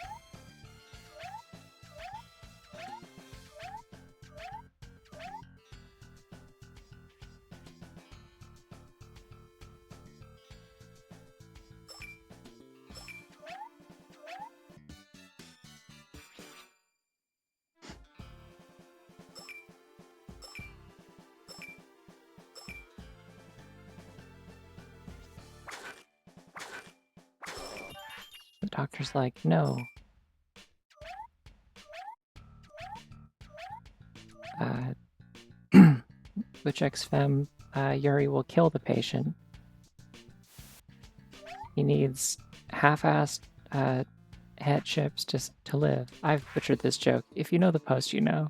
doctor's like, no. Which ex-fem, Yuri will kill the patient. He needs half-assed head chips just to live. I've butchered this joke. If you know the post, you know.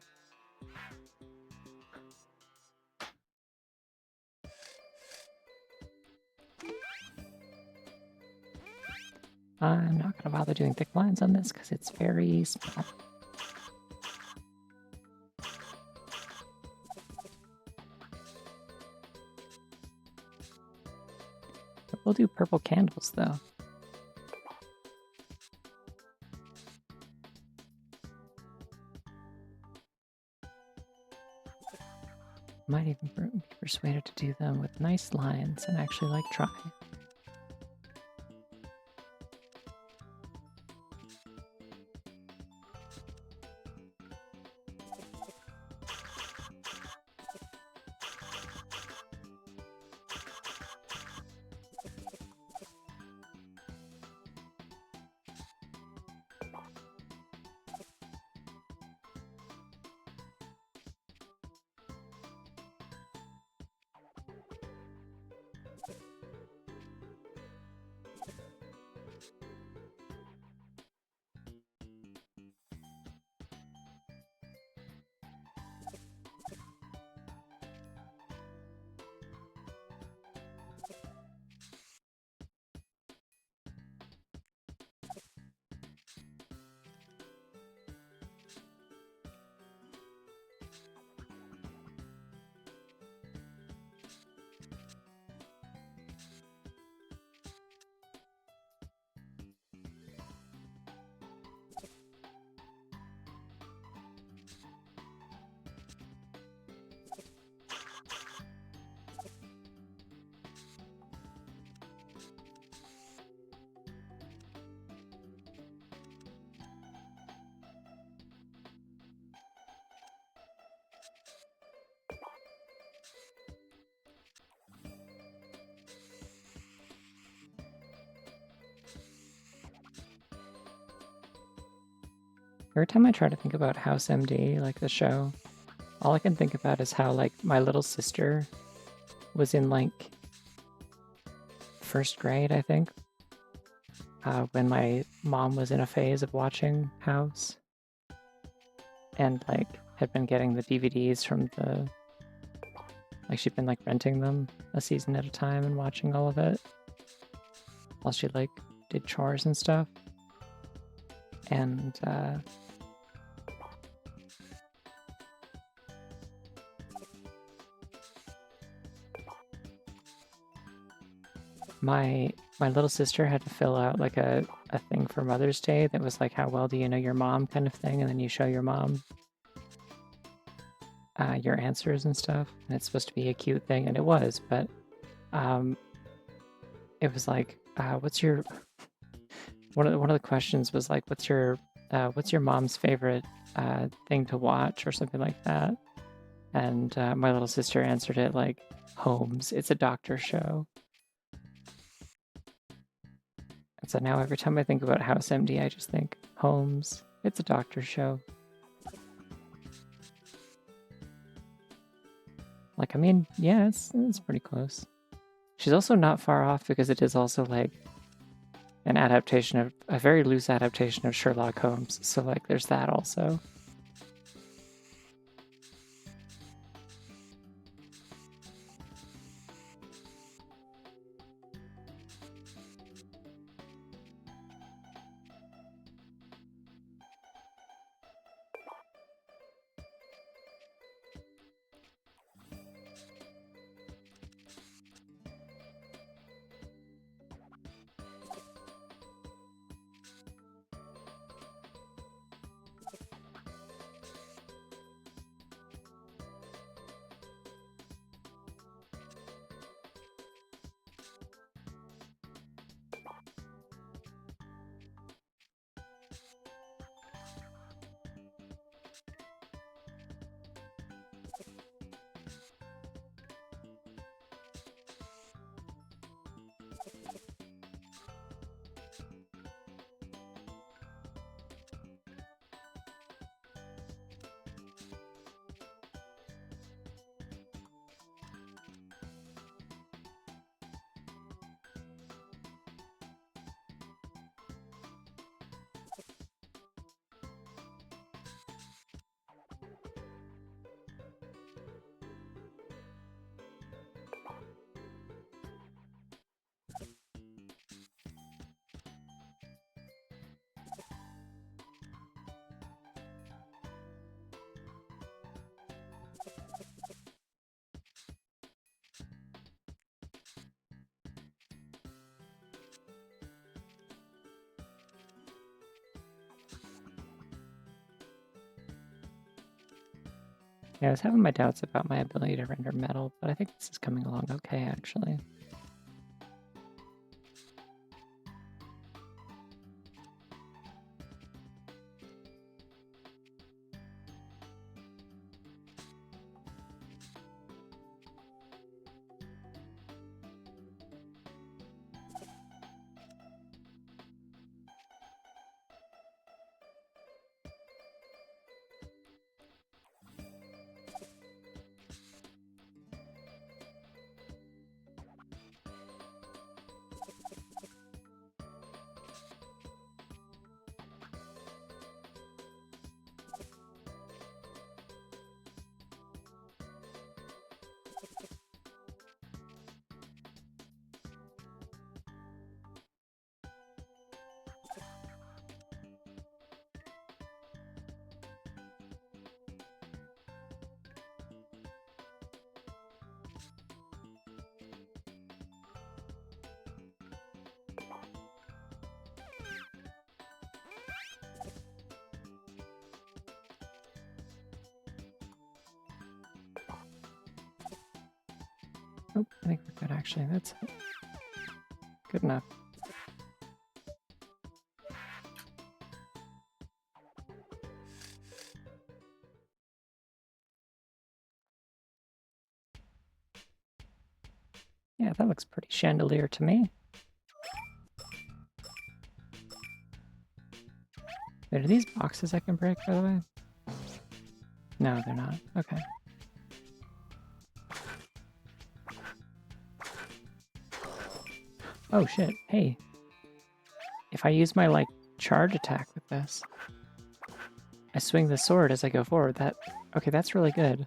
I'm not going to bother doing thick lines on this because it's very small. We'll do purple candles, though. Might even be persuaded to do them with nice lines and actually, like, try. Every time I try to think about House MD, like the show, all I can think about is how, like, my little sister was in, like, first grade, I think, when my mom was in a phase of watching House, and, like, had been getting the DVDs from the... Like, she'd been, like, renting them a season at a time and watching all of it while she, like, did chores and stuff. And, my little sister had to fill out, like, a thing for Mother's Day that was, like, how well do you know your mom kind of thing, and then you show your mom your answers and stuff, and it's supposed to be a cute thing, and it was, but it was like, what's your... One of the questions was like, what's your mom's favorite thing to watch or something like that? And my little sister answered it like, Holmes, it's a doctor show. And so now every time I think about House MD, I just think, Holmes, it's a doctor show. Like, I mean, yeah, it's pretty close. She's also not far off because it is also like an adaptation of a very loose adaptation of Sherlock Holmes. So like there's that also. Yeah, I was having my doubts about my ability to render metal, but I think this is coming along okay, actually. Oh, I think we're good, actually. That's good enough. Yeah, that looks pretty chandelier to me. Wait, are these boxes I can break, by the way? No, they're not. Okay. Oh shit, hey. If I use my, like, charge attack with this, I swing the sword as I go forward. Okay, that's really good.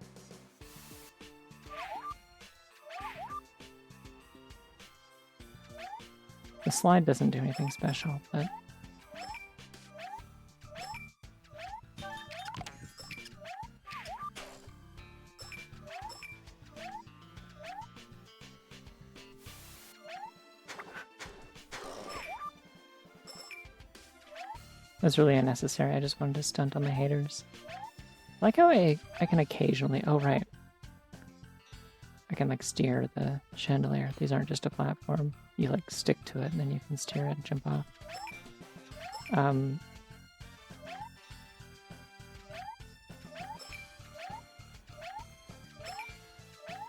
The slide doesn't do anything special, but... That's really unnecessary. I just wanted to stunt on the haters. I like how I can occasionally... Oh, right. I can, like, steer the chandelier. These aren't just a platform. You, like, stick to it, and then you can steer it and jump off. I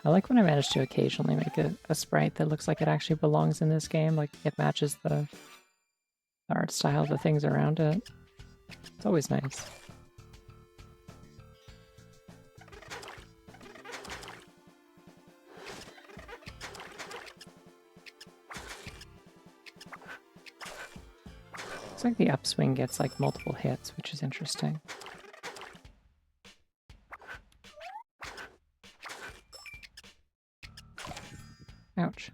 like when I manage to occasionally make a sprite that looks like it actually belongs in this game. Like, it matches the art style of the things around it. It's always nice. Looks like the upswing gets like multiple hits, which is interesting. Ouch.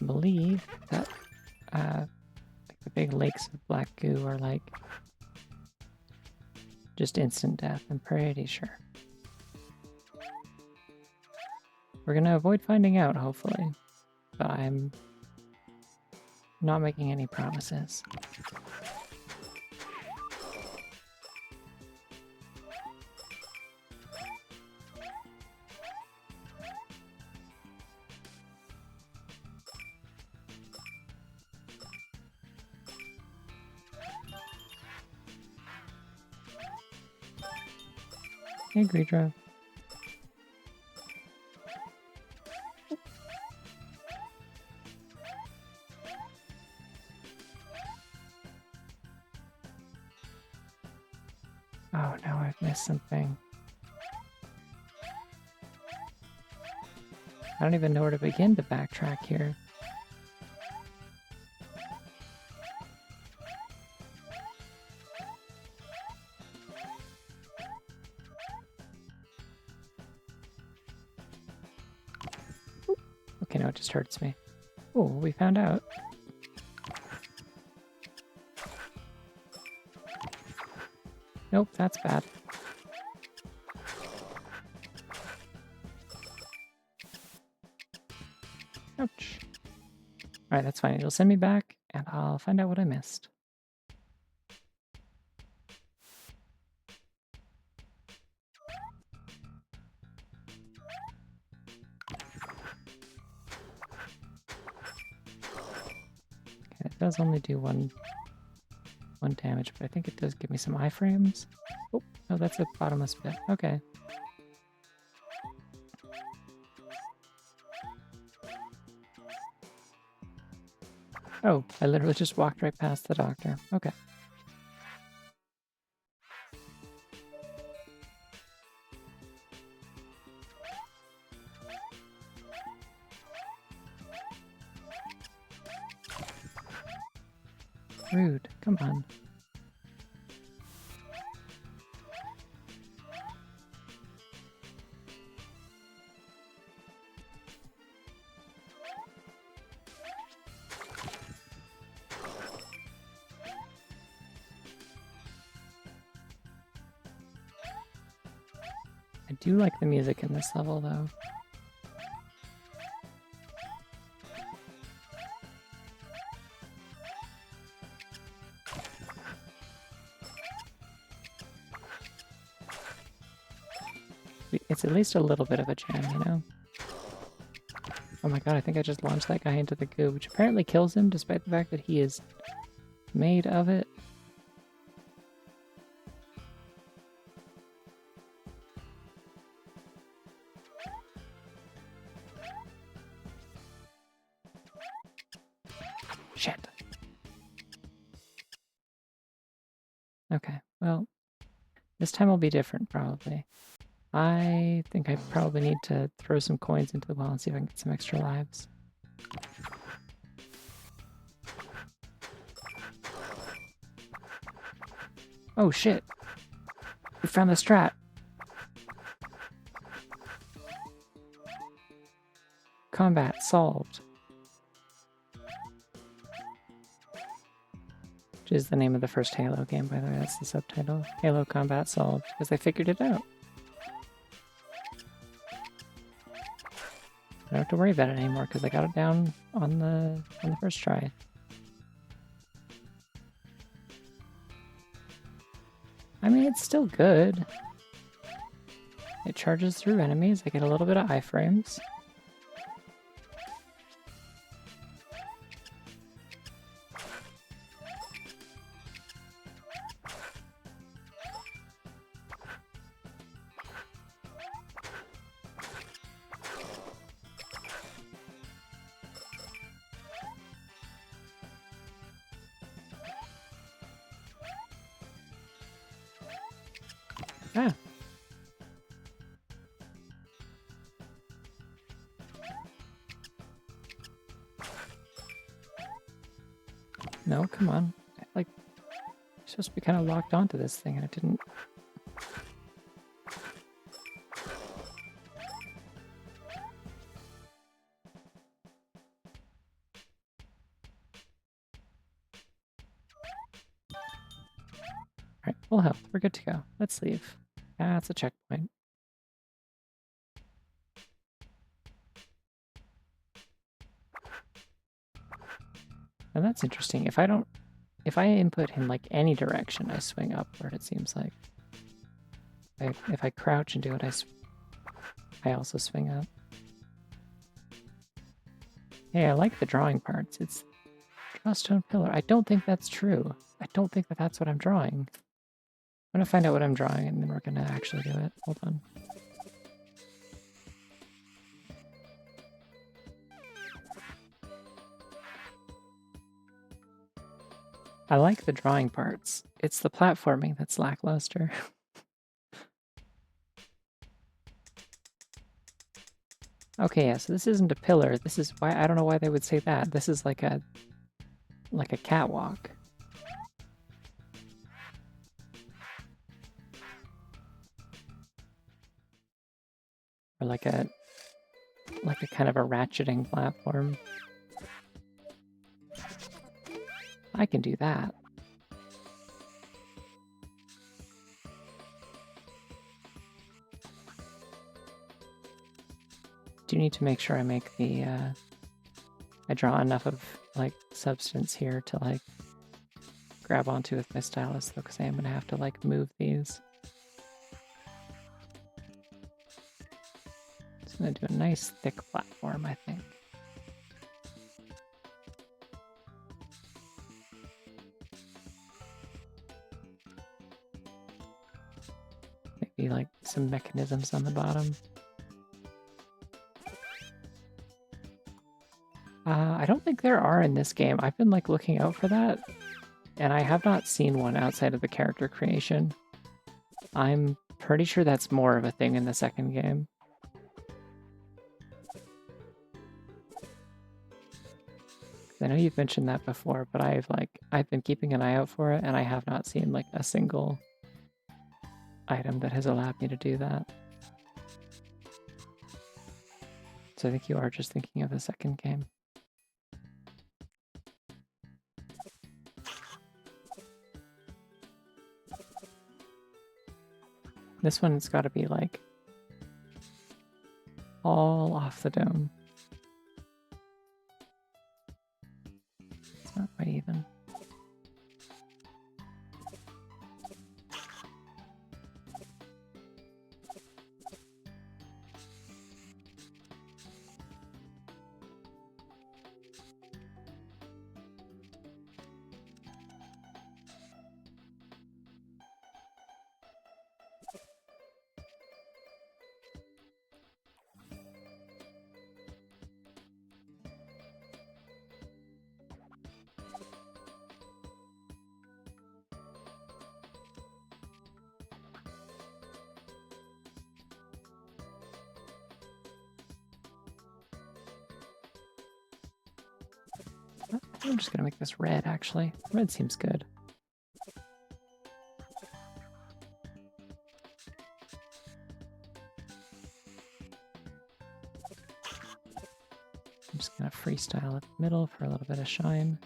I believe that like the big lakes of black goo are like just instant death, I'm pretty sure. We're gonna avoid finding out, hopefully, but I'm not making any promises. Hey, Greedra. Oh, now I've missed something. I don't even know where to begin to backtrack here. Okay, no, it just hurts me. Oh, we found out. Nope, that's bad. Ouch. Alright, that's fine. It'll send me back, and I'll find out what I missed. does only do one damage, but I think it does give me some iframes. Oh, no, that's a bottomless pit. Okay. Oh, I literally just walked right past the doctor. Okay. Rude. Come on. I do like the music in this level, though. It's at least a little bit of a jam, you know? Oh my god, I think I just launched that guy into the goo, which apparently kills him despite the fact that he is made of it. Shit. Okay, well, this time will be different, probably. I think I probably need to throw some coins into the well and see if I can get some extra lives. Oh shit! We found the strat! Combat solved. Which is the name of the first Halo game, by the way. That's the subtitle. Halo Combat Solved, because they figured it out. I don't have to worry about it anymore because I got it down on the first try. I mean, it's still good. It charges through enemies. I get a little bit of iframes. Ah. No, come on. Like, you're supposed to be kind of locked onto this thing, and it didn't. Alright, full health. We're good to go. Let's leave. That's a checkpoint. Now that's interesting. If I input him like any direction, I swing upward, it seems like. If I crouch and do it, I also swing up. Hey, I like the drawing parts. It's draw stone pillar. I don't think that's true. I don't think that that's what I'm drawing. I'm gonna find out what I'm drawing and then we're gonna actually do it. Hold on. I like the drawing parts. It's the platforming that's lackluster. Okay, yeah, so this isn't a pillar. This is why I don't know why they would say that. This is like a catwalk. Or like a kind of a ratcheting platform. I can do that. Do need to make sure I make the I draw enough of like substance here to like grab onto with my stylus though, because I am gonna have to like move these. Just gonna do a nice thick platform, I think. might be like some mechanisms on the bottom. I don't think there are in this game. I've been like looking out for that, and I have not seen one outside of the character creation. I'm pretty sure that's more of a thing in the second game. I know you've mentioned that before, but I've been keeping an eye out for it, and I have not seen like a single item that has allowed me to do that. So I think you are just thinking of the second game. This one's got to be like all off the dome. It's not quite even. I'm just gonna make this red, actually. Red seems good. I'm just gonna freestyle at the middle for a little bit of shine.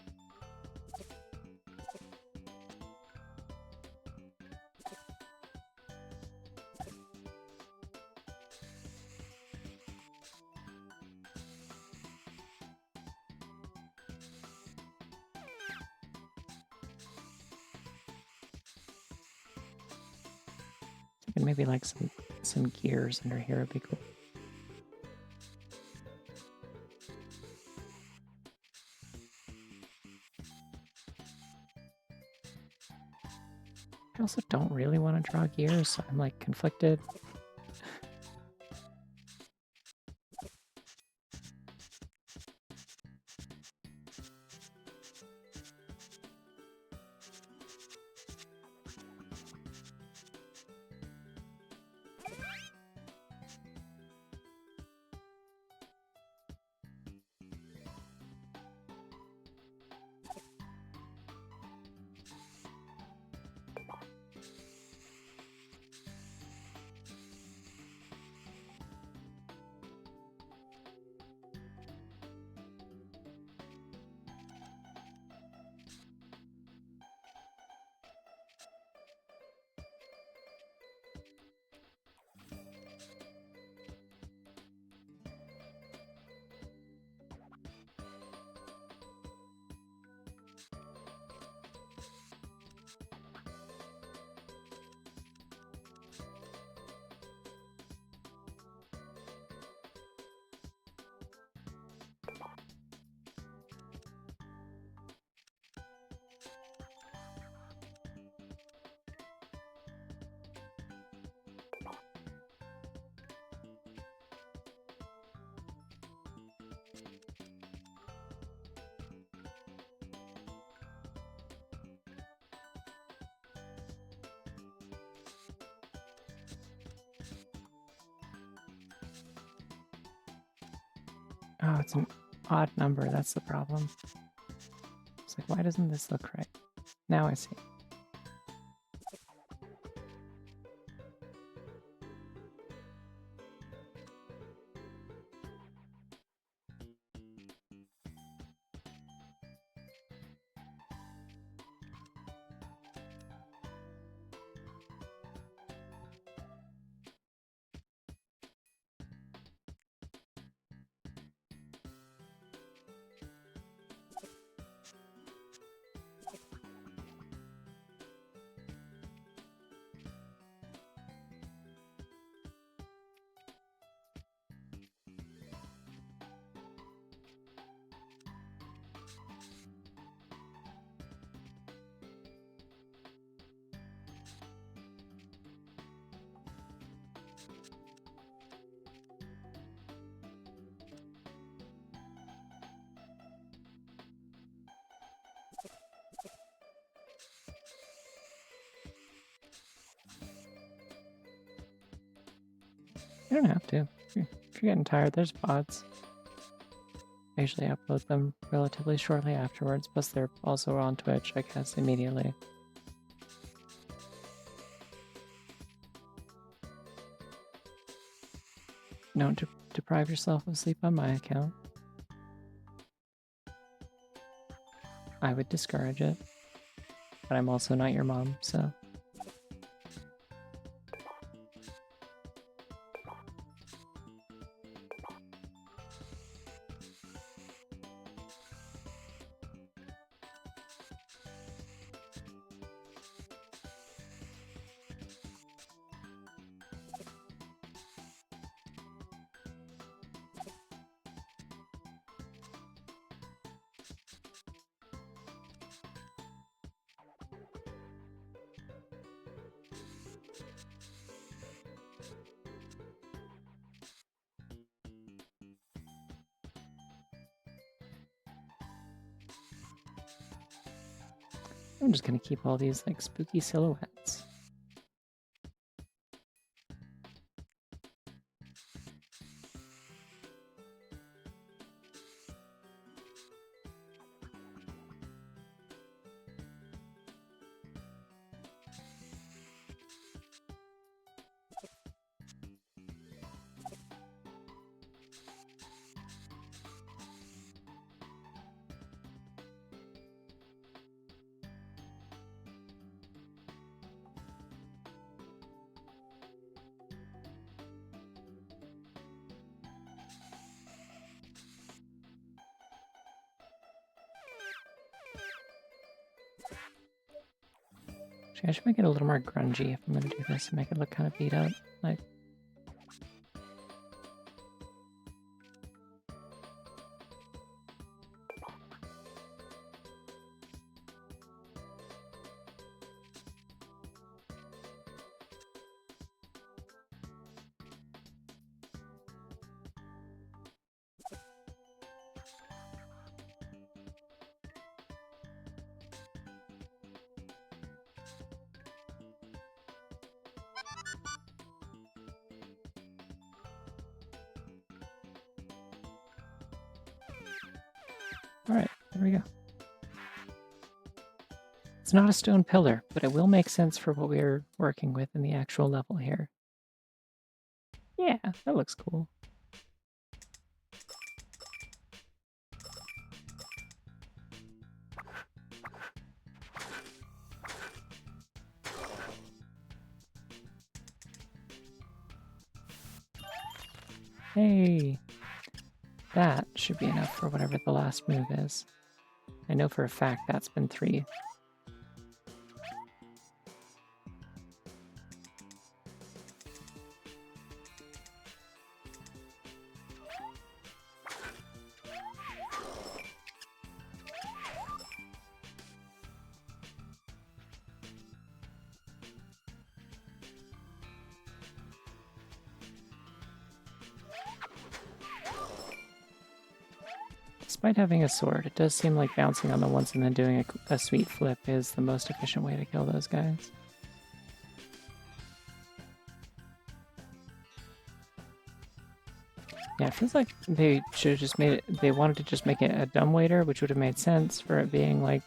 And maybe like some gears under here would be cool. I also don't really want to draw gears, so I'm like conflicted. Oh, it's an odd number, that's the problem. It's like, why doesn't this look right? Now I see. You don't have to. If you're getting tired, there's VODs. I usually upload them relatively shortly afterwards, plus they're also on Twitch, I guess, immediately. Don't deprive yourself of sleep on my account. I would discourage it. But I'm also not your mom, so... I'm just gonna keep all these, like, spooky silhouettes. Actually, I should make it a little more grungy if I'm gonna do this and make it look kind of beat up. Like, alright, there we go. It's not a stone pillar, but it will make sense for what we're working with in the actual level here. Yeah, that looks cool. Hey! That should be enough for whatever the last move is. I know for a fact that's been 3. Despite having a sword, it does seem like bouncing on the ones and then doing a sweet flip is the most efficient way to kill those guys. Yeah, it feels like they should have just made it, they wanted to just make it a dumbwaiter, which would have made sense for it being like...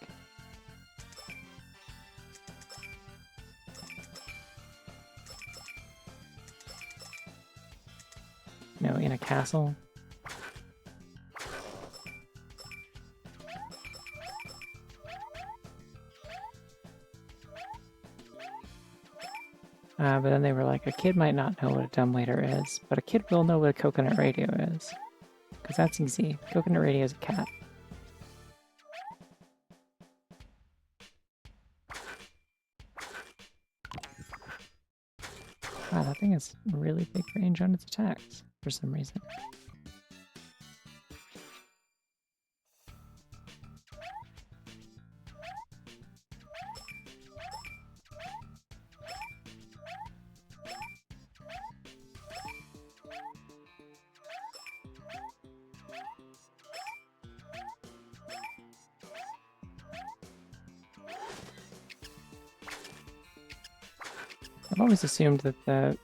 you know, in a castle. But then they were like, a kid might not know what a dumbwaiter is, but a kid will know what a coconut radio is. Because that's easy. Coconut radio is a cat. Wow, that thing has really big range on its attacks, for some reason. I've always assumed that the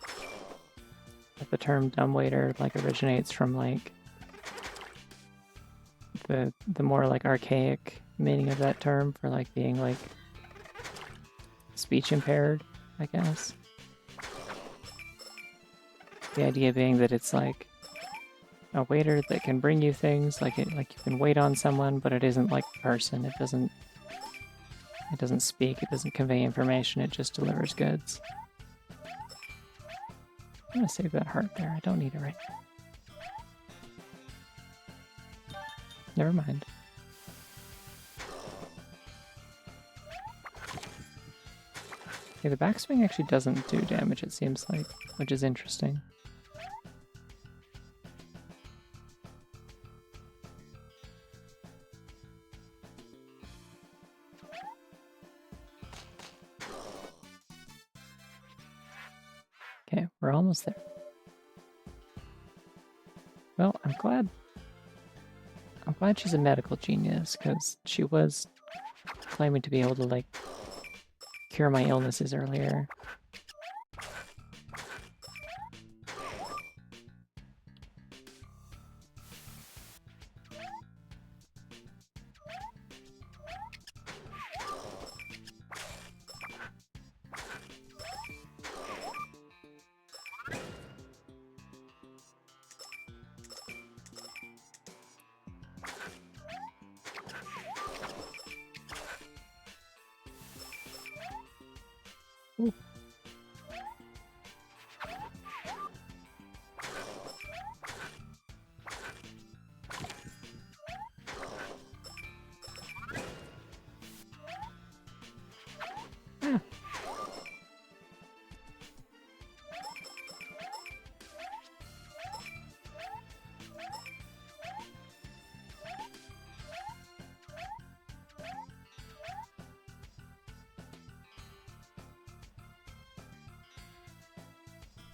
the term dumbwaiter like originates from like the more like archaic meaning of that term for like being like speech impaired, I guess. The idea being that it's like a waiter that can bring you things, like you can wait on someone, but it isn't like a person. It doesn't speak, it doesn't convey information, it just delivers goods. I'm gonna save that heart there. I don't need it right now. Never mind. Okay, the backswing actually doesn't do damage, it seems like, which is interesting. Okay, we're almost there. Well, I'm glad she's a medical genius, because she was claiming to be able to, like, cure my illnesses earlier. Ooh. Ah.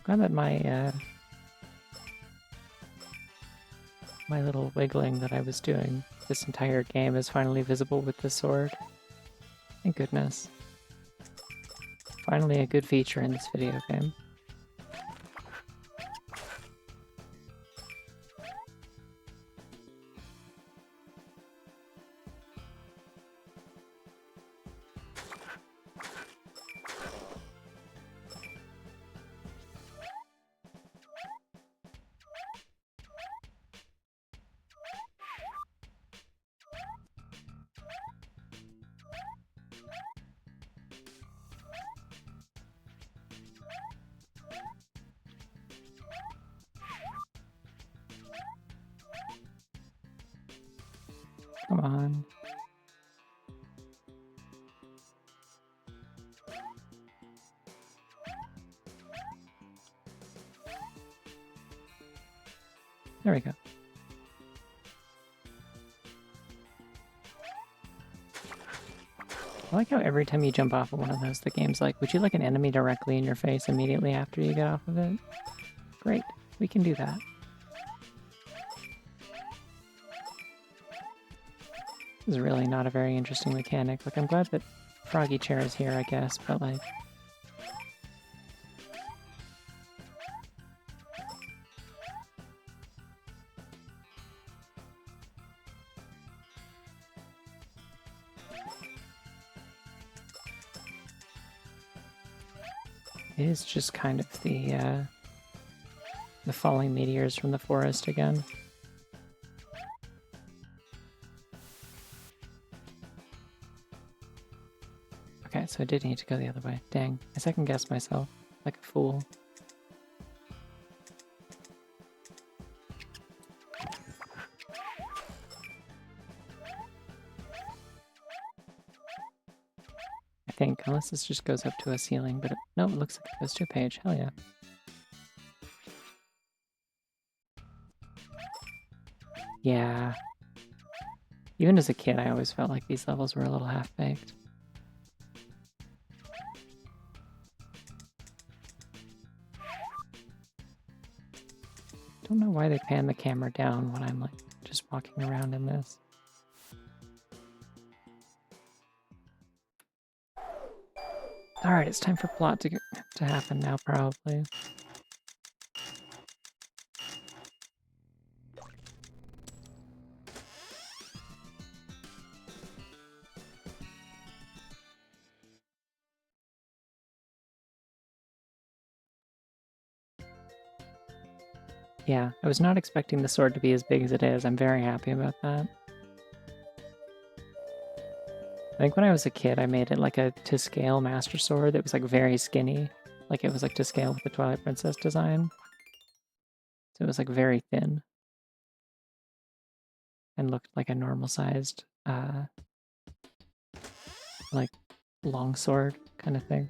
Glad that my my little wiggling that I was doing this entire game is finally visible with this sword. Thank goodness. Finally a good feature in this video game. Come on. There we go. I like how every time you jump off of one of those, the game's like, would you like an enemy directly in your face immediately after you get off of it? Great, we can do that. This is really not a very interesting mechanic. Like, I'm glad that Froggy Chair is here, I guess, but like... It is just kind of the falling meteors from the forest again. Okay, so I did need to go the other way. Dang, I second-guessed myself, like a fool. I think, unless this just goes up to a ceiling, but no, it looks like it goes to a page. Hell yeah. Yeah. Even as a kid, I always felt like these levels were a little half-baked. Don't know why they pan the camera down when I'm like just walking around in this. Alright, it's time for plot to happen now, probably. Yeah, I was not expecting the sword to be as big as it is. I'm very happy about that. I think when I was a kid, I made it like a to scale master sword that was like very skinny. Like it was like to scale with the Twilight Princess design. So it was like very thin. And looked like a normal sized like long sword kind of thing.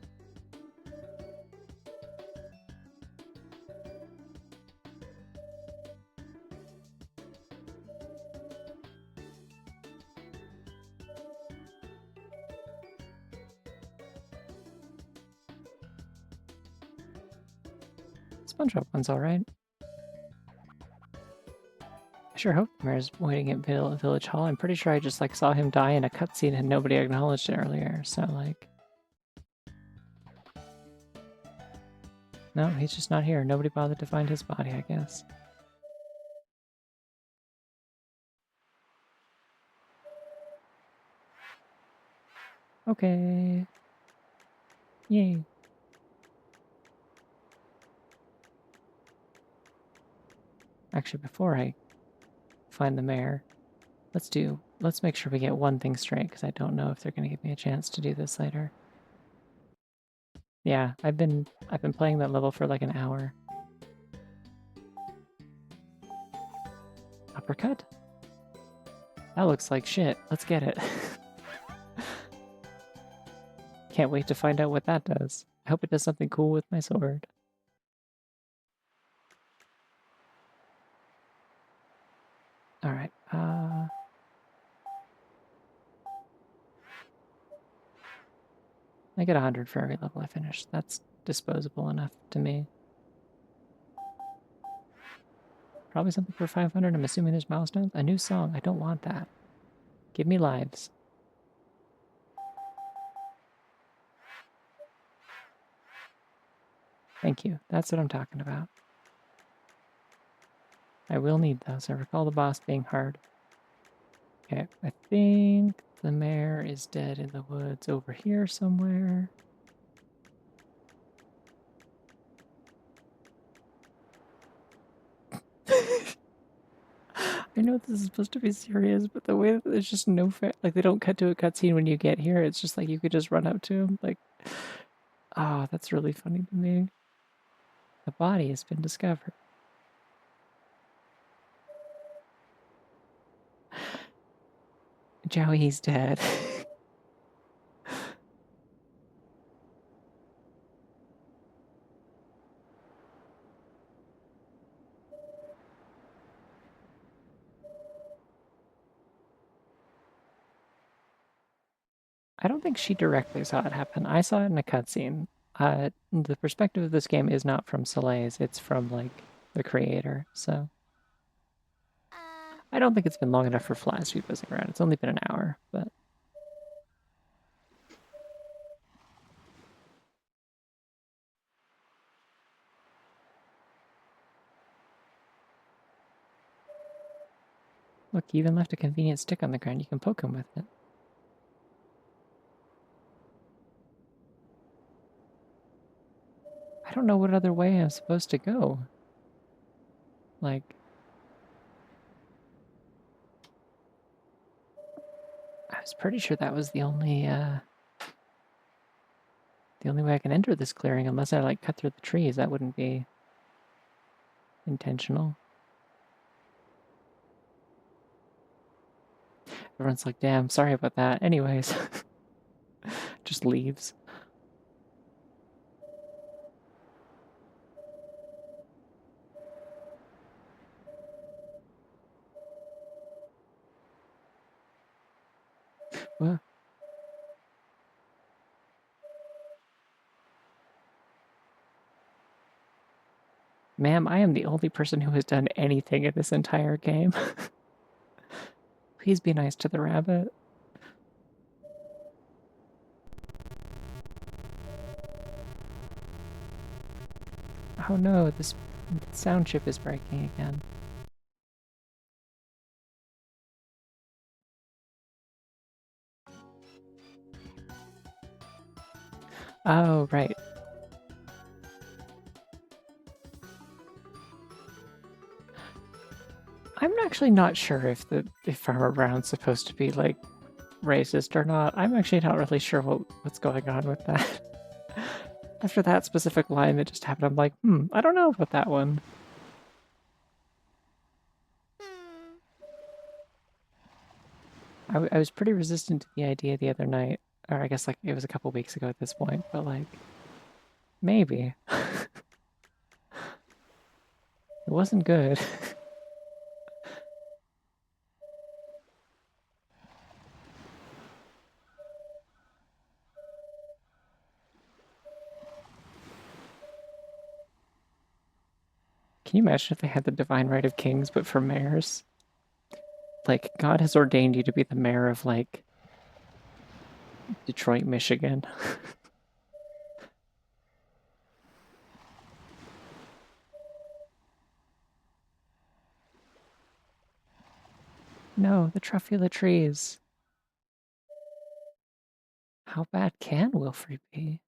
SpongeBob one's alright. I sure hope the mayor's waiting at Village Hall. I'm pretty sure I just like saw him die in a cutscene and nobody acknowledged it earlier, so like... No, he's just not here. Nobody bothered to find his body, I guess. Okay. Yay. Actually, before I find the mayor, let's make sure we get one thing straight, because I don't know if they're going to give me a chance to do this later. Yeah, I've been playing that level for like an hour. Uppercut? That looks like shit. Let's get it. Can't wait to find out what that does. I hope it does something cool with my sword. Alright, I get 100 for every level I finish. That's disposable enough to me. Probably something for 500. I'm assuming there's milestones. A new song. I don't want that. Give me lives. Thank you. That's what I'm talking about. I will need those. I recall the boss being hard. Okay, I think the mayor is dead in the woods over here somewhere. I know this is supposed to be serious, but the way that there's just no like they don't cut to a cutscene when you get here. It's just like you could just run up to him. Like, oh, that's really funny to me. The body has been discovered. Joey's dead. I don't think she directly saw it happen. I saw it in a cutscene. The perspective of this game is not from Soleil's, it's from, like, the creator, so... I don't think it's been long enough for flies to be buzzing around. It's only been an hour, but... Look, you even left a convenient stick on the ground. You can poke him with it. I don't know what other way I'm supposed to go. Like... I was pretty sure that was the only way I can enter this clearing, unless I, like, cut through the trees. That wouldn't be intentional. Everyone's like, damn, sorry about that. Anyways. Just leaves. What? Ma'am, I am the only person who has done anything in this entire game. Please be nice to the rabbit. Oh no, this sound chip is breaking again. Oh, right. I'm actually not sure if Farmer Brown's supposed to be like racist or not. I'm actually not really sure what's going on with that. After that specific line that just happened, I'm like, I don't know about that one. I was pretty resistant to the idea the other night, or I guess like it was a couple weeks ago at this point, but like, maybe. It wasn't good. Can you imagine if they had the divine right of kings, but for mayors? Like, God has ordained you to be the mayor of, like, Detroit, Michigan. No, the Truffula trees. How bad can Wilfrey be?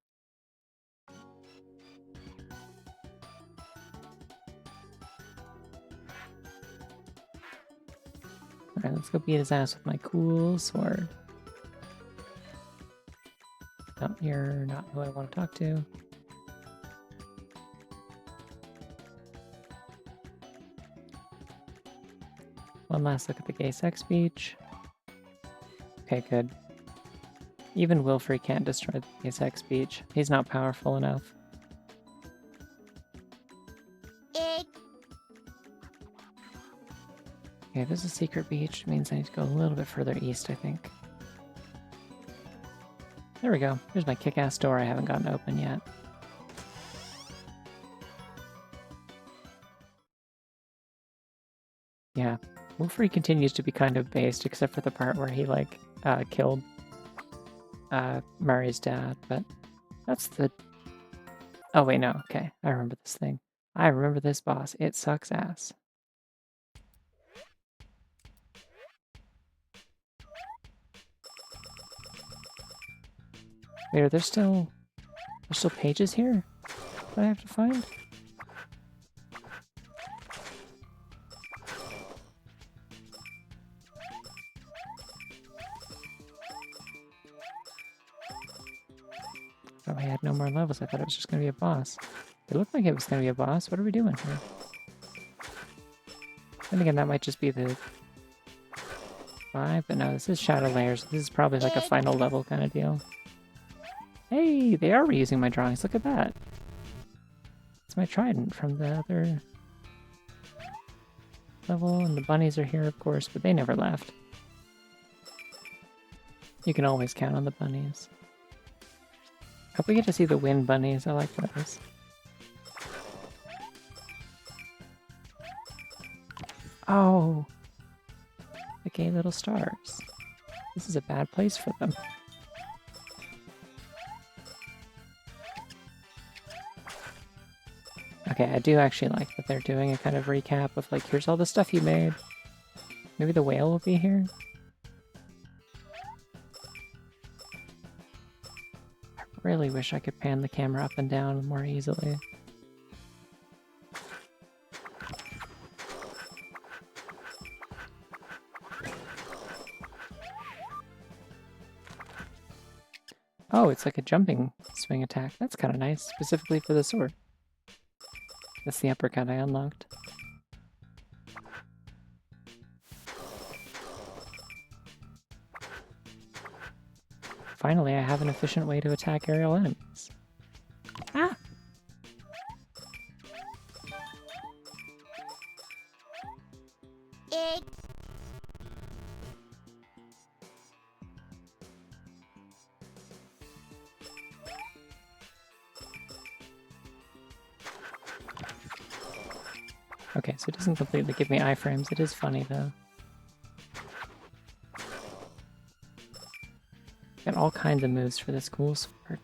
Alright, let's go beat his ass with my cool sword. No, you're not who I want to talk to. One last look at the gay sex speech. Okay, good. Even Wilfrey can't destroy the gay sex speech. He's not powerful enough. Okay, there's a secret beach. It means I need to go a little bit further east, I think. There we go. Here's my kick-ass door I haven't gotten open yet. Yeah, Wilfrey continues to be kind of based, except for the part where he, like, killed Murray's dad, but that's the... Oh, wait, no. Okay, I remember this thing. I remember this boss. It sucks ass. Wait, are there still pages here that I have to find? Oh, I had no more levels. I thought it was just going to be a boss. It looked like it was going to be a boss. What are we doing here? Then again, that might just be the vibe, but no, this is Shadow Layers. This is probably like a final level kind of deal. Hey, they are reusing my drawings. Look at that. It's my trident from the other level, and the bunnies are here, of course, but they never left. You can always count on the bunnies. Hope we get to see the wind bunnies. I like those. Oh! The gay little stars. This is a bad place for them. Okay, I do actually like that they're doing a kind of recap of like, here's all the stuff you made. Maybe the whale will be here? I really wish I could pan the camera up and down more easily. Oh, it's like a jumping swing attack. That's kind of nice, specifically for the sword. That's the uppercut I unlocked. Finally, I have an efficient way to attack aerial enemies. Ah! Okay, so it doesn't completely give me iframes. It is funny, though. Got all kinds of moves for this cool sword.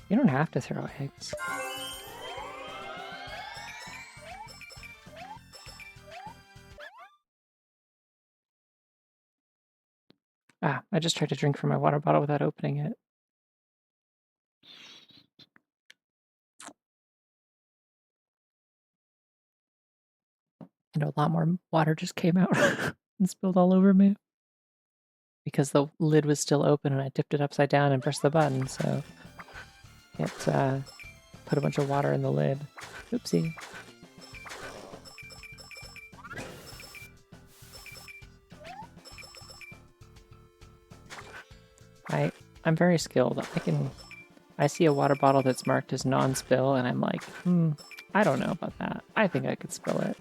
You don't have to throw eggs. Ah, I just tried to drink from my water bottle without opening it. A lot more water just came out and spilled all over me. Because the lid was still open and I tipped it upside down and pressed the button, so it put a bunch of water in the lid. Oopsie. I'm very skilled. I see a water bottle that's marked as non-spill and I'm like, I don't know about that. I think I could spill it.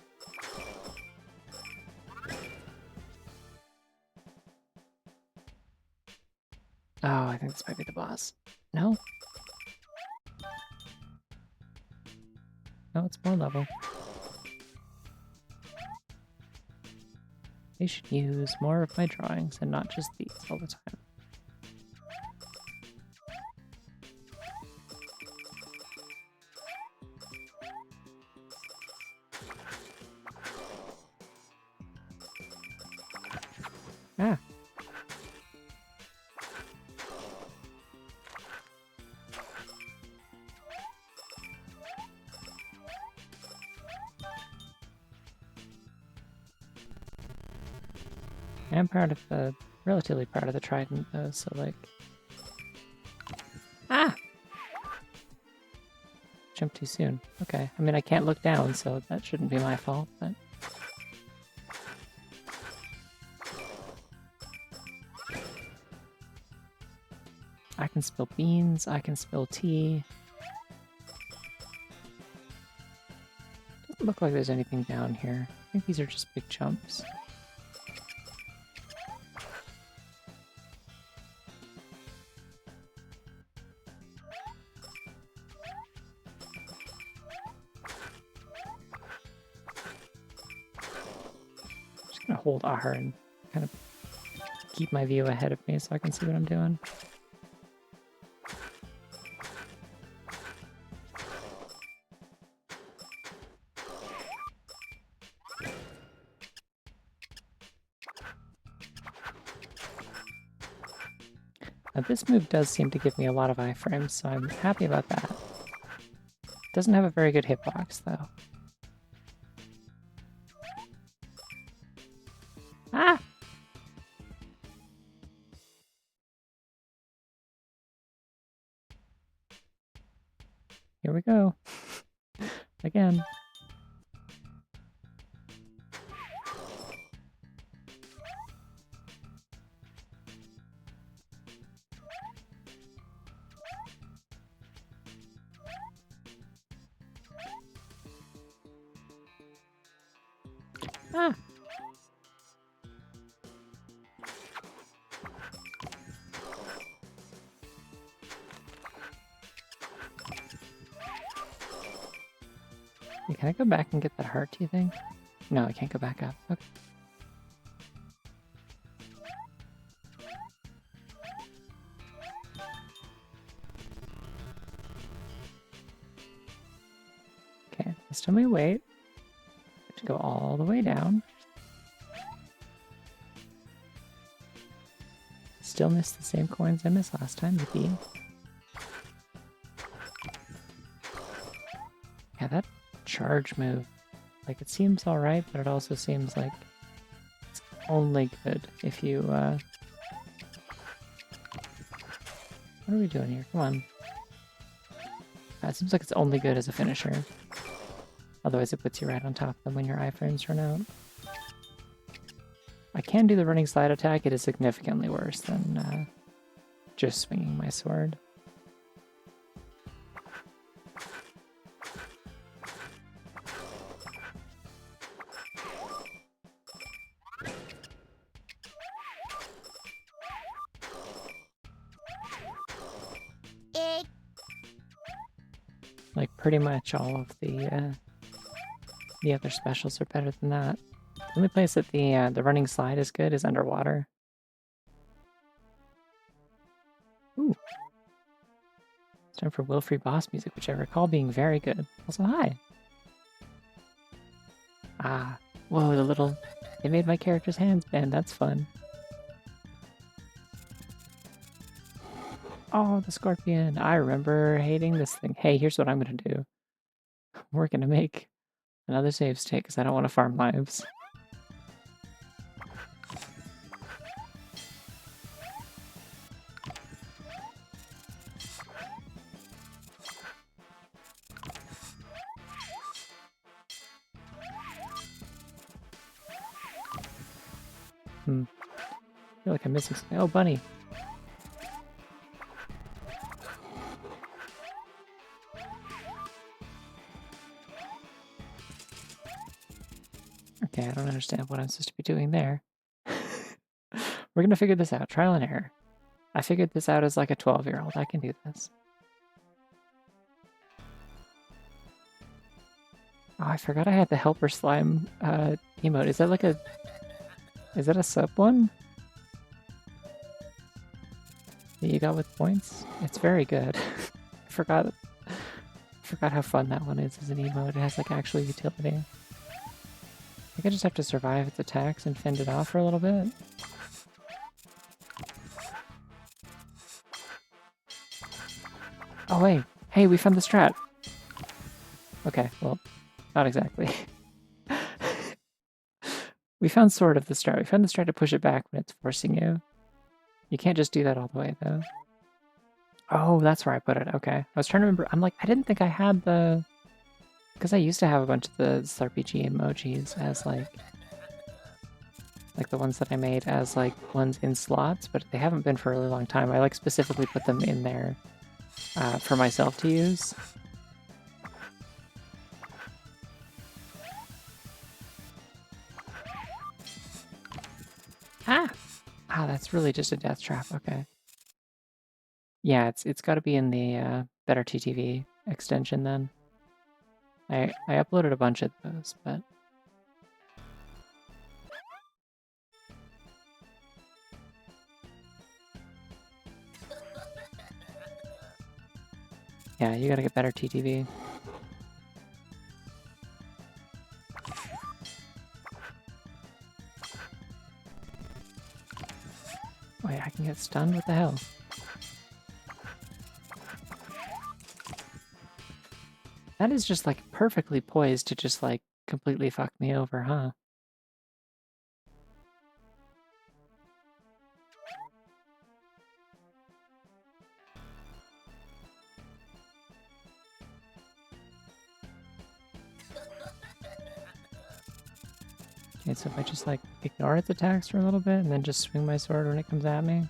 Oh, I think this might be the boss. No? No, it's more level. They should use more of my drawings and not just these all the time. Ah. I'm relatively proud of the trident though, so like... Ah! Jumped too soon. Okay. I mean, I can't look down, so that shouldn't be my fault, but... I can spill beans, I can spill tea. Doesn't look like there's anything down here. I think these are just big chumps. Just gonna hold R and kind of keep my view ahead of me so I can see what I'm doing. Now this move does seem to give me a lot of iframes, so I'm happy about that. Doesn't have a very good hitbox, though. Ah! Here we go. Again. Ah! Yeah, can I go back and get that heart, do you think? No, I can't go back up. Okay. Okay, this time we wait. To go all the way down. Still missed the same coins I missed last time, yippee. Yeah, that charge move, like it seems alright, but it also seems like it's only good if you, What are we doing here? Come on. It seems like it's only good as a finisher. Otherwise it puts you right on top of them when your iframes run out. I can do the running slide attack, it is significantly worse than just swinging my sword. Like pretty much all of the other specials are better than that. The only place that the running slide is good is underwater. Ooh. It's time for Will-Free boss music, which I recall being very good. Also, hi! Ah. Whoa, they made my character's hands bend, that's fun. Oh, the scorpion. I remember hating this thing. Hey, here's what I'm gonna do. We're gonna make another save state because I don't want to farm lives. I feel like I'm missing something. Oh, bunny. Okay, I don't understand what I'm supposed to be doing there. We're gonna figure this out. Trial and error. I figured this out as like a 12-year-old. I can do this. Oh, I forgot I had the helper slime emote. Is that like a... Is that a sub one? That you got with points? It's very good. I forgot how fun that one is as an emote. It has like actual utility. I think I just have to survive its attacks and fend it off for a little bit. Oh wait, hey, we found the strat. Okay, well, not exactly. We found sort of the strat. We found the strat to push it back when it's forcing you. You can't just do that all the way though. Oh, that's where I put it. Okay. I was trying to remember. I'm like, I didn't think I had the... Because I used to have a bunch of the Slurpee emojis as like the ones that I made as like ones in slots, but they haven't been for a really long time. I like specifically put them in there for myself to use. Ah! Ah, that's really just a death trap. Okay. Yeah, it's got to be in the Better TTV extension then. I uploaded a bunch of those, but... Yeah, you gotta get better TTV. Wait, I can get stunned? What the hell? That is just like perfectly poised to just like completely fuck me over, huh? Okay, so if I just like ignore its attacks for a little bit and then just swing my sword when it comes at me.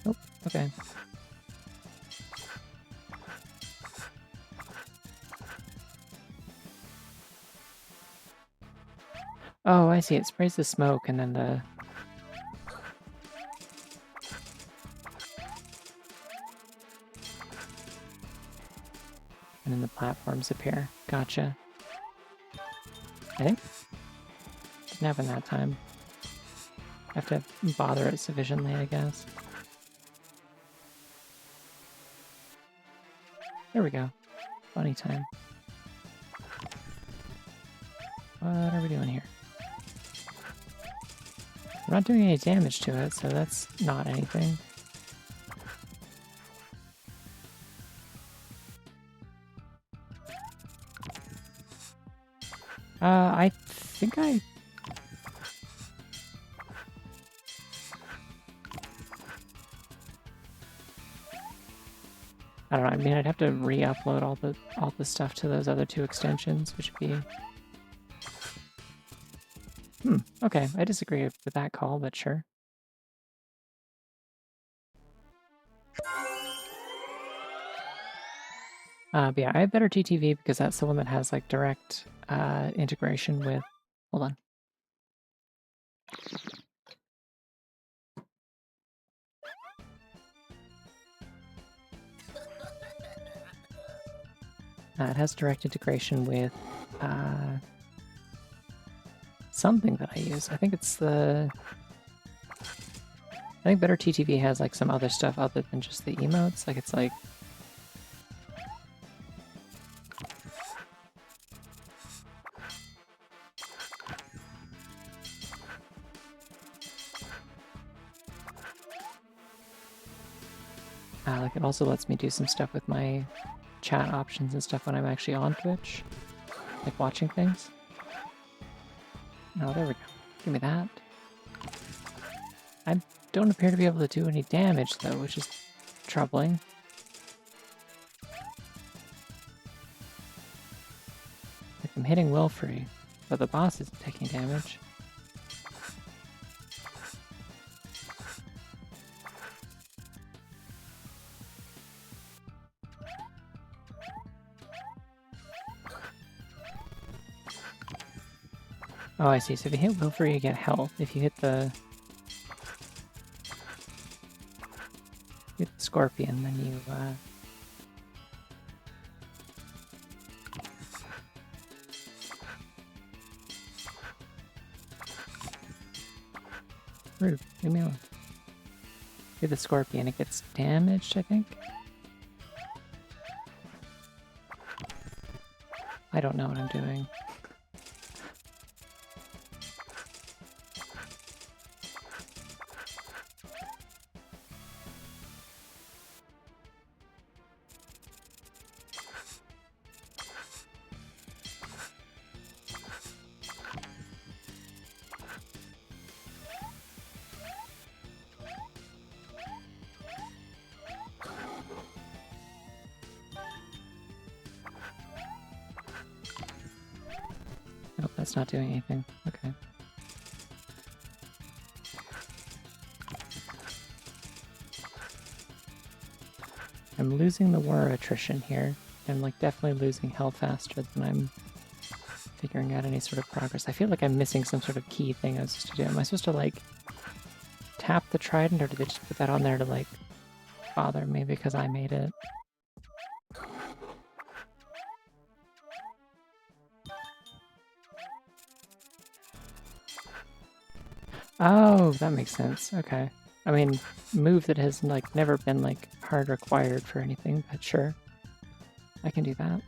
Oh, okay. Oh, I see. It sprays the smoke and then the... And then the platforms appear. Gotcha. I think... Didn't happen that time. I have to bother it sufficiently, I guess. There we go. Funny time. What are we doing here? We're not doing any damage to it, so that's not anything. I think I... I don't know, I mean, I'd have to re-upload all the stuff to those other two extensions, which would be... Okay, I disagree with that call, but sure. But yeah, I have better TTV because that's the one that has like direct integration with... Hold on. It has direct integration with something that I use. I think it's the... I think Better TTV has like some other stuff other than just the emotes. Like it's like... Like it also lets me do some stuff with my chat options and stuff when I'm actually on Twitch. Like watching things. Oh, there we go. Give me that. I don't appear to be able to do any damage though, which is troubling. Like I'm hitting Wilfrey, but the boss isn't taking damage. Oh, I see. So if you hit Wilfrey, you get health. If you hit the scorpion, then you rude. Leave me alone. Hit the scorpion, it gets damaged, I think. I don't know what I'm doing. Nope, that's not doing anything. Okay. I'm losing the war attrition here. I'm like definitely losing health faster than I'm figuring out any sort of progress. I feel like I'm missing some sort of key thing I was supposed to do. Am I supposed to like tap the trident, or did they just put that on there to like bother me because I made it? Oh, that makes sense. Okay. I mean, move that has like never been like hard required for anything, but sure. I can do that.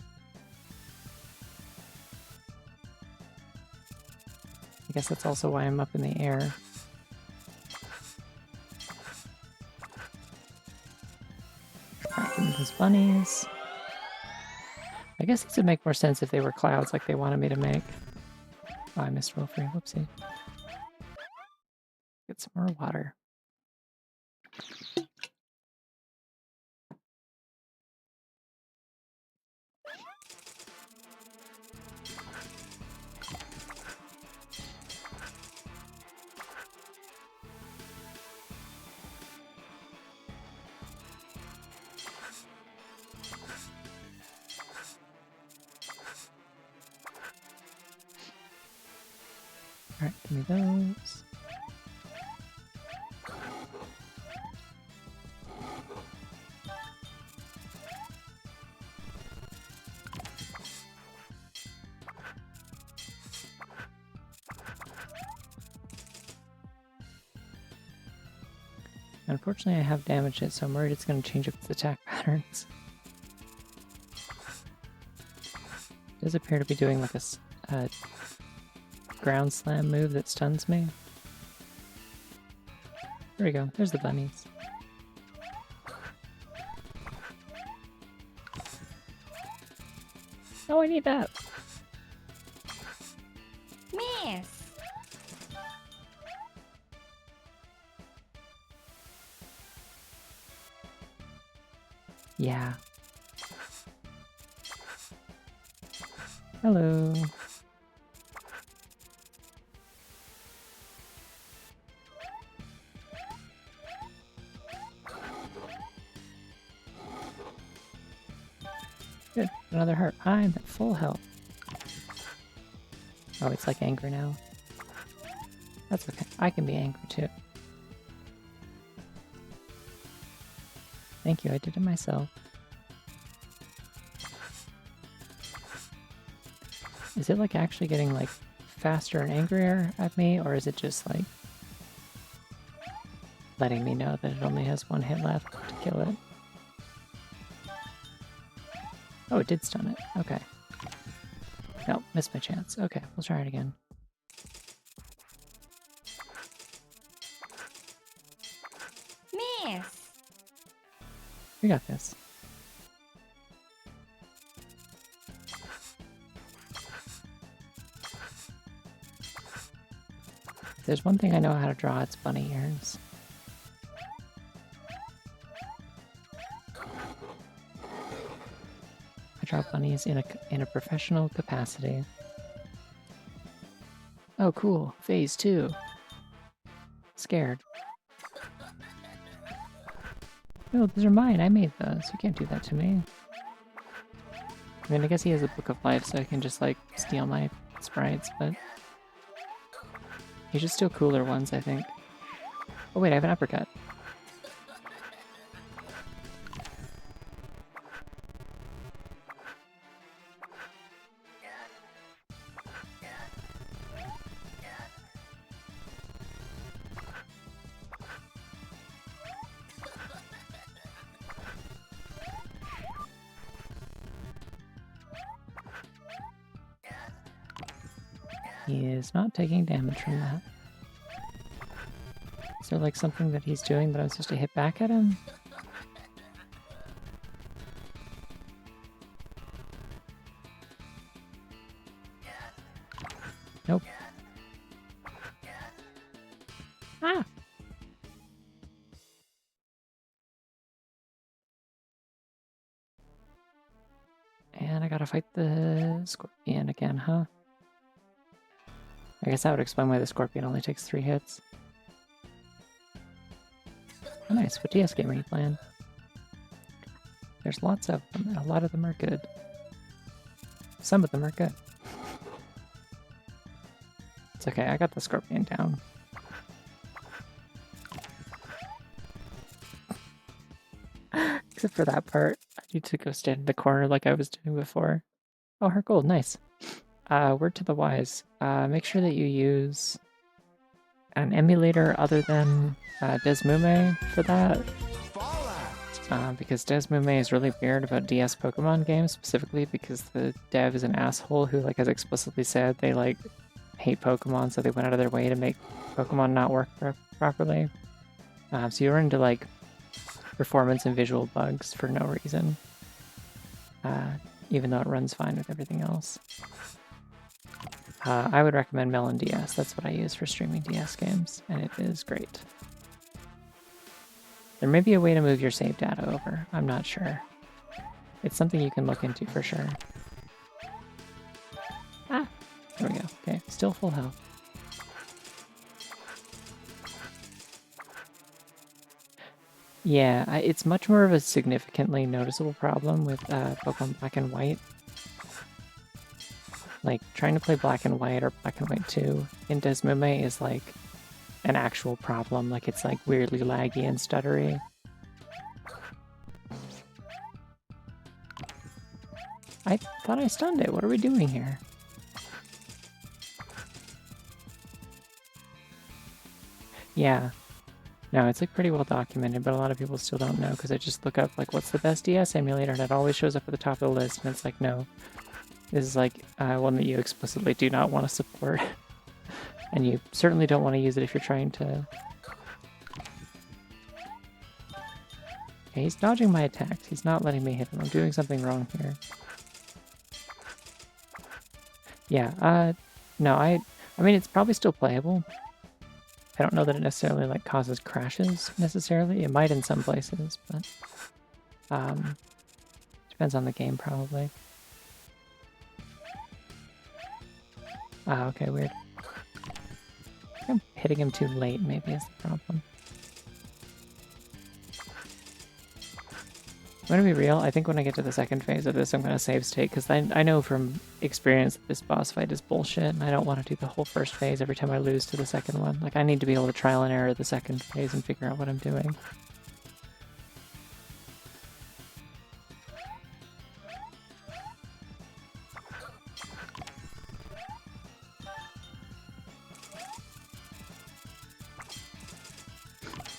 I guess that's also why I'm up in the air. Alright, give me those bunnies. I guess these would make more sense if they were clouds like they wanted me to make. Oh, I missed Wilfrey. Whoopsie. Get some more water. Alright, give me those. Unfortunately, I have damaged it, so I'm worried it's going to change up its attack patterns. It does appear to be doing like a ground slam move that stuns me. There we go. There's the bunnies. Oh, I need that. Miss. Yeah. Hello. Good. Another heart. I'm at full health. Oh, it's like angry now. That's okay. I can be angry too. Thank you, I did it myself. Is it like actually getting like faster and angrier at me, or is it just like letting me know that it only has one hit left to kill it? Oh, it did stun it. Okay. No, missed my chance. Okay, we'll try it again. Miss. We got this. If there's one thing I know how to draw, it's bunny ears. I draw bunnies in a professional capacity. Oh, cool. Phase 2. Scared. No, those are mine. I made those. You can't do that to me. I mean, I guess he has a book of life, so I can just, like, steal my sprites, but... he should steal cooler ones, I think. Oh wait, I have an uppercut. He is not taking damage from that. Is there like something that he's doing that I'm supposed to hit back at him? Nope. Ah! And I gotta fight the scorpion again, huh? I guess that would explain why the scorpion only takes 3 hits. Oh, nice. What DS game are you playing? There's lots of them, and a lot of them are good. Some of them are good. It's okay, I got the scorpion down. Except for that part. I need to go stand in the corner like I was doing before. Oh, heart gold, nice. Word to the wise. Make sure that you use an emulator other than Desmume for that. Because Desmume is really weird about DS Pokemon games, specifically because the dev is an asshole who like has explicitly said they like hate Pokemon, so they went out of their way to make Pokemon not work properly. So you're into like performance and visual bugs for no reason, even though it runs fine with everything else. I would recommend Melon DS. That's what I use for streaming DS games, and it is great. There may be a way to move your save data over. I'm not sure. It's something you can look into for sure. Ah! There we go. Okay, still full health. Yeah, it's much more of a significantly noticeable problem with Pokemon Black and White. Like, trying to play Black and White or Black and White 2 in Desmume is like an actual problem. Like, it's like weirdly laggy and stuttery. I thought I stunned it. What are we doing here? Yeah. No, it's like pretty well documented, but a lot of people still don't know because I just look up like what's the best DS emulator and it always shows up at the top of the list and it's like, no. This is like one that you explicitly do not want to support. And you certainly don't want to use it if you're trying to... Okay, he's dodging my attacks. He's not letting me hit him. I'm doing something wrong here. Yeah, no, I mean, it's probably still playable. I don't know that it necessarily, like, causes crashes, necessarily. It might in some places, but... depends on the game, probably. Ah, okay, weird. I'm hitting him too late, maybe, is the problem. I'm gonna be real, I think when I get to the second phase of this, I'm gonna save state, because I know from experience that this boss fight is bullshit, and I don't want to do the whole first phase every time I lose to the second one. Like, I need to be able to trial and error the second phase and figure out what I'm doing.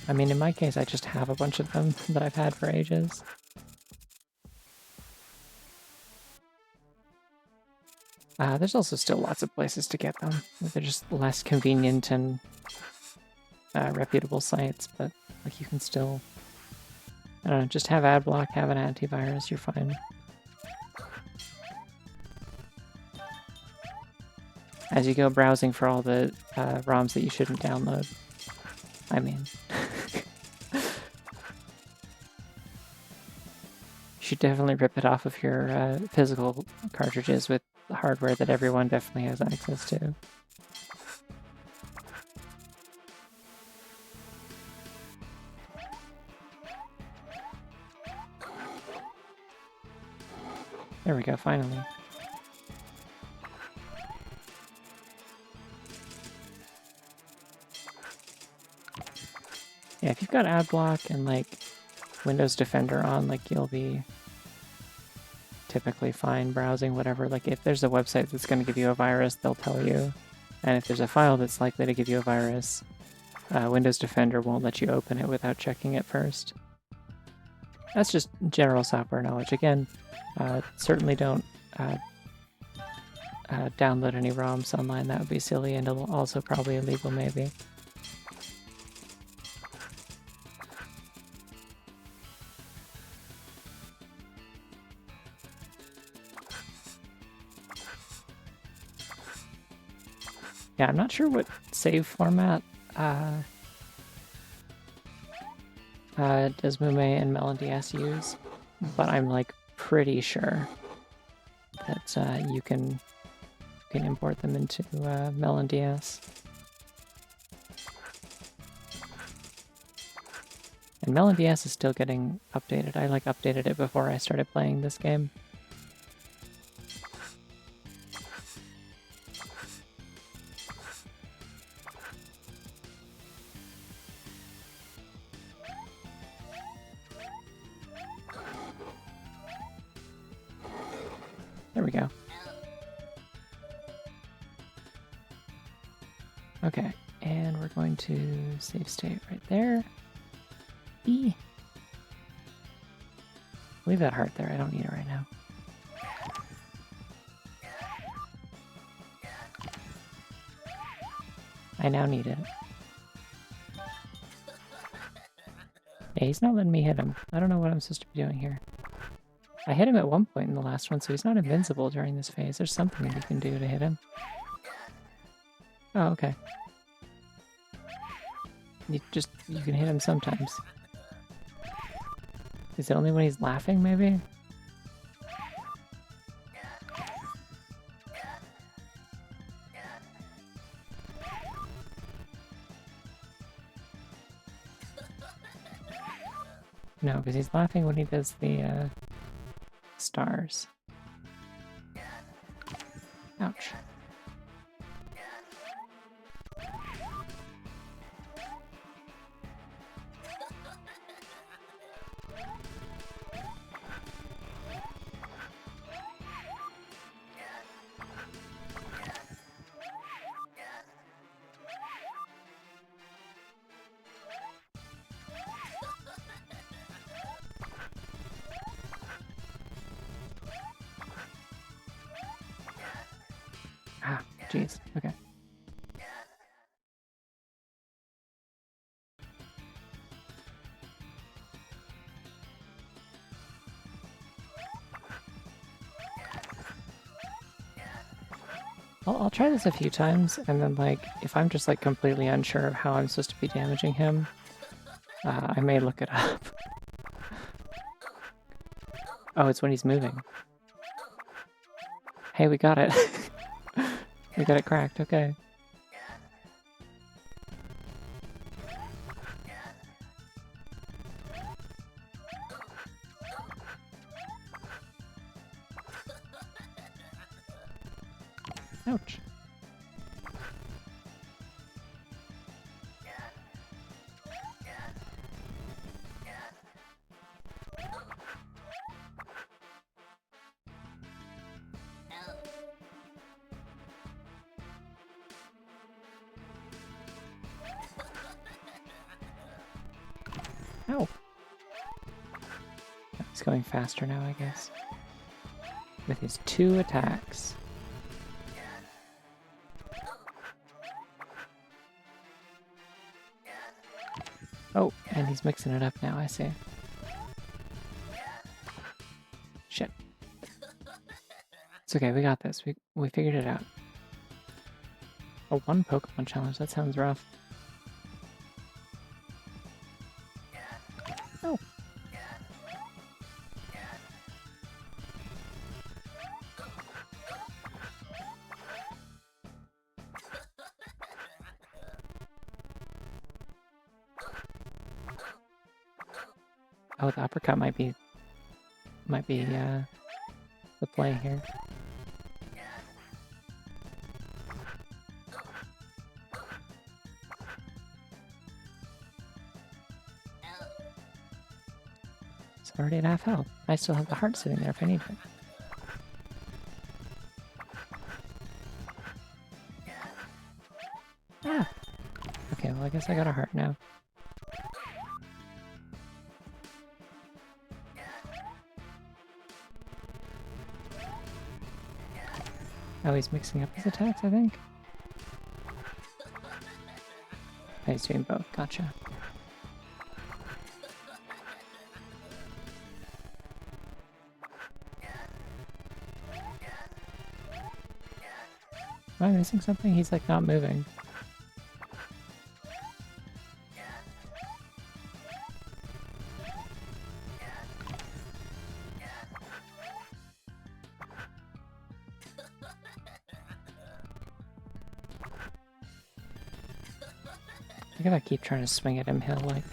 I mean, in my case, I just have a bunch of them that I've had for ages. There's also still lots of places to get them. They're just less convenient and reputable sites, but like you can still I don't know, just have ad block, have an antivirus, you're fine. As you go browsing for all the ROMs that you shouldn't download. I mean... you should definitely rip it off of your physical cartridges with hardware that everyone definitely has access to. There we go, finally. Yeah, if you've got AdBlock and like Windows Defender on, like you'll be typically fine browsing whatever. Like if there's a website that's going to give you a virus, they'll tell you. And if there's a file that's likely to give you a virus, Windows Defender won't let you open it without checking it first. That's just general software knowledge. Again, certainly don't download any ROMs online. That would be silly and also probably illegal, maybe. Yeah, I'm not sure what save format does Mume and MelonDS use, but I'm like pretty sure that you can import them into MelonDS. And MelonDS is still getting updated. I like updated it before I started playing this game. There we go. Okay, and we're going to save state right there. E. Leave that heart there, I don't need it right now. I now need it. Yeah, he's not letting me hit him. I don't know what I'm supposed to be doing here. I hit him at one point in the last one, so he's not invincible during this phase. There's something that you can do to hit him. Oh, okay. You can hit him sometimes. Is it only when he's laughing, maybe? No, because he's laughing when he does the stars. Ouch. Ah, jeez. Okay. I'll try this a few times, and then, like, if I'm just, like, completely unsure of how I'm supposed to be damaging him, I may look it up. Oh, it's when he's moving. Hey, we got it. We got it cracked, okay. Ouch. Ow. He's going faster now, I guess. With his 2 attacks. Oh, and he's mixing it up now, I see. It's okay, we got this. We figured it out. A 1 Pokemon challenge, that sounds rough. Oh. Oh, the uppercut might be the play here. It's already at half health. I still have the heart sitting there if I need it. Ah! Okay, well I guess I got a heart now. Oh, he's mixing up his attacks, I think. Oh, he's doing both. Gotcha. Am I missing something? He's like not moving. I gotta keep trying to swing at him, he'll like...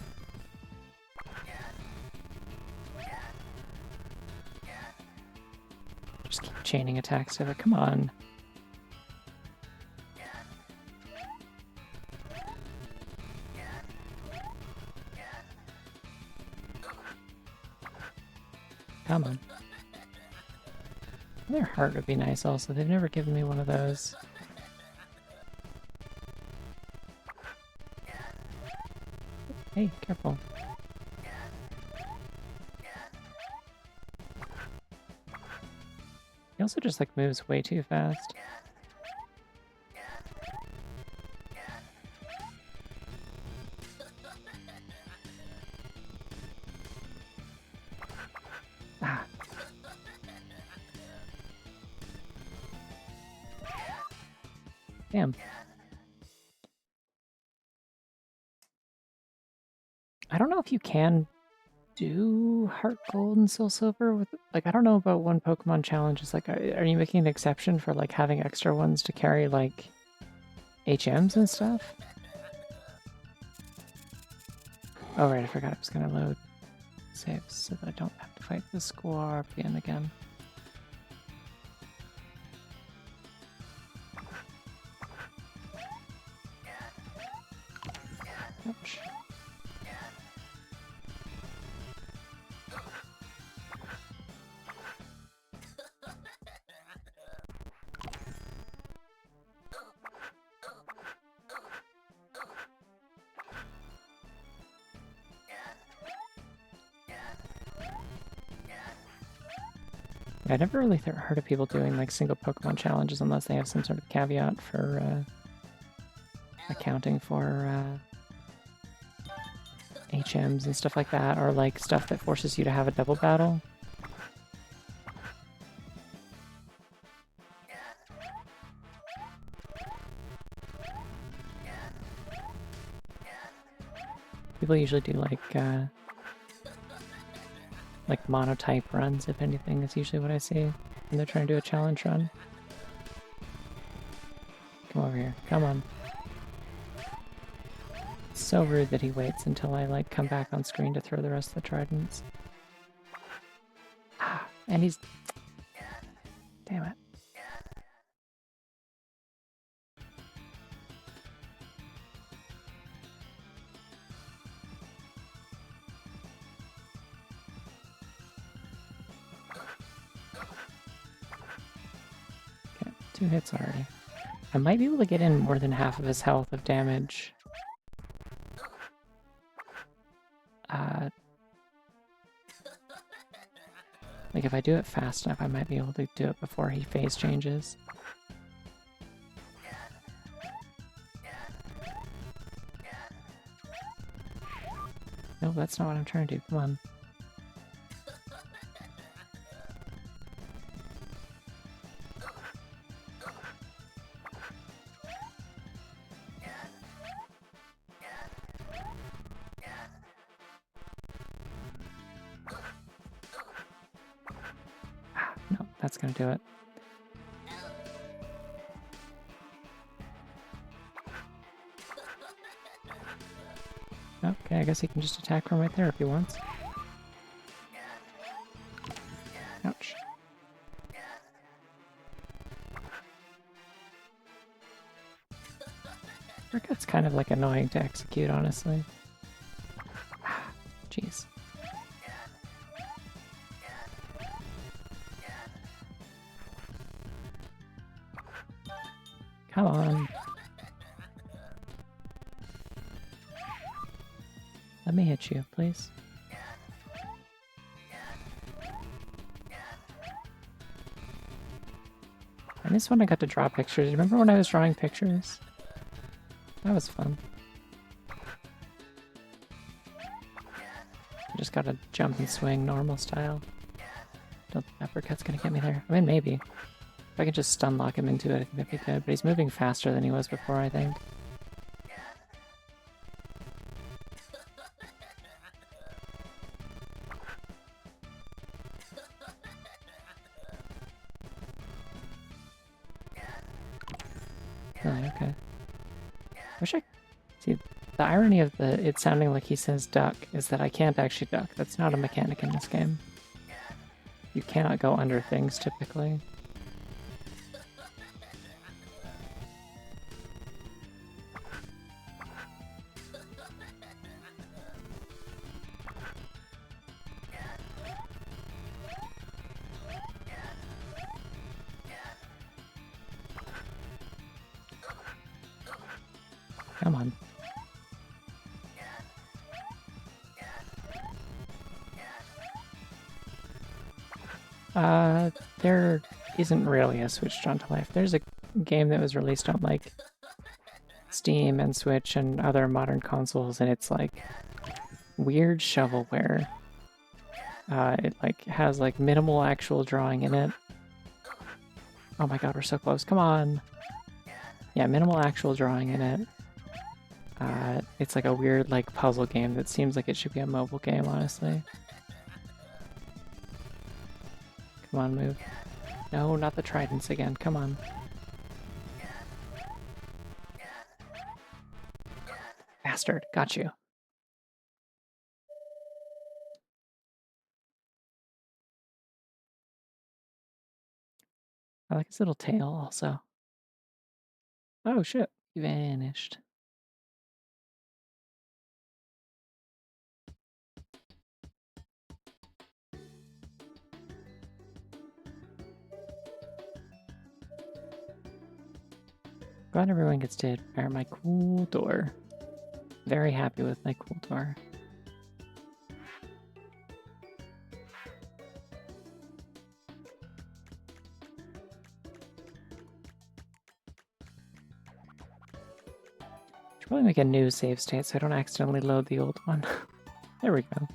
Just keep chaining attacks to it, come on. Come on. Their heart would be nice also, they've never given me one of those. Hey, careful. He also just like moves way too fast. Ah. Damn. I don't know if you can do Heart Gold and Soul Silver with, like, I don't know about 1 Pokemon challenges. Like, are you making an exception for like having extra ones to carry like HMs and stuff? Oh right, I forgot it was gonna load saves so that I don't have to fight the Scorpion again. Ouch. I never really heard of people doing like single Pokemon challenges unless they have some sort of caveat for accounting for HMs and stuff like that, or like stuff that forces you to have a double battle. People usually do like monotype runs, if anything, is usually what I see when they're trying to do a challenge run. Come over here. Come on. It's so rude that he waits until I like come back on screen to throw the rest of the tridents. Ah, and he's... Damn it. Okay, 2 hits already. I might be able to get in more than half of his health of damage. Like if I do it fast enough, I might be able to do it before he phase changes. No, that's not what I'm trying to do. Come on. That's gonna do it. Okay, I guess he can just attack from right there if he wants. Ouch. Uppercut's kind of like annoying to execute, honestly. Jeez. Come on. Let me hit you, please. I miss when I got to draw pictures. Remember when I was drawing pictures? That was fun. I just gotta jump and swing normal style. Don't think uppercut's gonna get me there. I mean, maybe. If I could just stun lock him into it, I think that'd be good. But he's moving faster than he was before, I think. Really? Okay. Wish I... See, the irony of it sounding like he says duck is that I can't actually duck. That's not a mechanic in this game. You cannot go under things, typically. Come on. There isn't really a Switch drawn to life. There's a game that was released on, like, Steam and Switch and other modern consoles, and it's, like, weird shovelware. It, like, has, like, minimal actual drawing in it. Oh my god, we're so close. Come on! Yeah, minimal actual drawing in it. It's like a weird, like, puzzle game that seems like it should be a mobile game, honestly. Come on, move. No, not the tridents again. Come on. Bastard. Got you. I like his little tail, also. Oh, shit. He vanished. Glad everyone gets to repair my cool door. Very happy with my cool door. Should probably make a new save state so I don't accidentally load the old one. There we go.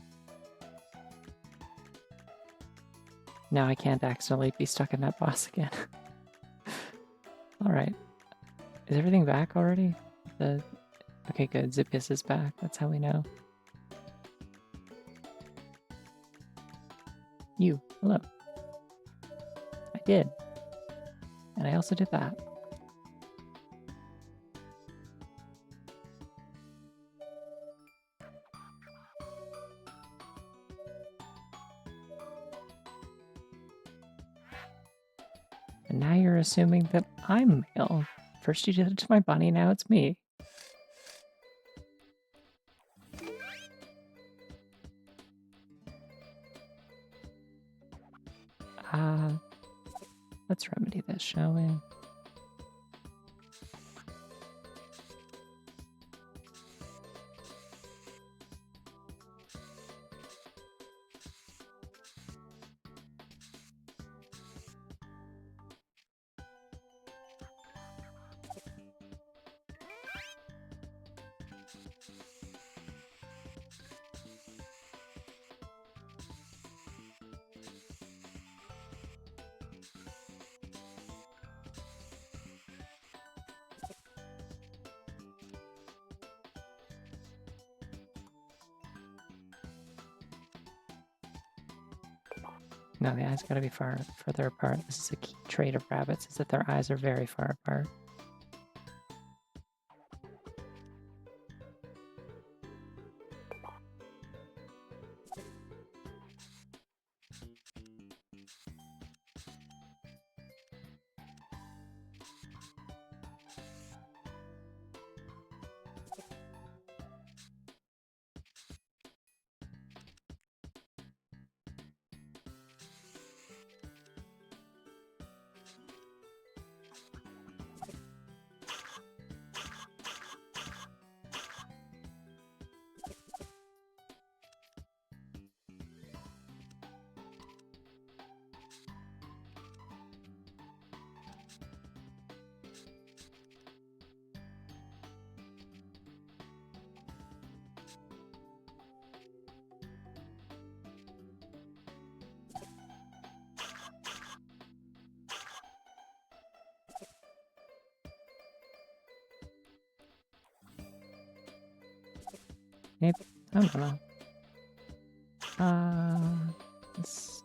Now I can't accidentally be stuck in that boss again. Alright. Is everything back already? Okay, good. Zippius is back. That's how we know. You. Hello. I did. And I also did that. And now you're assuming that I'm male. First you did it to my bunny, now it's me. Let's remedy this, shall we? No, the eyes gotta be further apart. This is a key trait of rabbits, is that their eyes are very far apart. Maybe, I don't know. This...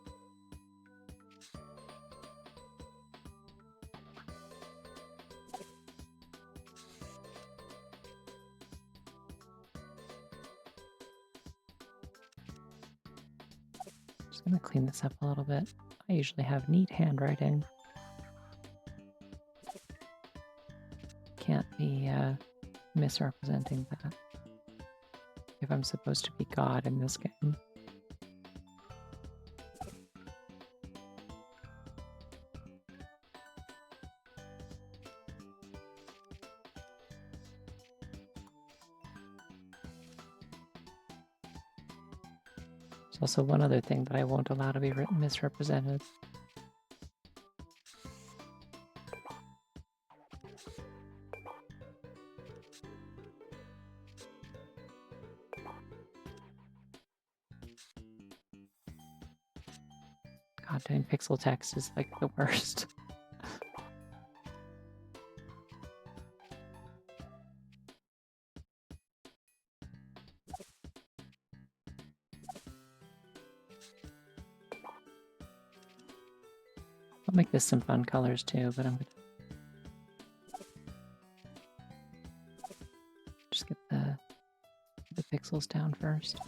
Just gonna clean this up a little bit. I usually have neat handwriting. Can't be misrepresenting that. If I'm supposed to be God in this game. There's also one other thing that I won't allow to be misrepresented. God, doing pixel text is like the worst. I'll make this some fun colors too, but I'm gonna just get the pixels down first.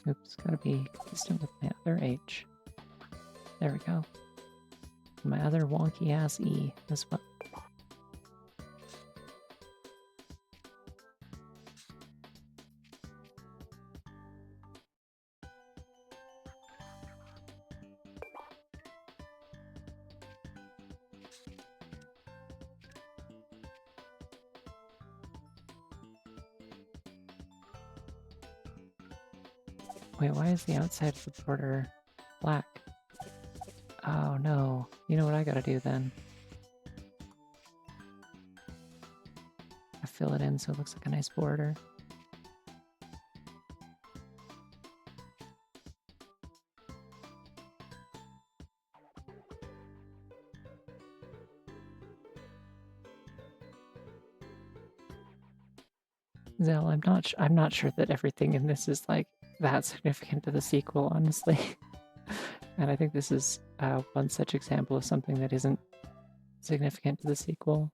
Oops, gotta be consistent with my other H. There we go. My other wonky ass E as well. Wait, why is the outside of the border black? Oh no. You know what I gotta do then? I fill it in so it looks like a nice border. Zell, I'm not sure that everything in this is like that significant to the sequel, honestly. And I think this is one such example of something that isn't significant to the sequel.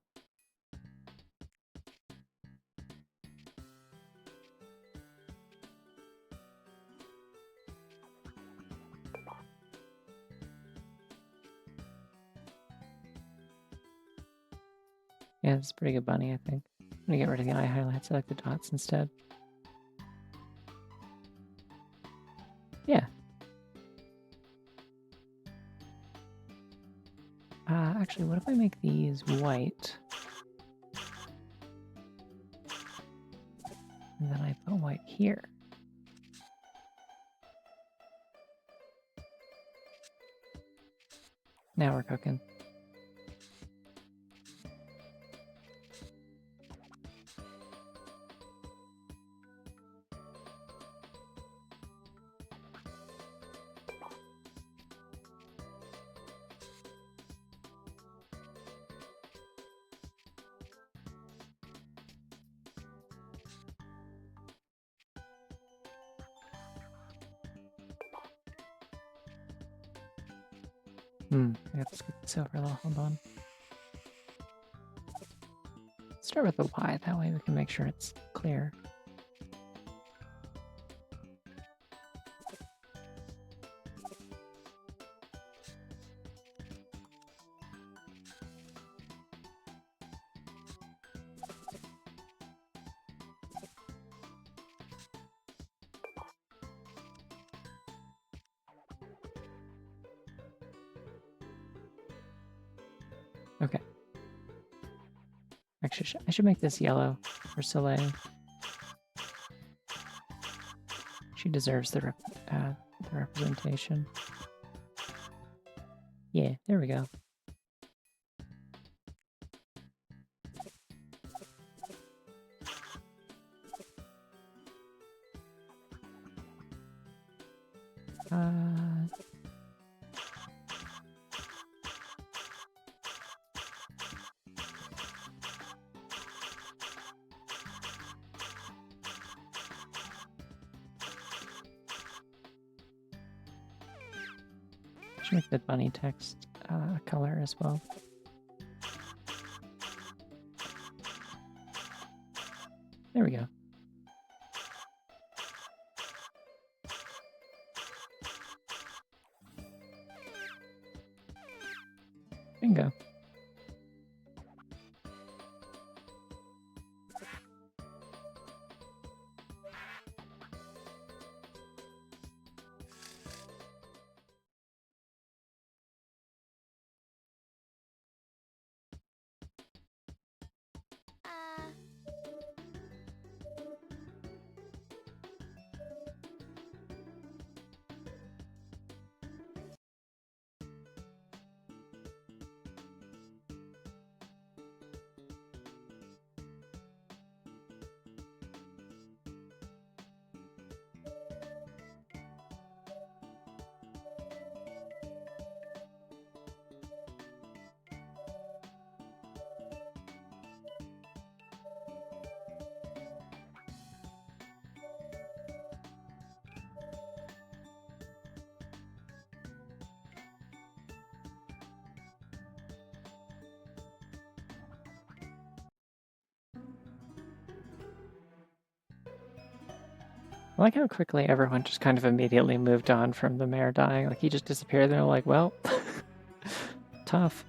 Yeah, it's a pretty good bunny, I think. I'm gonna get rid of the eye highlights. I like the dots instead. Yeah. Actually, what if I make these white? And then I put white here. Now we're cooking. I have to skip this over a little. Hold on. Start with the Y, that way we can make sure it's clear. Okay. Actually, I should make this yellow for Soleil. She deserves the representation. Yeah, there we go. Should make the bunny text color as well. There we go. Bingo. I like how quickly everyone just kind of immediately moved on from the mayor dying. Like, he just disappeared, and they're like, well, tough.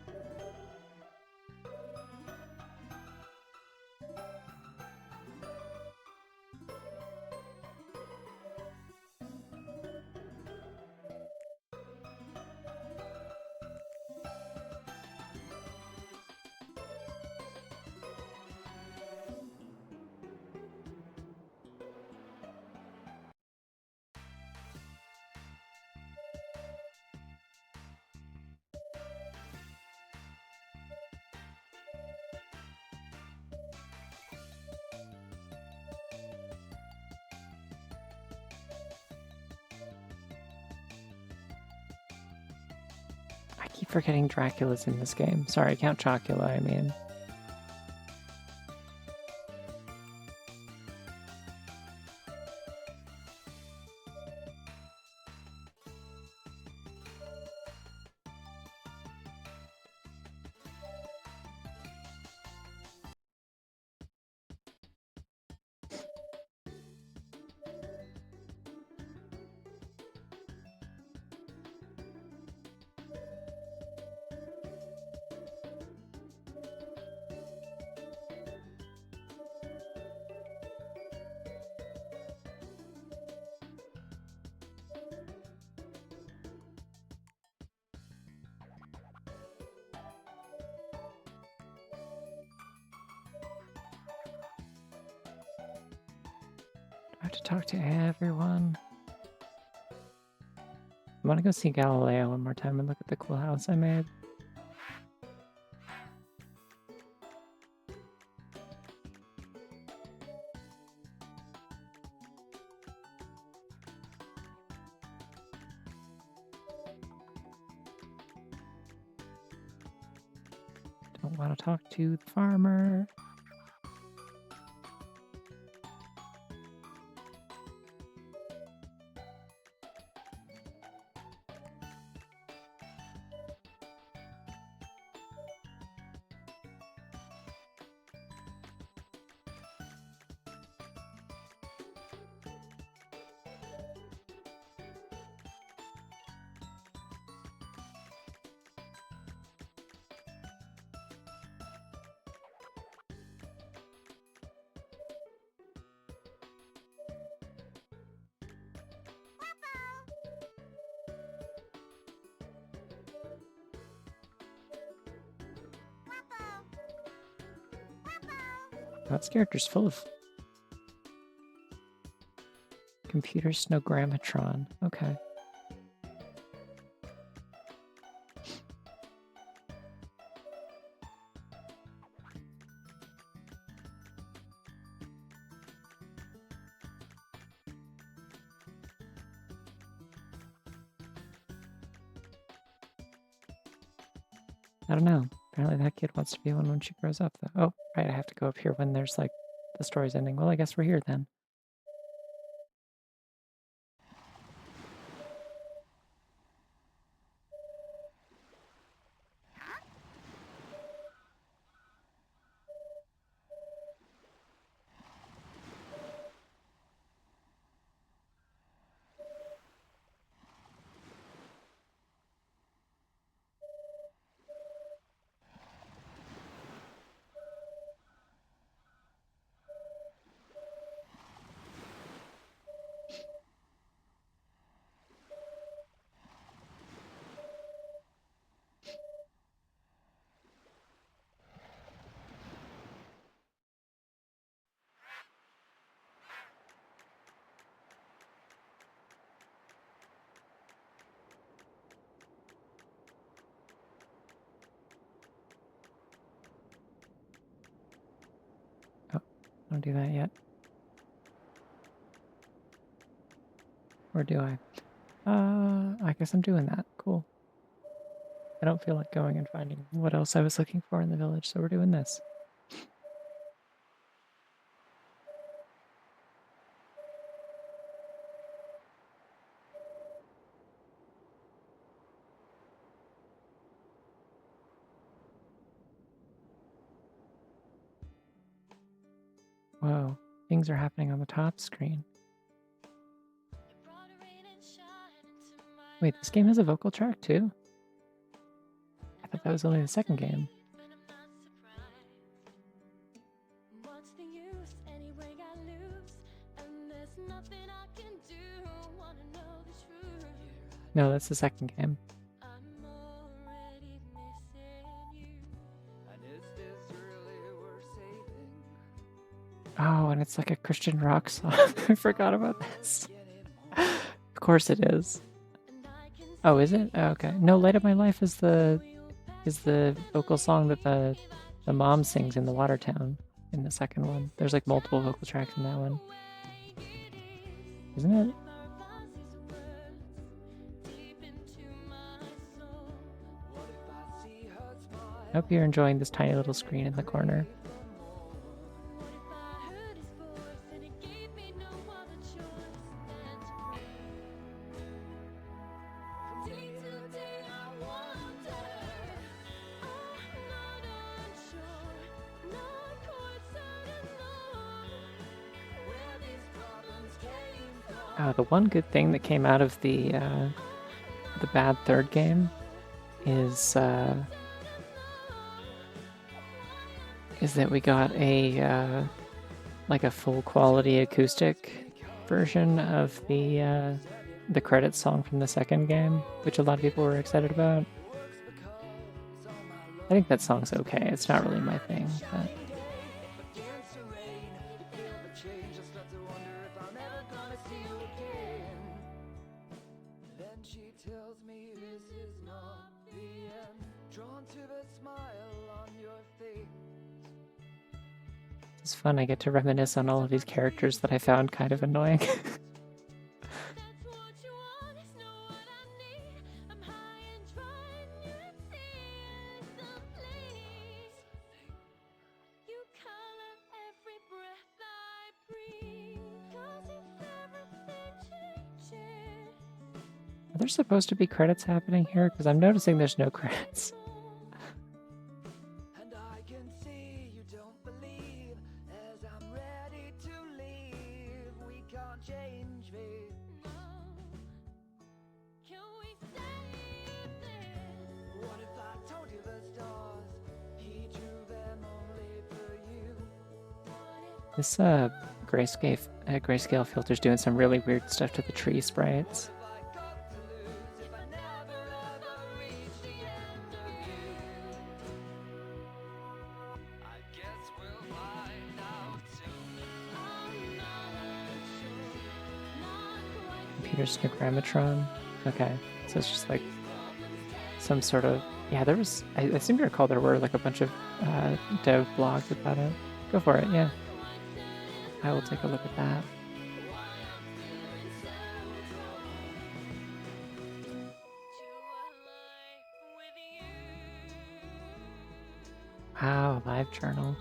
I keep forgetting Dracula's in this game. Sorry, Count Chocula, I mean. I have to talk to everyone. I want to go see Galileo one more time and look at the cool house I made. Don't want to talk to the farmer. This character's full of computer snogrammatron. Okay. I don't know. Apparently that kid wants to be one when she grows up, though. Oh, right, I have to go up here when there's, like, the story's ending. Well, I guess we're here then. Don't do that yet. Or do I? I guess I'm doing that. Cool. I don't feel like going and finding what else I was looking for in the village, so we're doing this. Whoa, things are happening on the top screen. Wait, this game has a vocal track too? I thought that was only the second game. No, that's the second game. Oh, and it's like a Christian rock song. I forgot about this. Of course it is. Oh, is it? Oh, okay. No, Light of My Life is the vocal song that the mom sings in the Water Town in the second one. There's like multiple vocal tracks in that one. Isn't it? I hope you're enjoying this tiny little screen in the corner. The one good thing that came out of the bad third game is that we got a like a full quality acoustic version of the credits song from the second game, which a lot of people were excited about. I think that song's okay. It's not really my thing, but. It's fun, I get to reminisce on all of these characters that I found kind of annoying. Are there supposed to be credits happening here? Because I'm noticing there's no credits. And I can see you don't believe as I'm ready to leave. We can't change fate. What if I told you the stars? He drew them only for you. This grayscale filter's doing some really weird stuff to the tree sprites. If I got to lose, if I never ever reach the end of you, I guess we'll find out soon. Computer Snogrammatron. Okay, so it's just like some sort of... Yeah, there was... I seem to recall there were like a bunch of dev blogs about it. Go for it, yeah. I will take a look at that. Wow, live journal.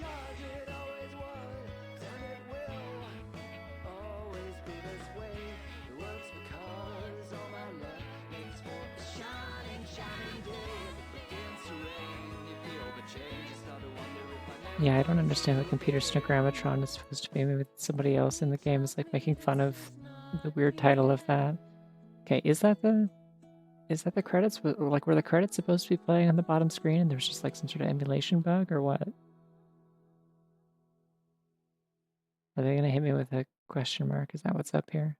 Cause it always was, and it will always be this way. It works because all my love is for a shining, shining day. As it begins to rain, you feel the change. You start to wonder if I never. Yeah, I don't understand what Computer Snogrammatron is supposed to be. Maybe somebody else in the game is like making fun of the weird title of that. Okay, is that the credits? Like, were the credits supposed to be playing on the bottom screen and there's just like some sort of emulation bug or what? Are they gonna hit me with a question mark? Is that what's up here?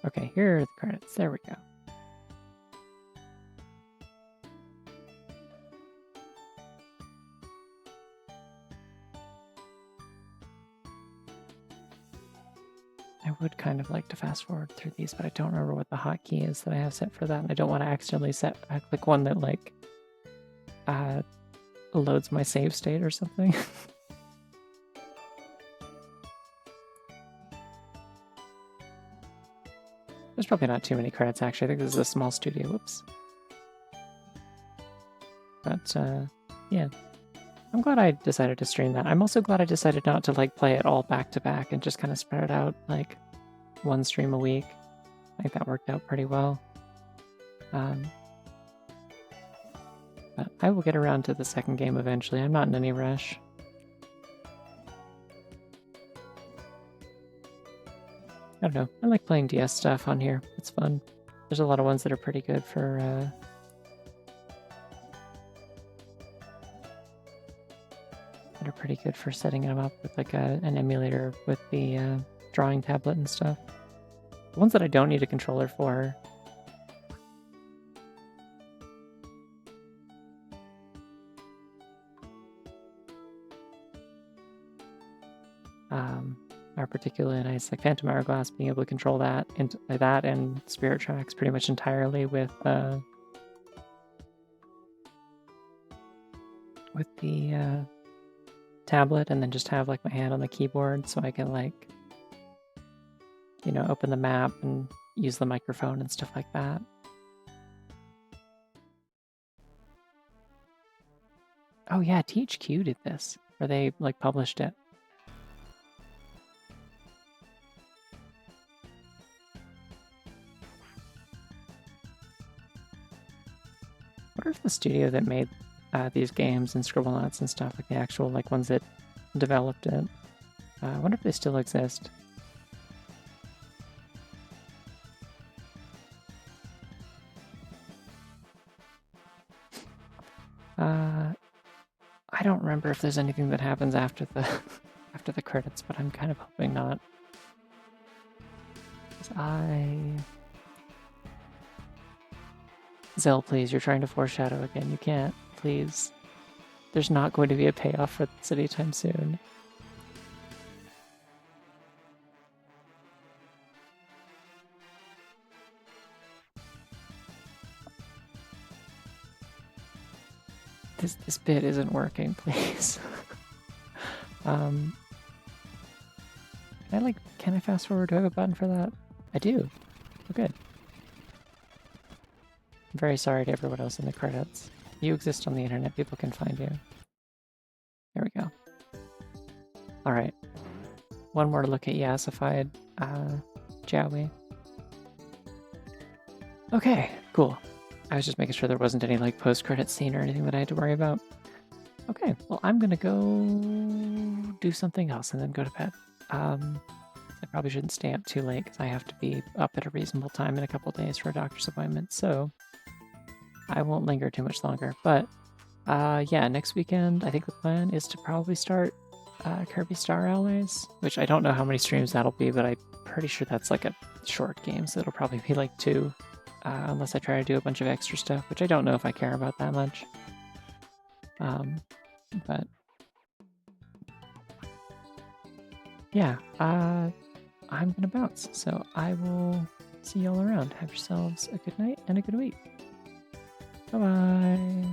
Okay, here are the credits. There we go. I would kind of like to fast forward through these, but I don't remember what the hotkey is that I have set for that, and I don't want to accidentally click one that like loads my save state or something. There's probably not too many credits actually. I think this is a small studio. Whoops. But yeah. I'm glad I decided to stream that. I'm also glad I decided not to like play it all back to back and just kind of spread it out like one stream a week. I think that worked out pretty well. But I will get around to the second game eventually. I'm not in any rush. I don't know. I like playing DS stuff on here. It's fun. There's a lot of ones that are pretty good for setting them up with like an emulator with the drawing tablet and stuff. The ones that I don't need a controller for. Are particularly nice, like Phantom Hourglass, being able to control that and Spirit Tracks pretty much entirely with the tablet, and then just have like my hand on the keyboard so I can like, you know, open the map and use the microphone and stuff like that. Oh yeah, THQ did this, or they like published it. I wonder if the studio that made these games and Scribblenauts and stuff, like the actual like ones that developed it, I wonder if they still exist. I don't remember if there's anything that happens after the after the credits, but I'm kind of hoping not. 'Cause Zell, please, you're trying to foreshadow again. You can't, please. There's not going to be a payoff for this anytime soon. This bit isn't working, please. Can I fast forward? Do I have a button for that? I do. Oh, good. I'm very sorry to everyone else in the credits. You exist on the internet, people can find you. There we go. Alright. One more look at Yassified, Jowie. Okay, cool. I was just making sure there wasn't any like post-credit scene or anything that I had to worry about. Okay, well I'm gonna go do something else and then go to bed. I probably shouldn't stay up too late because I have to be up at a reasonable time in a couple days for a doctor's appointment, so I won't linger too much longer. But yeah, next weekend I think the plan is to probably start Kirby Star Allies, which I don't know how many streams that'll be, but I'm pretty sure that's like a short game, so it'll probably be like 2, unless I try to do a bunch of extra stuff, which I don't know if I care about that much. But yeah, I'm gonna bounce, so I will see y'all around. Have yourselves a good night and a good week. Bye-bye.